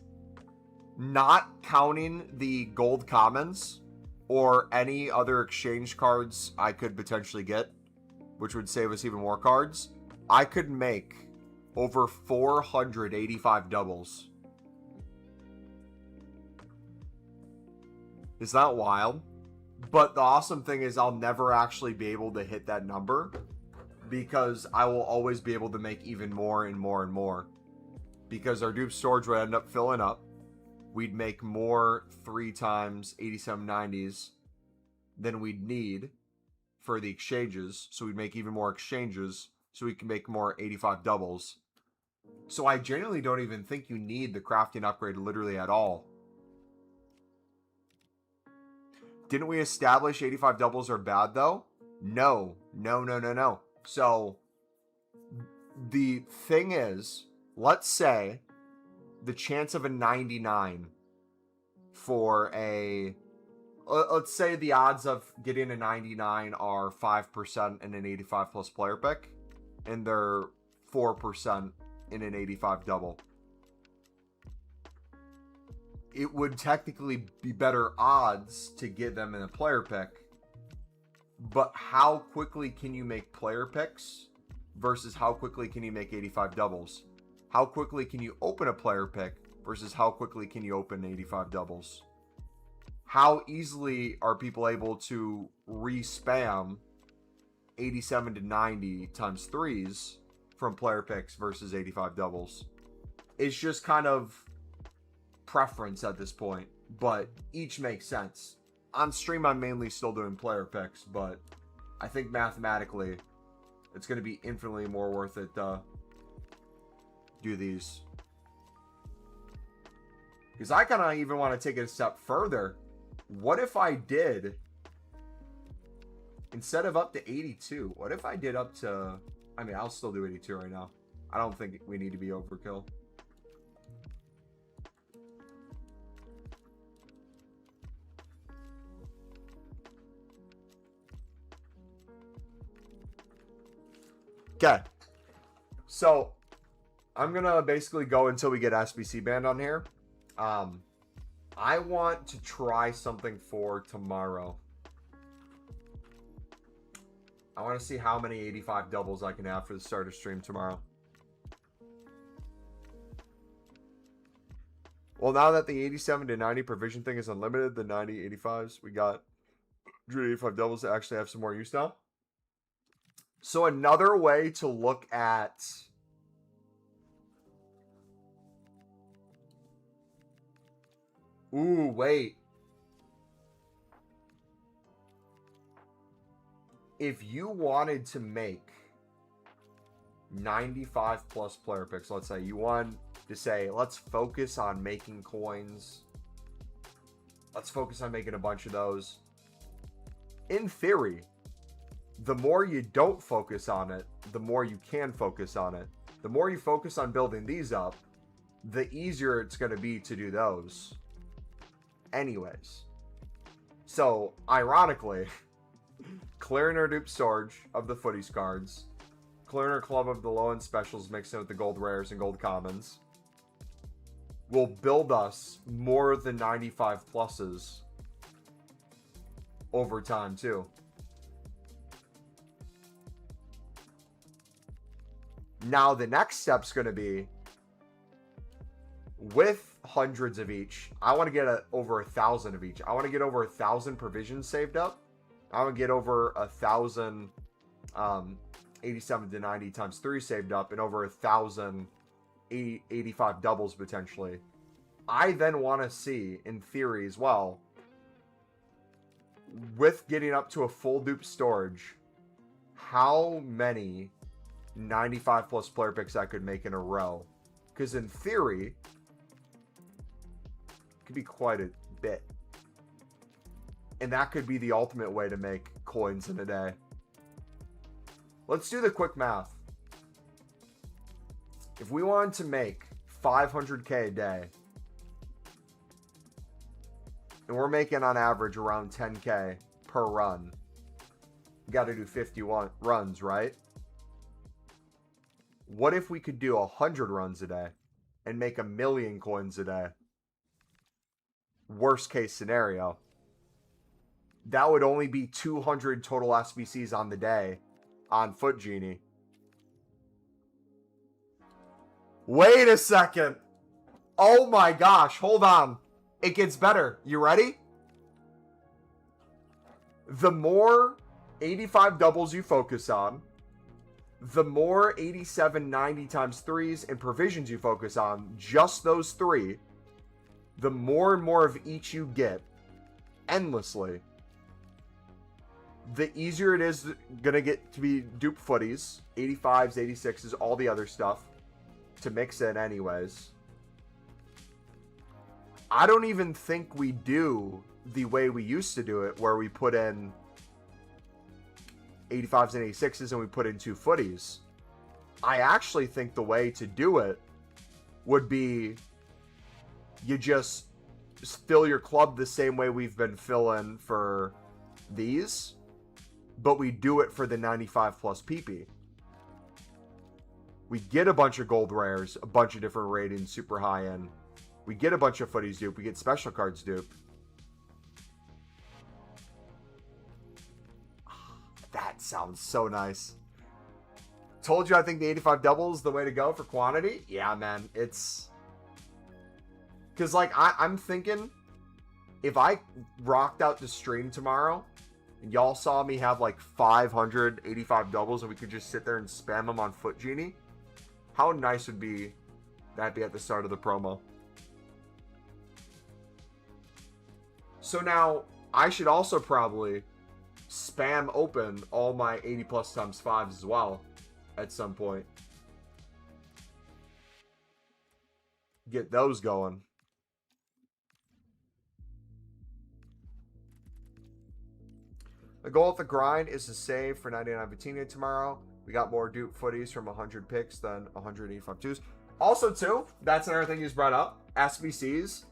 not counting the gold commons or any other exchange cards I could potentially get, which would save us even more cards, I could make over 485 doubles. Is that wild? But the awesome thing is I'll never actually be able to hit that number because I will always be able to make even more and more and more. Because our dupe storage would end up filling up. We'd make more 3 times 8790s than we'd need for the exchanges. So we'd make even more exchanges so we can make more 85 doubles. So I genuinely don't even think you need the crafting upgrade literally at all. Didn't we establish 85 doubles are bad though? No. So the thing is, let's say the chance of a 99 for a... Let's say the odds of getting a 99 are 5% in an 85 plus player pick, and they're 4% in an 85 double. It would technically be better odds to get them in a player pick, but how quickly can you make player picks versus how quickly can you make 85 doubles? How quickly can you open a player pick versus how quickly can you open 85 doubles? How easily are people able to re-spam 87 to 90 times 3s from player picks versus 85 doubles? It's just kind of preference at this point, but each makes sense. On stream, I'm mainly still doing player picks, but I think mathematically it's going to be infinitely more worth it to do these. Because I kind of even want to take it a step further. What if I did, instead of up to 82, what if I did up to, I mean, I'll still do 82 right now. I don't think we need to be overkill. Okay, so I'm gonna basically go until we get SBC banned on here. I want to try something for tomorrow. I want to see how many 85 doubles I can have for the start of stream tomorrow. Well, now that the 87 to 90 provision thing is unlimited, the 90, 85s, we got 185 doubles to actually have some more use now. So another way to look at ooh, wait. If you wanted to make 95 plus player picks, let's say you want to say, let's focus on making coins. Let's focus on making a bunch of those. In theory, the more you don't focus on it, the more you can focus on it. The more you focus on building these up, the easier it's going to be to do those. Anyways. So, ironically, clearing our dupe storage of the footies cards, clearing our club of the low-end specials, mixing with the gold rares and gold commons, will build us more than 95 pluses over time, too. Now, the next step's going to be, with hundreds of each, I want to get over 1,000 of each. I want to get over 1,000 provisions saved up. I want to get over 1,000 87 to 90 times 3 saved up, and over 1,000 85 doubles potentially. I then want to see, in theory as well, with getting up to a full dupe storage, how many 95 plus player picks I could make in a row. Because in theory, it could be quite a bit. And that could be the ultimate way to make coins in a day. Let's do the quick math. If we wanted to make 500k a day, and we're making on average around 10k per run, you got to do 51 runs, right? What if we could do 100 runs a day and make 1,000,000 coins a day? Worst case scenario. That would only be 200 total SBCs on the day on Foot Genie. Wait a second. Oh my gosh, hold on. It gets better. You ready? The more 85 doubles you focus on, the more 87, 90 times 3s and provisions you focus on, just those 3, the more and more of each you get endlessly, the easier it is gonna get to be dupe footies, 85s, 86s, all the other stuff to mix in anyways. I don't even think we do the way we used to do it, where we put in 85s and 86s and we put in 2 footies. I actually think the way to do it would be you just fill your club the same way we've been filling for these, but we do it for the 95 plus PP. We get a bunch of gold rares, a bunch of different ratings, super high end. We get a bunch of footies dupe. We get special cards dupe. That sounds so nice. Told you I think the 85 double is the way to go for quantity. Yeah, man. It's... Because, like, I'm thinking, if I rocked out to stream tomorrow, and y'all saw me have, like, 585 doubles, and we could just sit there and spam them on Foot Genie, how nice would be that be at the start of the promo? So now, I should also probably spam open all my 80 plus times 5s as well at some point. Get those going. The goal at the grind is to save for 99 Vitinha tomorrow. We got more dupe footies from 100 picks than 185 twos. Also, too, that's another thing he's brought up. SBCs.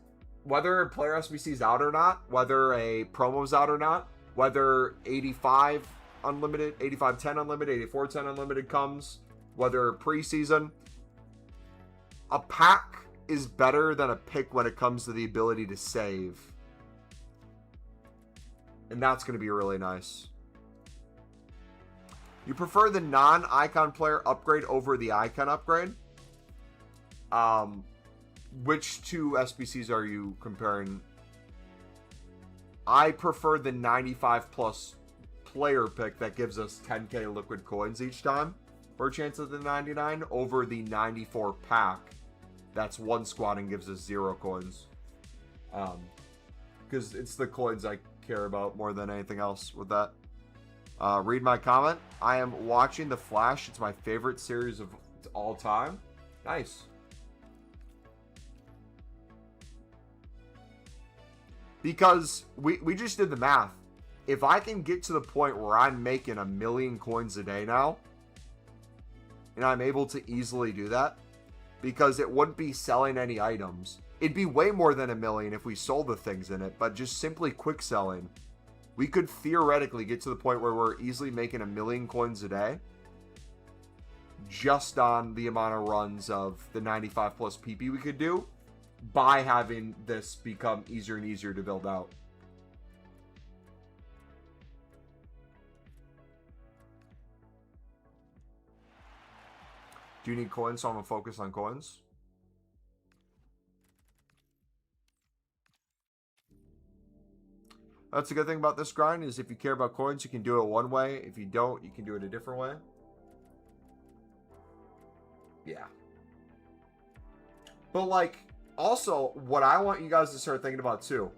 Whether a player SBC's out or not, whether a promo's out or not, whether 85 unlimited, 85-10 unlimited, 84-10 unlimited comes, whether preseason, a pack is better than a pick when it comes to the ability to save. And that's going to be really nice. You prefer the non-icon player upgrade over the icon upgrade? Which 2 SBCs are you comparing? I prefer the 95 plus player pick that gives us 10k liquid coins each time for a chance at the 99 over the 94 pack that's 1 squad and gives us 0 coins. Because it's the coins I care about more than anything else with that. Read my comment. I am watching The Flash. It's my favorite series of all time. Nice. Because we just did the math. If I can get to the point where I'm making 1,000,000 coins a day now, And I'm able to easily do that because it wouldn't be selling any items. It'd be way more than $1 million if we sold the things in it, but just simply quick selling, we could theoretically get to the point where we're easily making 1 million coins a day just on the amount of runs of the 95 plus PP we could do by having this become easier and easier to build out. Do you need coins? So I'm going to focus on coins. That's a good thing about this grind is if you care about coins, you can do it one way. If you don't, you can do it a different way. Yeah. But like, also, what I want you guys to start thinking about too,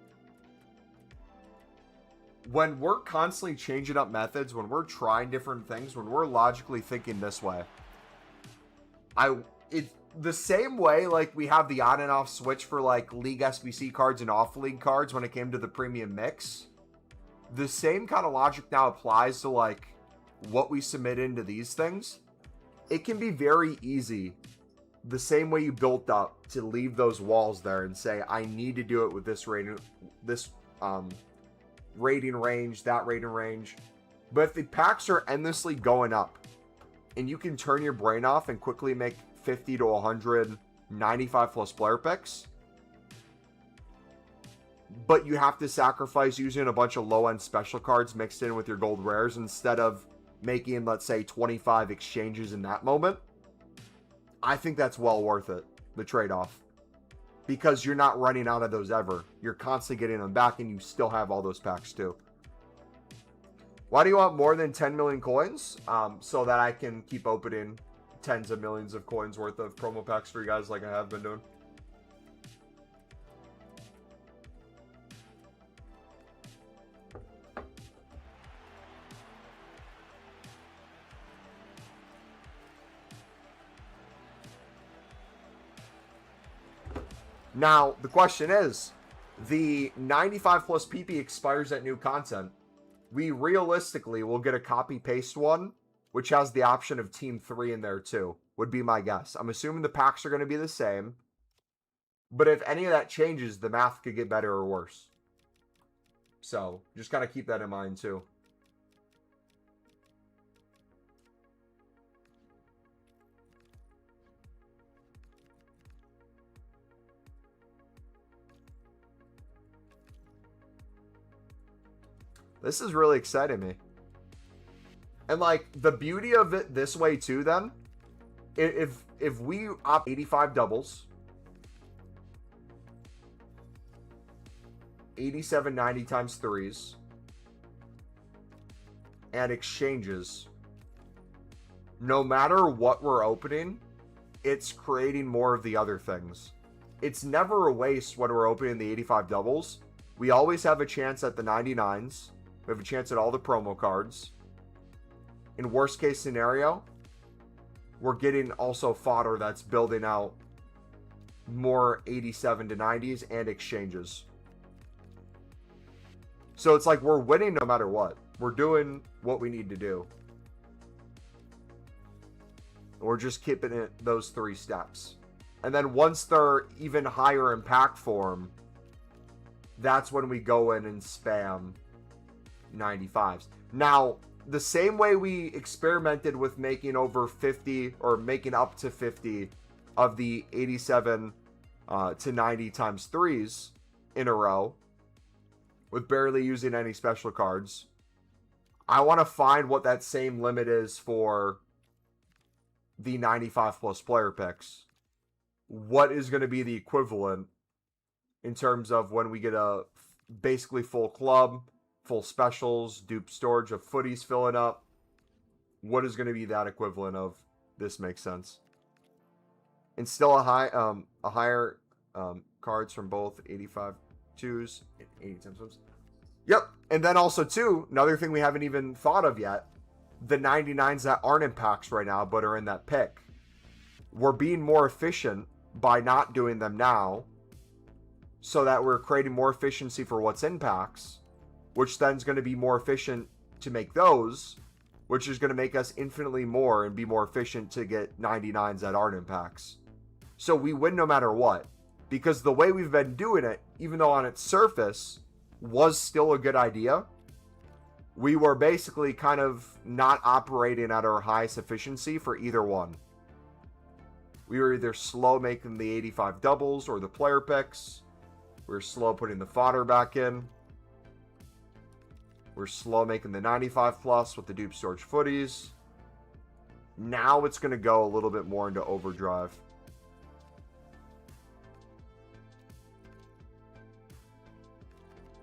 when we're constantly changing up methods, when we're trying different things, when we're logically thinking this way, it's the same way like we have the on and off switch for like league SBC cards and off league cards when it came to the premium mix. The same kind of logic now applies to like what we submit into these things. It can be very easy, the same way you built up, to leave those walls there and say, I need to do it with this rating, rating range, that rating range. But if the packs are endlessly going up and you can turn your brain off and quickly make 50 to 100 95 plus player picks, but you have to sacrifice using a bunch of low-end special cards mixed in with your gold rares instead of making, let's say, 25 exchanges in that moment, I think that's well worth it, the trade-off. Because you're not running out of those ever. You're constantly getting them back and you still have all those packs too. Why do you want more than 10 million coins? So that I can keep opening tens of millions of coins worth of promo packs for you guys like I have been doing. Now, the question is, the 95 plus PP expires at new content. We realistically will get a copy-paste one, which has the option of Team 3 in there too, would be my guess. I'm assuming the packs are going to be the same, but if any of that changes, the math could get better or worse. So, just got to keep that in mind too. This is really exciting me. And like the beauty of it this way too then, if we opt 85 doubles, 8790 times threes, and exchanges, no matter what we're opening, it's creating more of the other things. It's never a waste when we're opening the 85 doubles. We always have a chance at the 99s. We have a chance at all the promo cards. In worst case scenario, we're getting also fodder that's building out more 87 to 90s and exchanges. So it's like we're winning no matter what. We're doing what we need to do. We're just keeping it those 3 steps. And then once they're even higher in pack form, that's when we go in and spam 95s. Now, the same way we experimented with making over 50 or making up to 50 of the 87 to 90 times threes in a row with barely using any special cards, I want to find what that same limit is for the 95 plus player picks. What is going to be the equivalent in terms of when we get a basically full club, full specials, dupe storage of footies filling up? What is going to be that equivalent of? This makes sense. And still a higher cards from both 85 twos and 80 times ones. Yep. And then also too, another thing we haven't even thought of yet, the 99s that aren't in packs right now but are in that pick. We're being more efficient by not doing them now, so that we're creating more efficiency for what's in packs, which then is going to be more efficient to make those, which is going to make us infinitely more and be more efficient to get 99s that aren't in packs. So we win no matter what, because the way we've been doing it, even though on its surface was still a good idea, we were basically kind of not operating at our highest efficiency for either one. We were either slow making the 85 doubles or the player picks. We were slow putting the fodder back in. We're slow making the 95 plus with the dupe storage footies. Now it's going to go a little bit more into overdrive.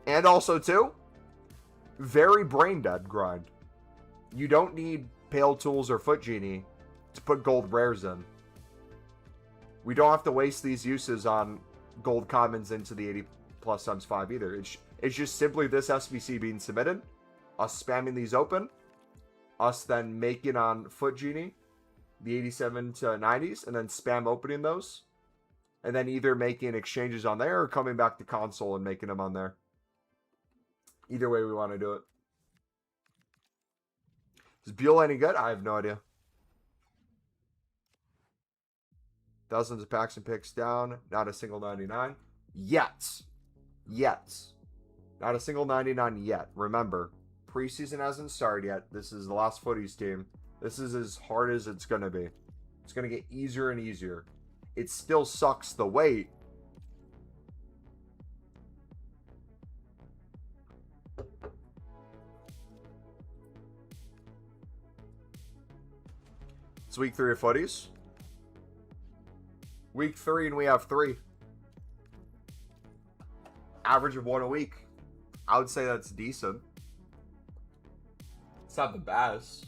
And also, too, very brain dead grind. You don't need Pale Tools or Foot Genie to put gold rares in. We don't have to waste these uses on gold commons into the 80 plus times 5 either. It's just simply this SBC being submitted, us spamming these open, us then making on Foot Genie the 87 to 90s, and then spam opening those, and then either making exchanges on there or coming back to console and making them on there. Either way we want to do it. Is Buell any good? I have no idea. Dozens of packs and picks down. Not a single 99. Yet. Not a single 99 yet. Remember, preseason hasn't started yet. This is the last Footies team. This is as hard as it's going to be. It's going to get easier and easier. It still sucks the wait. It's week 3 of Footies. Week 3 and we have 3. Average of 1 a week. I would say that's decent. It's not the best.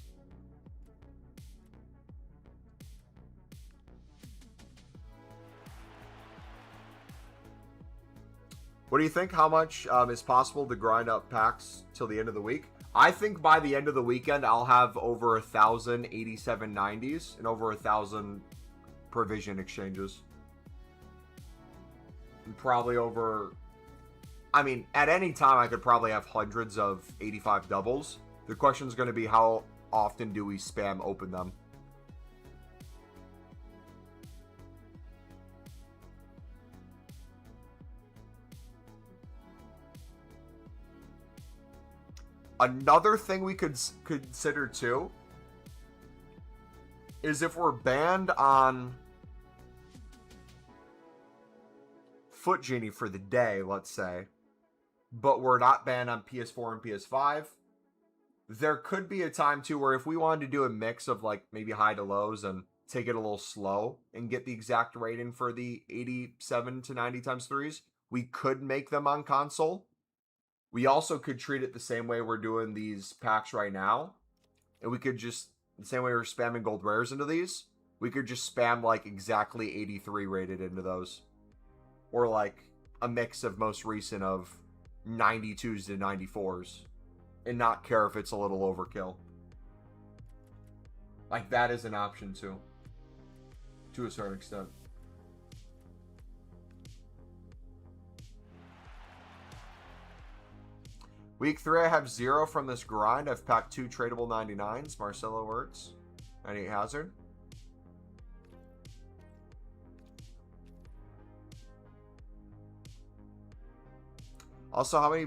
What do you think? How much is possible to grind up packs till the end of the week? I think by the end of the weekend, I'll have over 1,000 87 90s and over 1,000 provision exchanges. And probably over... I mean, at any time, I could probably have hundreds of 85 doubles. The question is going to be how often do we spam open them? Another thing we could consider too is if we're banned on Foot Genie for the day, let's say, but we're not banned on PS4 and PS5, there could be a time too where if we wanted to do a mix of like maybe high to lows and take it a little slow and get the exact rating for the 87 to 90 times 3s, we could make them on console. We also could treat it the same way we're doing these packs right now. And we could just, the same way we're spamming gold rares into these, we could just spam like exactly 83 rated into those. Or like a mix of most recent of 92s to 94s. And not care if it's a little overkill. Like that is an option too. To a certain extent. Week 3, I have 0 from this grind. I've packed 2 tradable 99s. Marcelo Wirtz. 98 Hazard. Also, how many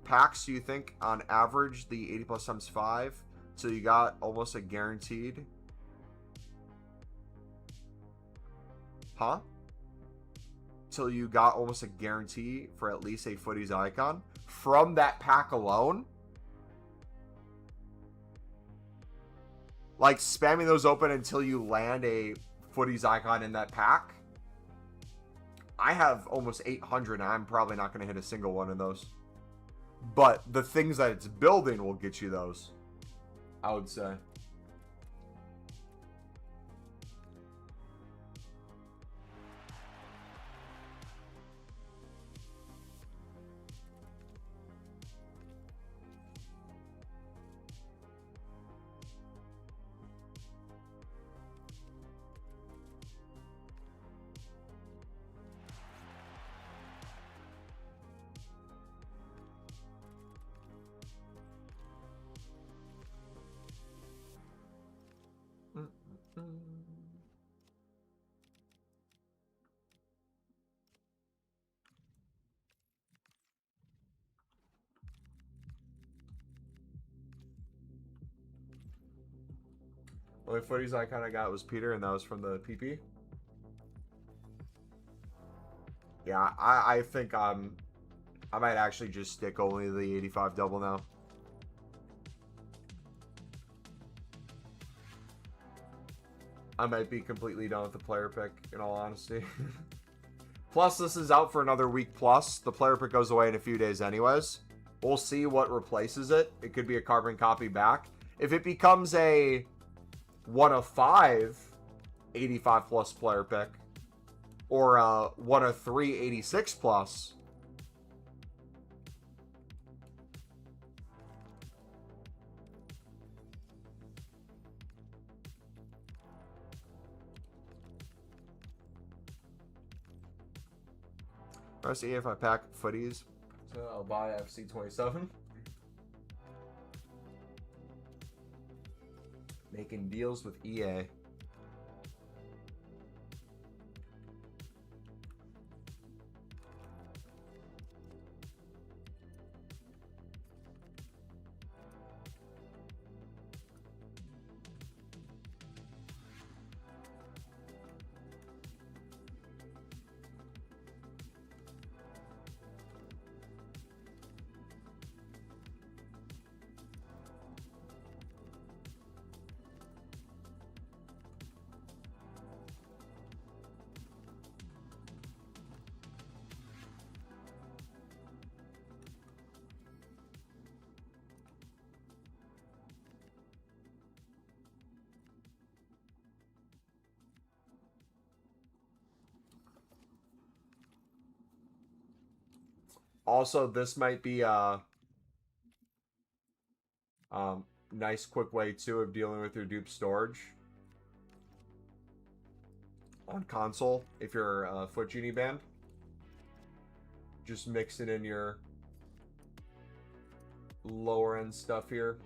packs do you think on average the 80 plus times 5? So you got almost a guaranteed. Huh? Till you got almost a guarantee for at least a Footies icon from that pack alone. Like spamming those open until you land a Footies icon in that pack. I have almost 800 and I'm probably not going to hit a single one of those. But the things that it's building will get you those, I would say. Only footies I kind of got was Peter, and that was from the PP. Yeah, I think I might actually just stick only to the 85 double now. I might be completely done with the player pick, in all honesty. Plus, this is out for another week plus. The player pick goes away in a few days anyways. We'll see what replaces it. It could be a carbon copy back. If it becomes a 1 of 5 85 plus player pick, or a 1 of 3 86 plus, let's see if I pack footies. So I'll buy FC27. Making deals with EA. Also, this might be a nice quick way too of dealing with your dupe storage on console if you're a Foot Genie band. Just mix it in your lower end stuff here.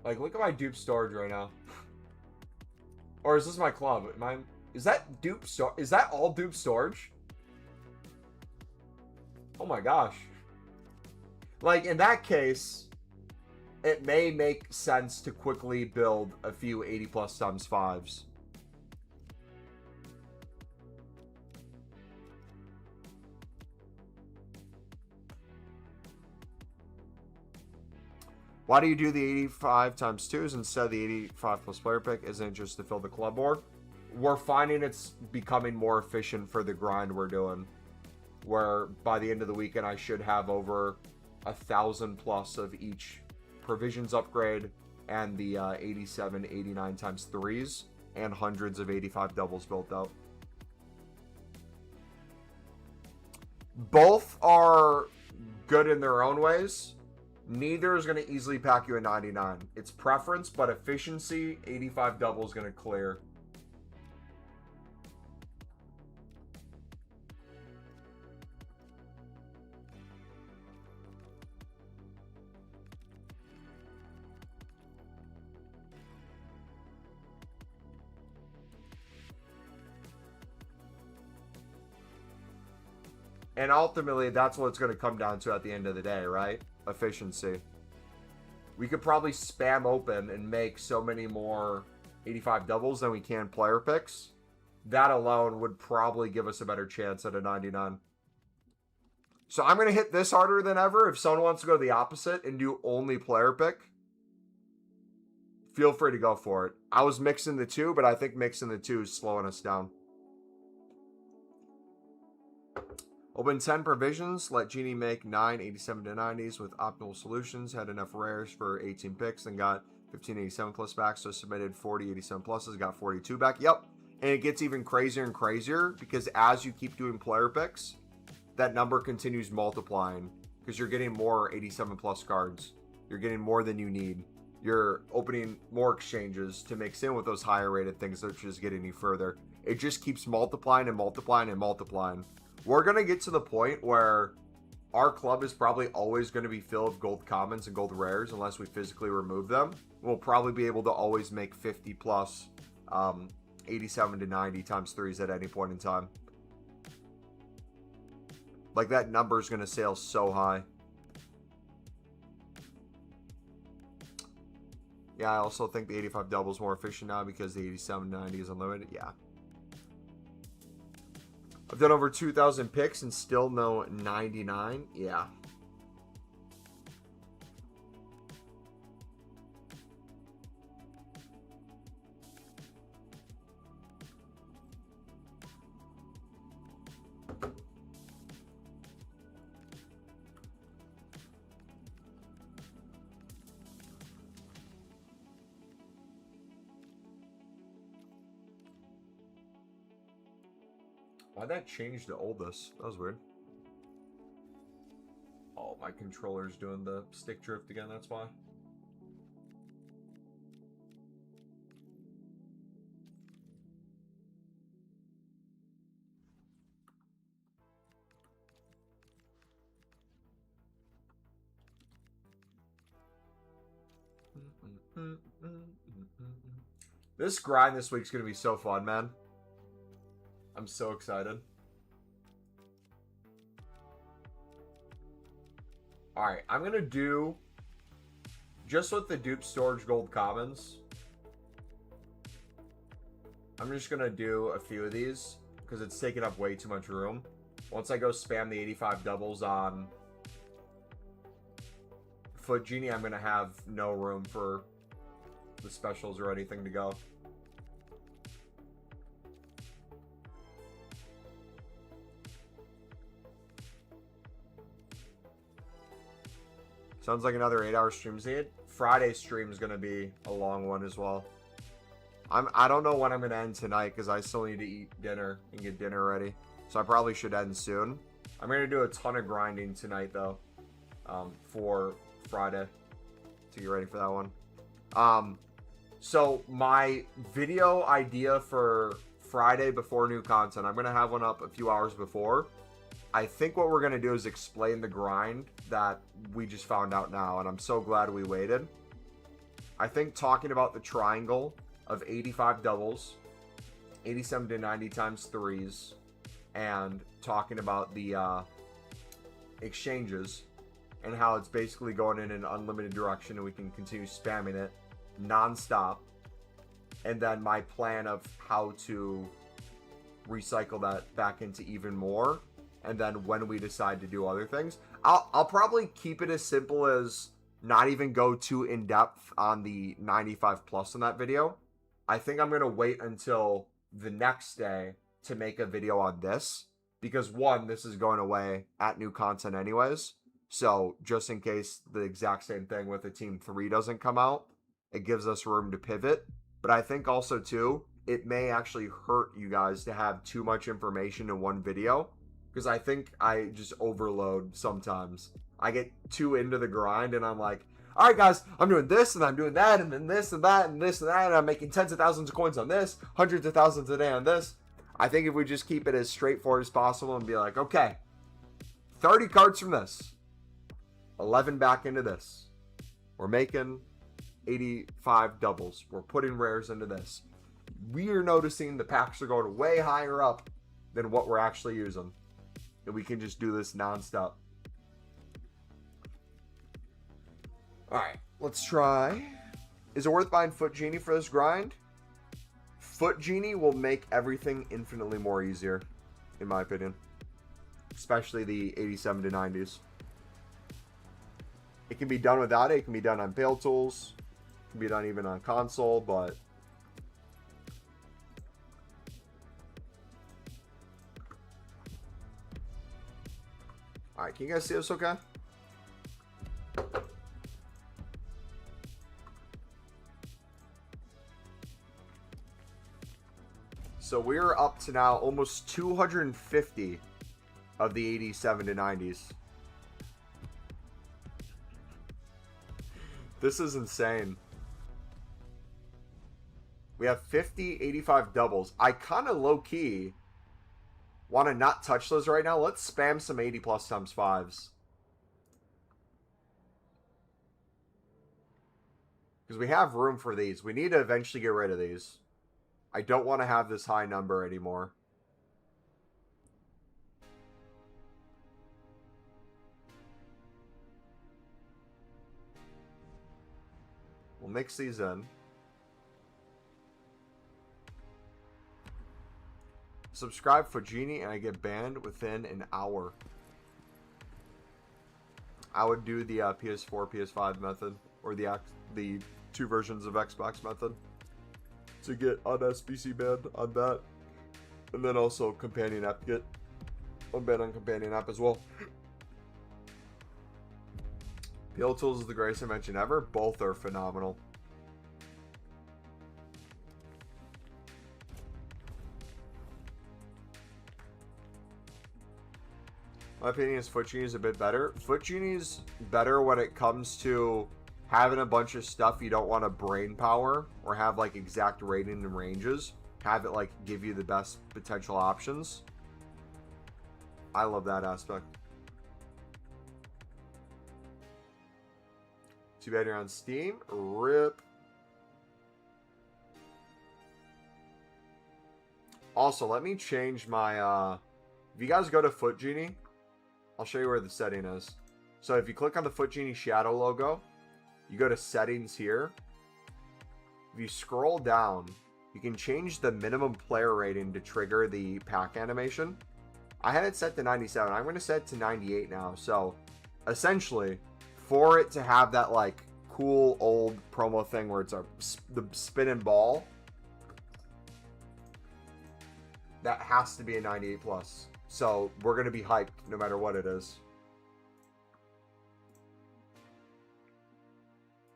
Like, look at my dupe storage right now. Or is this my club? Is that dupe store? Is that all dupe storage? Oh my gosh. Like, in that case, it may make sense to quickly build a few 80 plus times 5s. Why do you do the 85 times 2s instead of the 85 plus player pick? Isn't it just to fill the club board? We're finding it's becoming more efficient for the grind we're doing. Where by the end of the weekend, I should have over 1,000 plus of each provisions upgrade and the 87, 89 times 3s and hundreds of 85 doubles built out. Both are good in their own ways. Neither is going to easily pack you a 99. It's preference, but efficiency, 85 double is going to clear. And ultimately, that's what it's going to come down to at the end of the day, right? Efficiency. We could probably spam open and make so many more 85 doubles than we can player picks. That alone would probably give us a better chance at a 99. So I'm going to hit this harder than ever. If someone wants to go the opposite and do only player pick, feel free to go for it. I was mixing the two, but I think mixing the two is slowing us down. Open 10 provisions, let Genie make 9 87 to 90s with optimal solutions, had enough rares for 18 picks, and got 15 87 plus back, so submitted 40 87 pluses, got 42 back. Yep, and it gets even crazier and crazier because as you keep doing player picks, that number continues multiplying because you're getting more 87 plus cards. You're getting more than you need. You're opening more exchanges to mix in with those higher rated things, which is getting you further. It just keeps multiplying and multiplying and multiplying. We're going to get to the point where our club is probably always going to be filled with gold commons and gold rares unless we physically remove them. We'll probably be able to always make 50 plus 87 to 90 times 3s at any point in time. Like, that number is going to sail so high. Yeah, I also think the 85 double is more efficient now because the 8790 is unlimited. Yeah. I've done over 2,000 picks and still no 99. Yeah. Why'd that change to oldest? That was weird. Oh, my controller's doing the stick drift again, that's why. This grind this week's gonna be so fun, man. I'm so excited. Alright, I'm gonna do just with the dupe storage gold commons. I'm just gonna do a few of these because it's taking up way too much room. Once I go spam the 85 doubles on Foot Genie, I'm gonna have no room for the specials or anything to go. Sounds like another 8-hour stream. Friday stream is gonna be a long one as well. I don't know when I'm gonna end tonight because I still need to eat dinner and get dinner ready. So I probably should end soon. I'm gonna do a ton of grinding tonight though, for Friday to get ready for that one. So my video idea for Friday before new content, I'm gonna have one up a few hours before. I think what we're going to do is explain the grind that we just found out now, and I'm so glad we waited. I think talking about the triangle of 85 doubles, 87 to 90 times threes, and talking about the exchanges and how it's basically going in an unlimited direction and we can continue spamming it non-stop. And then my plan of how to recycle that back into even more. And then when we decide to do other things, I'll probably keep it as simple as not even go too in depth on the 95 plus in that video. I think I'm going to wait until the next day to make a video on this because one, this is going away at new content anyways. So just in case the exact same thing with the Team 3 doesn't come out, it gives us room to pivot. But I think also too, it may actually hurt you guys to have too much information in one video. Because I think I just overload sometimes. I get too into the grind and I'm like, all right, guys, I'm doing this and I'm doing that and then this and that and this and that. And I'm making tens of thousands of coins on this, hundreds of thousands a day on this. I think if we just keep it as straightforward as possible and be like, okay, 30 cards from this, 11 back into this. We're making 85 doubles. We're putting rares into this. We are noticing the packs are going way higher up than what we're actually using. And we can just do this non-stop. Alright, let's try. Is it worth buying Foot Genie for this grind? Foot Genie will make everything infinitely more easier, in my opinion. Especially the 87 to 90s. It can be done without it. It can be done on Pale Tools. It can be done even on console, but... Alright, can you guys see this okay? So we're up to now almost 250 of the 87 to 90s. This is insane. We have 50, 85 doubles. I kind of low-key want to not touch those right now. Let's spam some 80 plus times 5s. Because we have room for these. We need to eventually get rid of these. I don't want to have this high number anymore. We'll mix these in. Subscribe for Genie and I get banned within an hour. I would do the PS4, PS5 method, or the 2 versions of Xbox method to get on SBC banned on that, and then also companion app get unbanned on companion app as well. PL Tools is the greatest invention ever. Both are phenomenal. My opinion is Foot Genie is a bit better. Foot Genie's better when it comes to having a bunch of stuff you don't want to brain power or have like exact rating and ranges. Have it like give you the best potential options. I love that aspect. Too bad you're on Steam. RIP. Also, let me change my if you guys go to Foot Genie, I'll show you where the setting is. So if you click on the Foot Genie shadow logo, you go to settings here. If you scroll down, you can change the minimum player rating to trigger the pack animation. I had it set to 97. I'm going to set it to 98 now. So essentially, for it to have that like cool old promo thing where it's the spinning ball, that has to be a 98 plus. So we're going to be hyped no matter what it is.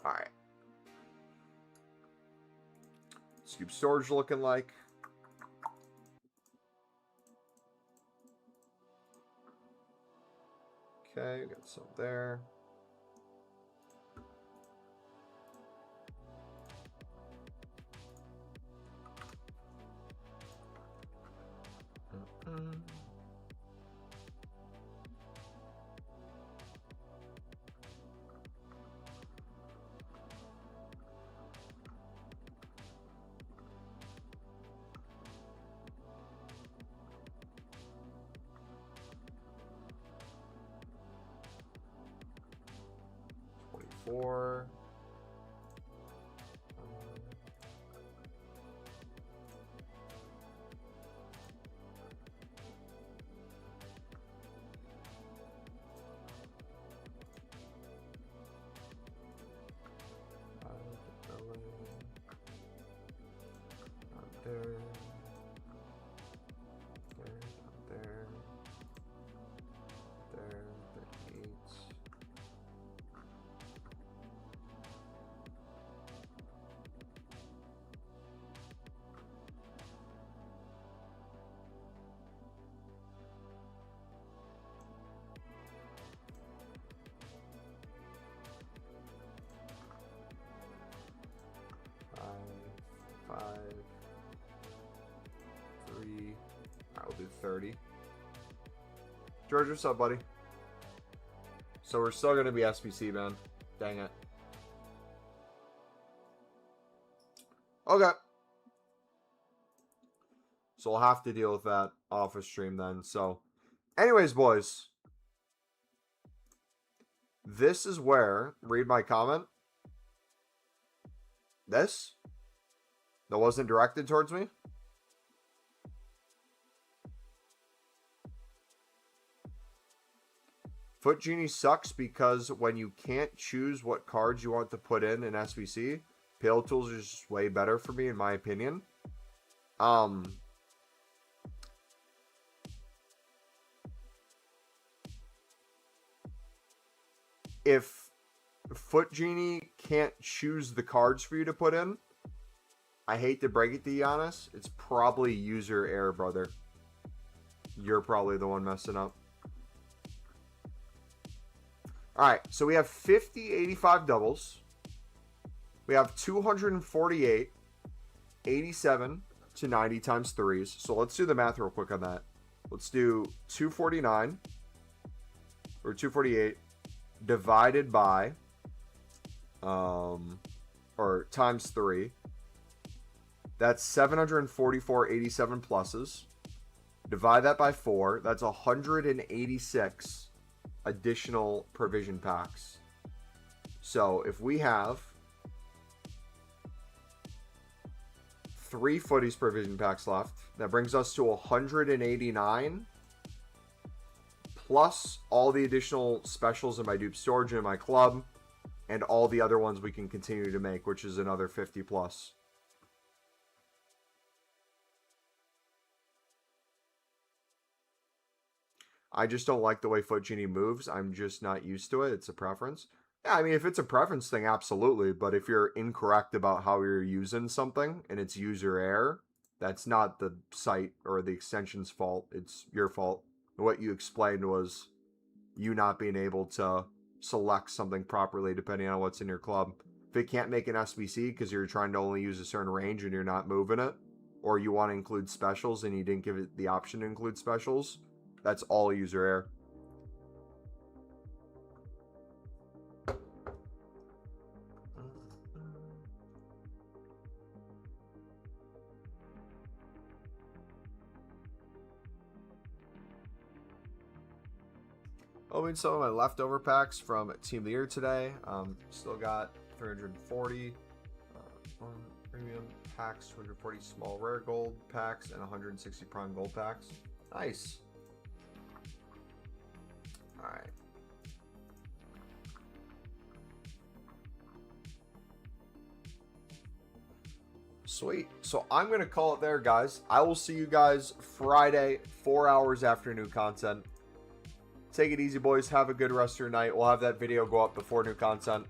Alright. Scoop storage looking like. Okay, got some there. Four. There. Five, 3. I'll do 30. George, what's up, buddy? So we're still gonna be SBC, man. Dang it. Okay. So we'll have to deal with that off of stream then. So, anyways, boys. This is where, read my comment. This that wasn't directed towards me. Foot Genie sucks because when you can't choose what cards you want to put in SBC, Pale Tools is just way better for me, in my opinion. If Foot Genie can't choose the cards for you to put in, I hate to break it to you, honest, it's probably user error, brother. You're probably the one messing up. Alright, so we have 50, 85 doubles. We have 248, 87 to 90 times 3s. So let's do the math real quick on that. Let's do 249, or 248, divided by, or times 3. That's 744 87 pluses. Divide that by 4. That's 186 additional provision packs. So if we have 3 footies provision packs left. That brings us to 189. Plus all the additional specials in my dupe storage and in my club. And all the other ones we can continue to make, which is another 50 plus. I just don't like the way Foot Genie moves. I'm just not used to it. It's a preference. Yeah, I mean, if it's a preference thing, absolutely. But if you're incorrect about how you're using something and it's user error, that's not the site or the extension's fault. It's your fault. What you explained was you not being able to select something properly depending on what's in your club. If it can't make an SBC because you're trying to only use a certain range and you're not moving it, or you want to include specials and you didn't give it the option to include specials, that's all user error. Opening some of my leftover packs from Team of the Year today. Still got 340 premium packs, 240 small rare gold packs, and 160 prime gold packs. Nice. All right. Sweet. So I'm going to call it there, guys. I will see you guys Friday, 4 hours after new content. Take it easy, boys. Have a good rest of your night. We'll have that video go up before new content.